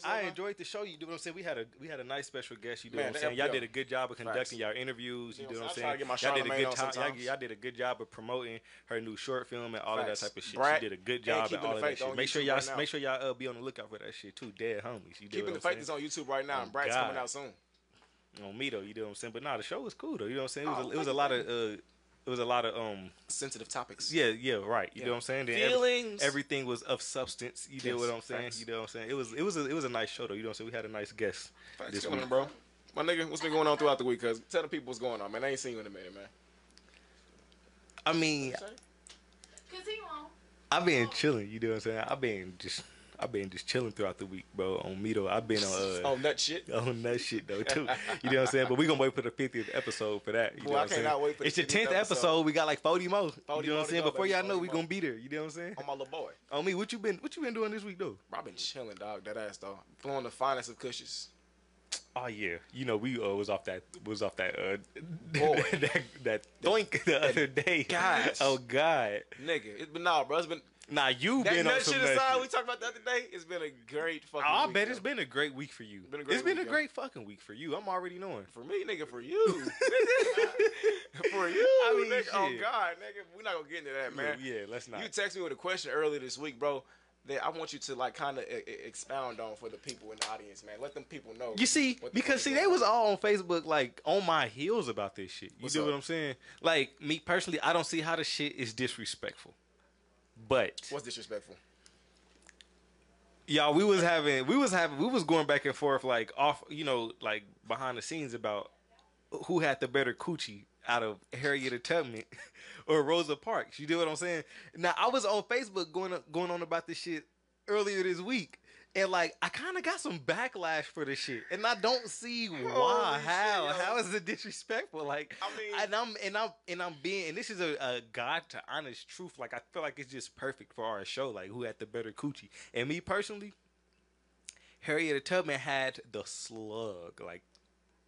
I enjoyed the show. You do what I'm saying. We had a nice special guest. You do Man, what I'm saying. Y'all yo. did a good job of conducting Facts. y'all interviews. You do what I'm I'm saying. trying to get my Y'all did a Charlamagne good on time. sometimes. Y'all did a good job of promoting her new short film and all of that Facts. type of shit. Brat, She did a good and job at Keeping all the of that Faith shit. on Make sure YouTube y'all right now. make sure y'all be on the lookout for that shit too. Dead homies. You do Keeping the what I'm Faith is saying? on YouTube right now, Oh, and Brat's God. coming out soon. On me though, you know what I'm saying. But nah, the show was cool though. You know what I'm saying. It was a lot of it was a lot of sensitive topics. Yeah, right. You know what I'm saying. Then Feelings. everything was of substance. You know Yes, what I'm saying. facts. You know what I'm saying. It was a nice show though. You know what I'm saying. We had a nice guest Facts this going week. on, bro. My nigga, what's been going on throughout the week? Cause tell the people what's going on, man. I ain't seen you in a minute, man. I mean, I've been chilling. You know what I'm saying. I've been just chilling throughout the week, bro. On me though, I've been on on that shit. On that shit though too. You know what I'm saying. But we gonna wait for the 50th episode for that. You Boy, know I what I'm saying. cannot wait for the It's your 50th 10th episode. We got like 40 more. 40 you know what more I'm to saying. go, Before baby, y'all know, 40 we more. gonna be there. You know what I'm saying. On my little boy. On me, what you been doing this week though? Bro, I've been chilling, dog. That ass, though. Blowing the finest of cushions. Oh yeah, you know we was off that Boy. that doink the other day. Gosh. Oh God, Nigga, it's been bro. It's been you that been on nut some shit nut aside. shit. We talked about the other day. It's been a great fucking. I week, bet yo. it's been a great week for you. Been a great It's been week, a yo. great fucking week for you. I'm already knowing. For me, nigga, for you. For you, I mean, nigga. Oh shit. God, nigga. We're not gonna get into that, man. Yeah, let's not. You texted me with a question earlier this week, bro. That I want you to like kind of expound on for the people in the audience, man. Let them people know. You see, what the because fuck see, is they going was on. all on Facebook, like on my heels about this shit. You What's do up? what I'm saying? Like me personally, I don't see how the shit is disrespectful. But What's disrespectful? y'all, we was going back and forth like off, like behind the scenes about who had the better coochie out of Harriet Tubman or Rosa Parks. You do what I'm saying? Now I was on Facebook going on about this shit earlier this week. And like I kind of got some backlash for this shit, and I don't see why. How is it disrespectful? Like, I mean, I'm being, and this is a God to honest truth. Like I feel like it's just perfect for our show. Like who had the better coochie? And me personally, Harriet Tubman had the slug. Like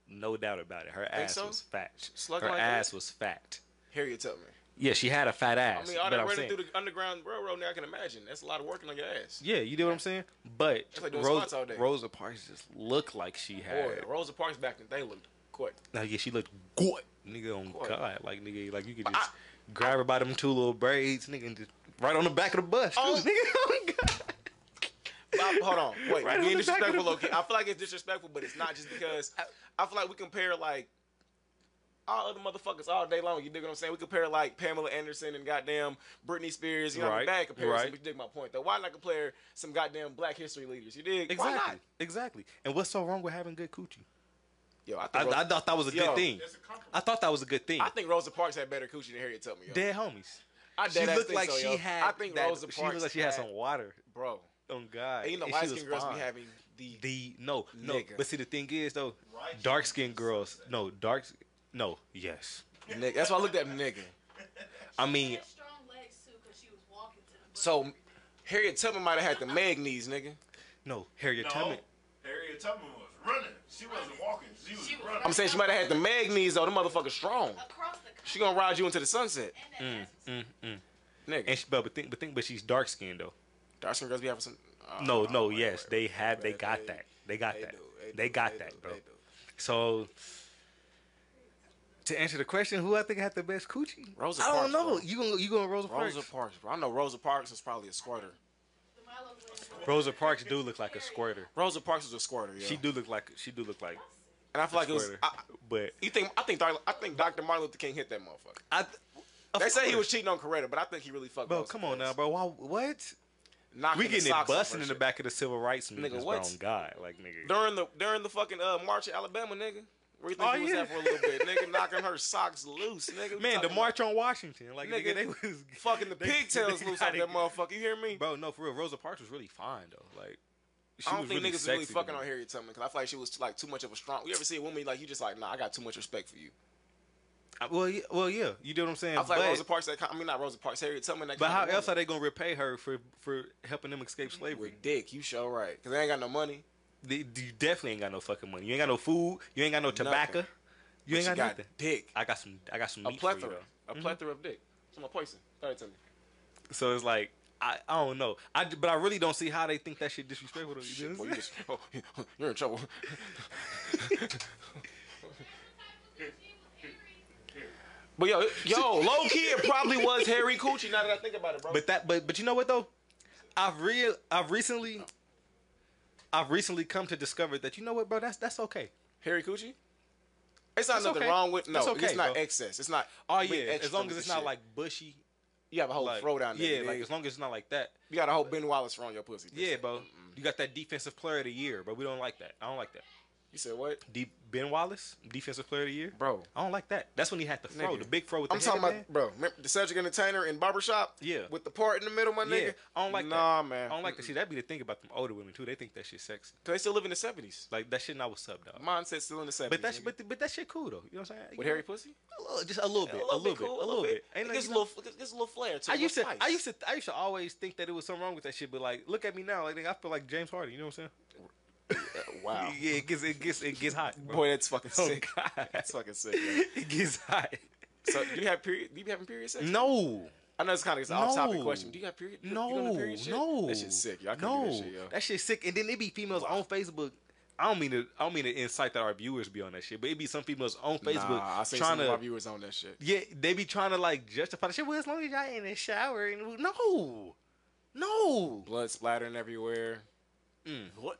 no doubt about it. Her ass so? was fat. Slug Her like ass that? was fat. Harriet Tubman. Yeah, she had a fat ass. I mean, all but that I'm running saying, through the underground railroad now, I can imagine. That's a lot of working on your ass. yeah, you know what I'm saying? But It's like doing squats all day. Rosa Parks just looked like she had. Boy, Rosa Parks back then, they looked quick. Now, yeah, she looked good. Nigga, on God. Like, nigga, like you could just grab her by them two little braids, nigga, and just right on the back of the bus. Oh. Nigga, oh God. Bob, hold on. Wait, Right you're being on the back of disrespectful, the okay? I feel like it's disrespectful, but it's not just because I feel like we compare like all other motherfuckers all day long. You dig what I'm saying? We compare like Pamela Anderson and goddamn Britney Spears. You know, Right, bad comparison. right. But you dig my point though. Why not compare some goddamn Black history leaders? You dig? Exactly. Why not? Exactly. And what's so wrong with having good coochie? Yo, I thought that was a good thing. I thought that was a good thing. I think Rosa Parks had better coochie than Harriet Tubman. Yo. Dead homies. I She dead ass looked think like so, she yo. had. I think that, Rosa she Parks looked like she had some water. Bro. Oh God. And you know, And light she was skinned girls fine. be having no. Nigga. But see, the thing is though, dark skinned girls. No. Yes. nigga. That's why I looked at nigga. I mean, so Harriet Tubman might have had the Meg knees, nigga. no, Harriet Tubman. Harriet Tubman was running. She wasn't walking. She was running. I'm saying she might have had the Meg knees though. The motherfucker strong. She gonna ride you into the sunset, nigga. And but she's dark skinned though. Dark skinned girls be having some. Yes, they got that. They got that, bro. So to answer the question, who I think had the best coochie? Rosa I Parks. don't know. Bro. You going Rosa Parks? Rosa Parks, bro. I know Rosa Parks is probably a squirter. Rosa Parks do look like a squirter. Rosa Parks is a squirter, yeah. She do look like. And I feel like it was. squirter. But I think Dr. Martin Luther King hit that motherfucker. They say he was cheating on Coretta, but I think he really fucked. Bro, Rosa come on Parks. now, bro. What? Knocking We the getting it socks off busting her in the shit. back of the civil rights movement, Nigga, bro. what? On God, like nigga. During the fucking march in Alabama, nigga. Where you think Oh, he was yeah. at for a little bit, nigga? Knocking her socks loose, nigga. Man, the march on Washington, like Nigga, they was fucking the they- pigtails they loose got off it. that motherfucker. You hear me? Bro, no, for real. Rosa Parks was really fine though. Like, she I don't was think really niggas was really sexy to fucking me. on Harriet Tubman because I feel like she was like too much of a strong. You ever see a woman like you just like, nah, I got too much respect for you. Well, yeah, you know what I'm saying. I feel like But- Rosa Parks. Not Rosa Parks. Harriet Tubman. That But kind how of else are woman. they gonna repay her for helping them escape slavery? With dick? You sure right? Because they ain't got no money. You definitely ain't got no fucking money. You ain't got no food. You ain't got no tobacco. Nothing. You ain't But got she nothing. Dick. I got some A meat plethora. for you though. A plethora of dick. Some poison. Throw it to me. So it's like I don't know. But I really don't see how they think that shit disrespectful. You know Boy, what I'm saying? you're in trouble. But yo, low key, it probably was Harry Coochie. Now that I think about it, bro. But you know what though? I've recently come to discover that you know what, bro. That's okay. Harry Coochie. It's not That's nothing okay. wrong with That's okay, it's not bro. excess. It's not. Oh being yeah, extra as long as with it's the not shit. like bushy. You have a whole Like, throw down there. Yeah, dig? like as long as it's not like that. You got a whole Ben Wallace on your pussy. Yeah, bro. You got that defensive player of the year, but we don't like that. I don't like that. You said what? Ben Wallace, defensive player of the year, bro. I don't like that. That's when he had the fro, Nigga. the big fro with I'm the talking head, about, man. bro. Remember the Cedric Entertainer in Barbershop? Yeah. With the part in the middle, my Yeah, nigga. I don't like that. Nah, man. I don't like that shit. That'd be the thing about them older women too. They think that shit sexy. Cause they still live in the 70s. Like that shit not what's up, dog. Mindset still in the 70s. But that nigga. but that shit cool though. You know what I'm saying? With hairy pussy? Just a little bit, a little bit. Ain't It gets a no- little flair to it. I used Spice. to always think that it was something wrong with that shit, but like, look at me now. Like, I feel like James Harden. You know what I'm saying? Wow. Yeah, it gets hot. Bro. Boy, that's fucking Oh, sick. God. That's fucking sick, man. It gets hot. So, do you be having period sex? No. I know it's kind of an off-topic question. Do you have period? No, you doing period shit? no. That shit's sick. Yo. I couldn't do that shit, yo. That shit's sick. And then it be females on Facebook. I don't mean to incite that our viewers be on that shit, but it be some females on Facebook Nah, I see trying some of to. my viewers on that shit. Yeah, they be trying to like justify the shit. Well, as long as y'all in the shower, and no. Blood splattering everywhere. What?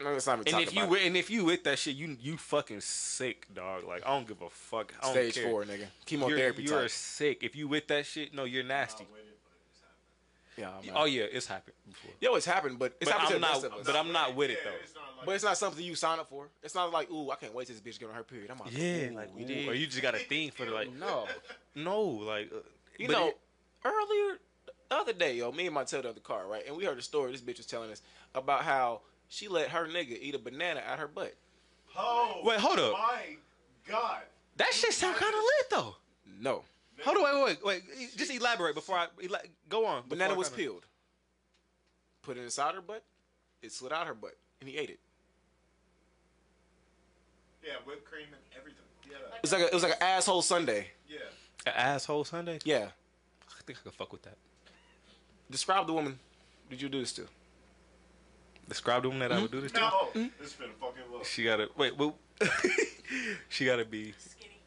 No, it's not even And talking about it. if you with that shit, you fucking sick, dog. Like I don't give a fuck. I don't Stage care. 4, nigga. Chemotherapy You're type. sick. If you with that shit, no, you're nasty. Yeah, man. Oh yeah, it's happened before. Yo, it's happened, but it's happened to the rest of us. But I'm not with it though. But it's not something you sign up for. It's not like, ooh, I can't wait till this bitch get on her period. I'm like, Yeah, ooh, like you ooh, did. or you just got a thing for the like. No, like you but know, it- earlier the other day, yo, me and my tail of the car, right, and we heard a story. This bitch was telling us about how she let her nigga eat a banana out her butt. Oh, Wait, hold up. My God. that shit sound kind of lit though. No, Hold on, wait. Just elaborate before I go on. banana before I was kinda- peeled. Put it inside her butt. It slid out her butt, and he ate it. Yeah, whipped cream and everything. Yeah. It was like an asshole Sundae. Yeah. An asshole Sunday? Yeah. I think I could fuck with that. Describe the woman did you do this to? Describe the woman that I would do this to? No. This finna fucking look. She gotta she gotta be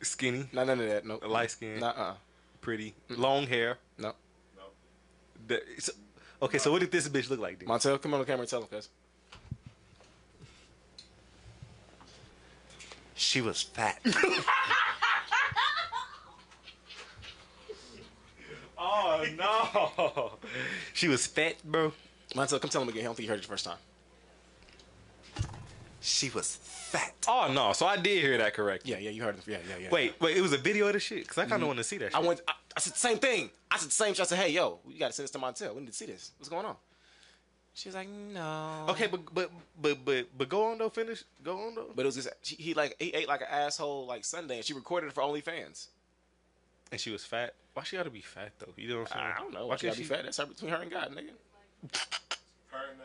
skinny. Not none of that. No. Light skin. Nuh-uh. Pretty. Long hair. No. Okay, so what did this bitch look like then? Montel, come on the camera and tell him, cuz. She was fat. Oh no. She was fat, bro. Montel, come tell him again. I don't think you heard it the first time. She was fat. Oh no, so I did hear that correct. Yeah, you heard it. Yeah. Wait, it was a video of the shit? Because I kind of want to see that shit. I said the same thing. I said the same shit. I said, hey, yo, you got to send this to Montel. We need to see this. What's going on? She was like, no. Okay, but go on though. Finish. Go on though. But it was just he ate like an asshole like Sunday, and she recorded it for OnlyFans. And she was fat. Why she gotta be fat though? You know what I'm saying? I don't know. Why she gotta be fat? That's her between her and God, nigga. Her and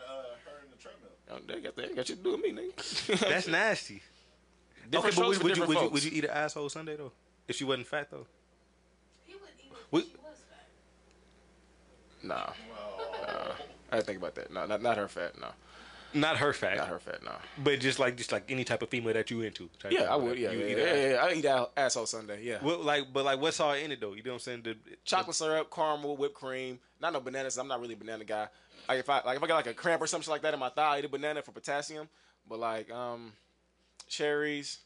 the treadmill. Oh, they got you to do with me, nigga. That's nasty. Different okay, but strokes for different folks. would you eat an asshole Sunday though? If she wasn't fat though? He wouldn't eat it if she was fat. Nah. I didn't think about that. No, not her fat. No. Not her fat. Not her fat. No. But just like any type of female that you into. Yeah, I would. Yeah, I eat asshole Sunday. Yeah. Well, but what's all in it though? You know what I'm saying? Chocolate syrup, caramel, whipped cream. Not no bananas. I'm not really a banana guy. Like if I got like a cramp or something like that in my thigh, I eat a banana for potassium. But like cherries.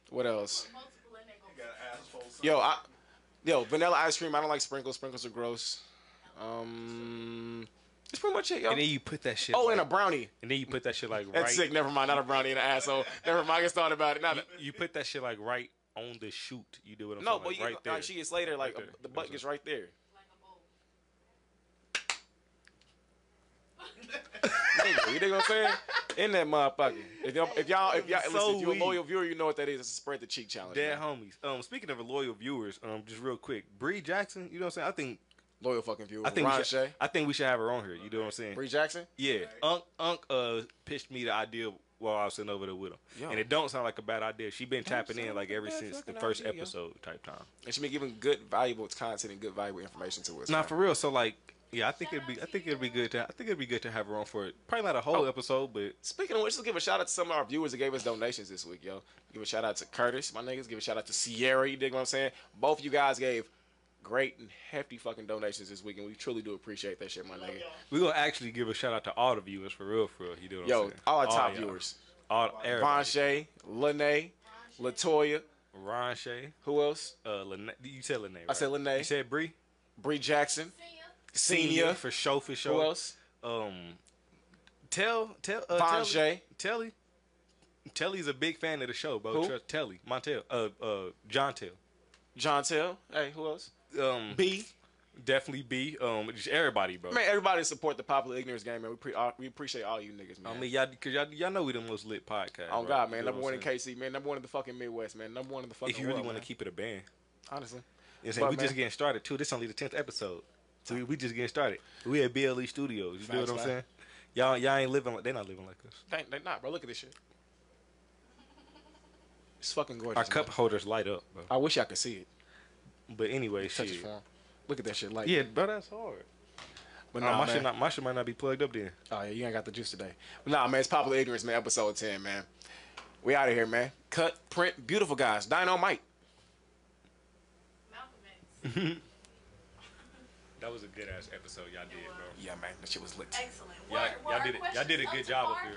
What else? Yo, vanilla ice cream. I don't like sprinkles. Sprinkles are gross. That's pretty much it, yo. And then you put that shit. Oh, and a brownie. And then you put that shit like right. That's sick. Never mind. Not a brownie and an asshole. Never mind. I just thought about it. You put that shit like right on the shoot. You do what I'm saying? No, but like, right there. Like she gets later. Like right the butt gets right there. You dig what I'm saying? In that motherfucker. If you're a loyal viewer, you know what that is. It's a spread the cheek challenge. Dead homies. Speaking of loyal viewers, just real quick, Bree Jackson. You know what I'm saying? I think loyal fucking viewers. I think we should have her on here. You know what I'm saying? Bree Jackson. Yeah. Unc pitched me the idea while I was sitting over there with him, and it don't sound like a bad idea. She been tapping in like ever since the first episode type time, and she been giving good, valuable content and good, valuable information to us. Nah, for real. So like. Yeah, I think it'd be good to have her on for it. Probably not a whole episode, but speaking of which, let's give a shout out to some of our viewers that gave us donations this week, yo. Give a shout out to Curtis, my niggas. Give a shout out to Sierra. You dig what I'm saying? Both of you guys gave great and hefty fucking donations this week, and we truly do appreciate that shit, my nigga. We gonna actually give a shout out to all the viewers for real. You do what I'm saying? All our top viewers. Von Shay, Lene, Latoya, Ron Shay. Who else? Lene. You said Lene. Right? I said Lene. You said Bree. Bree Jackson. Senior for sure. Who else? Telly's a big fan of the show, bro. Who? Telly. Montel. John Tell. John Tell. Hey, who else? B. Definitely B. Just everybody, bro. Man, everybody support the Popular Ignorance game, man. We appreciate all you niggas, man. I mean, y'all know we the most lit podcast. Oh, God, man. Number one in KC, man. Number one in the fucking Midwest, man. Number one in the fucking world. If you really want to keep it a band. Honestly. We just getting started, too. This is only the 10th episode. So we just getting started. We at BLE Studios. You know what I'm saying? Y'all ain't living like, they not living like us. They not, bro. Look at this shit. It's fucking gorgeous. Our cup holders light up, bro. I wish I could see it. But anyway, shit. Look at that shit light. Yeah, bro, that's hard. But my shit might not be plugged up then. Oh yeah, you ain't got the juice today. But nah, man, it's Popular Ignorance, man. Episode 10, man. We out of here, man. Cut, print, beautiful guys. Dynamite. That was a good ass episode y'all did, bro. Yeah, man, that shit was lit. Excellent. Y'all did a good job up here.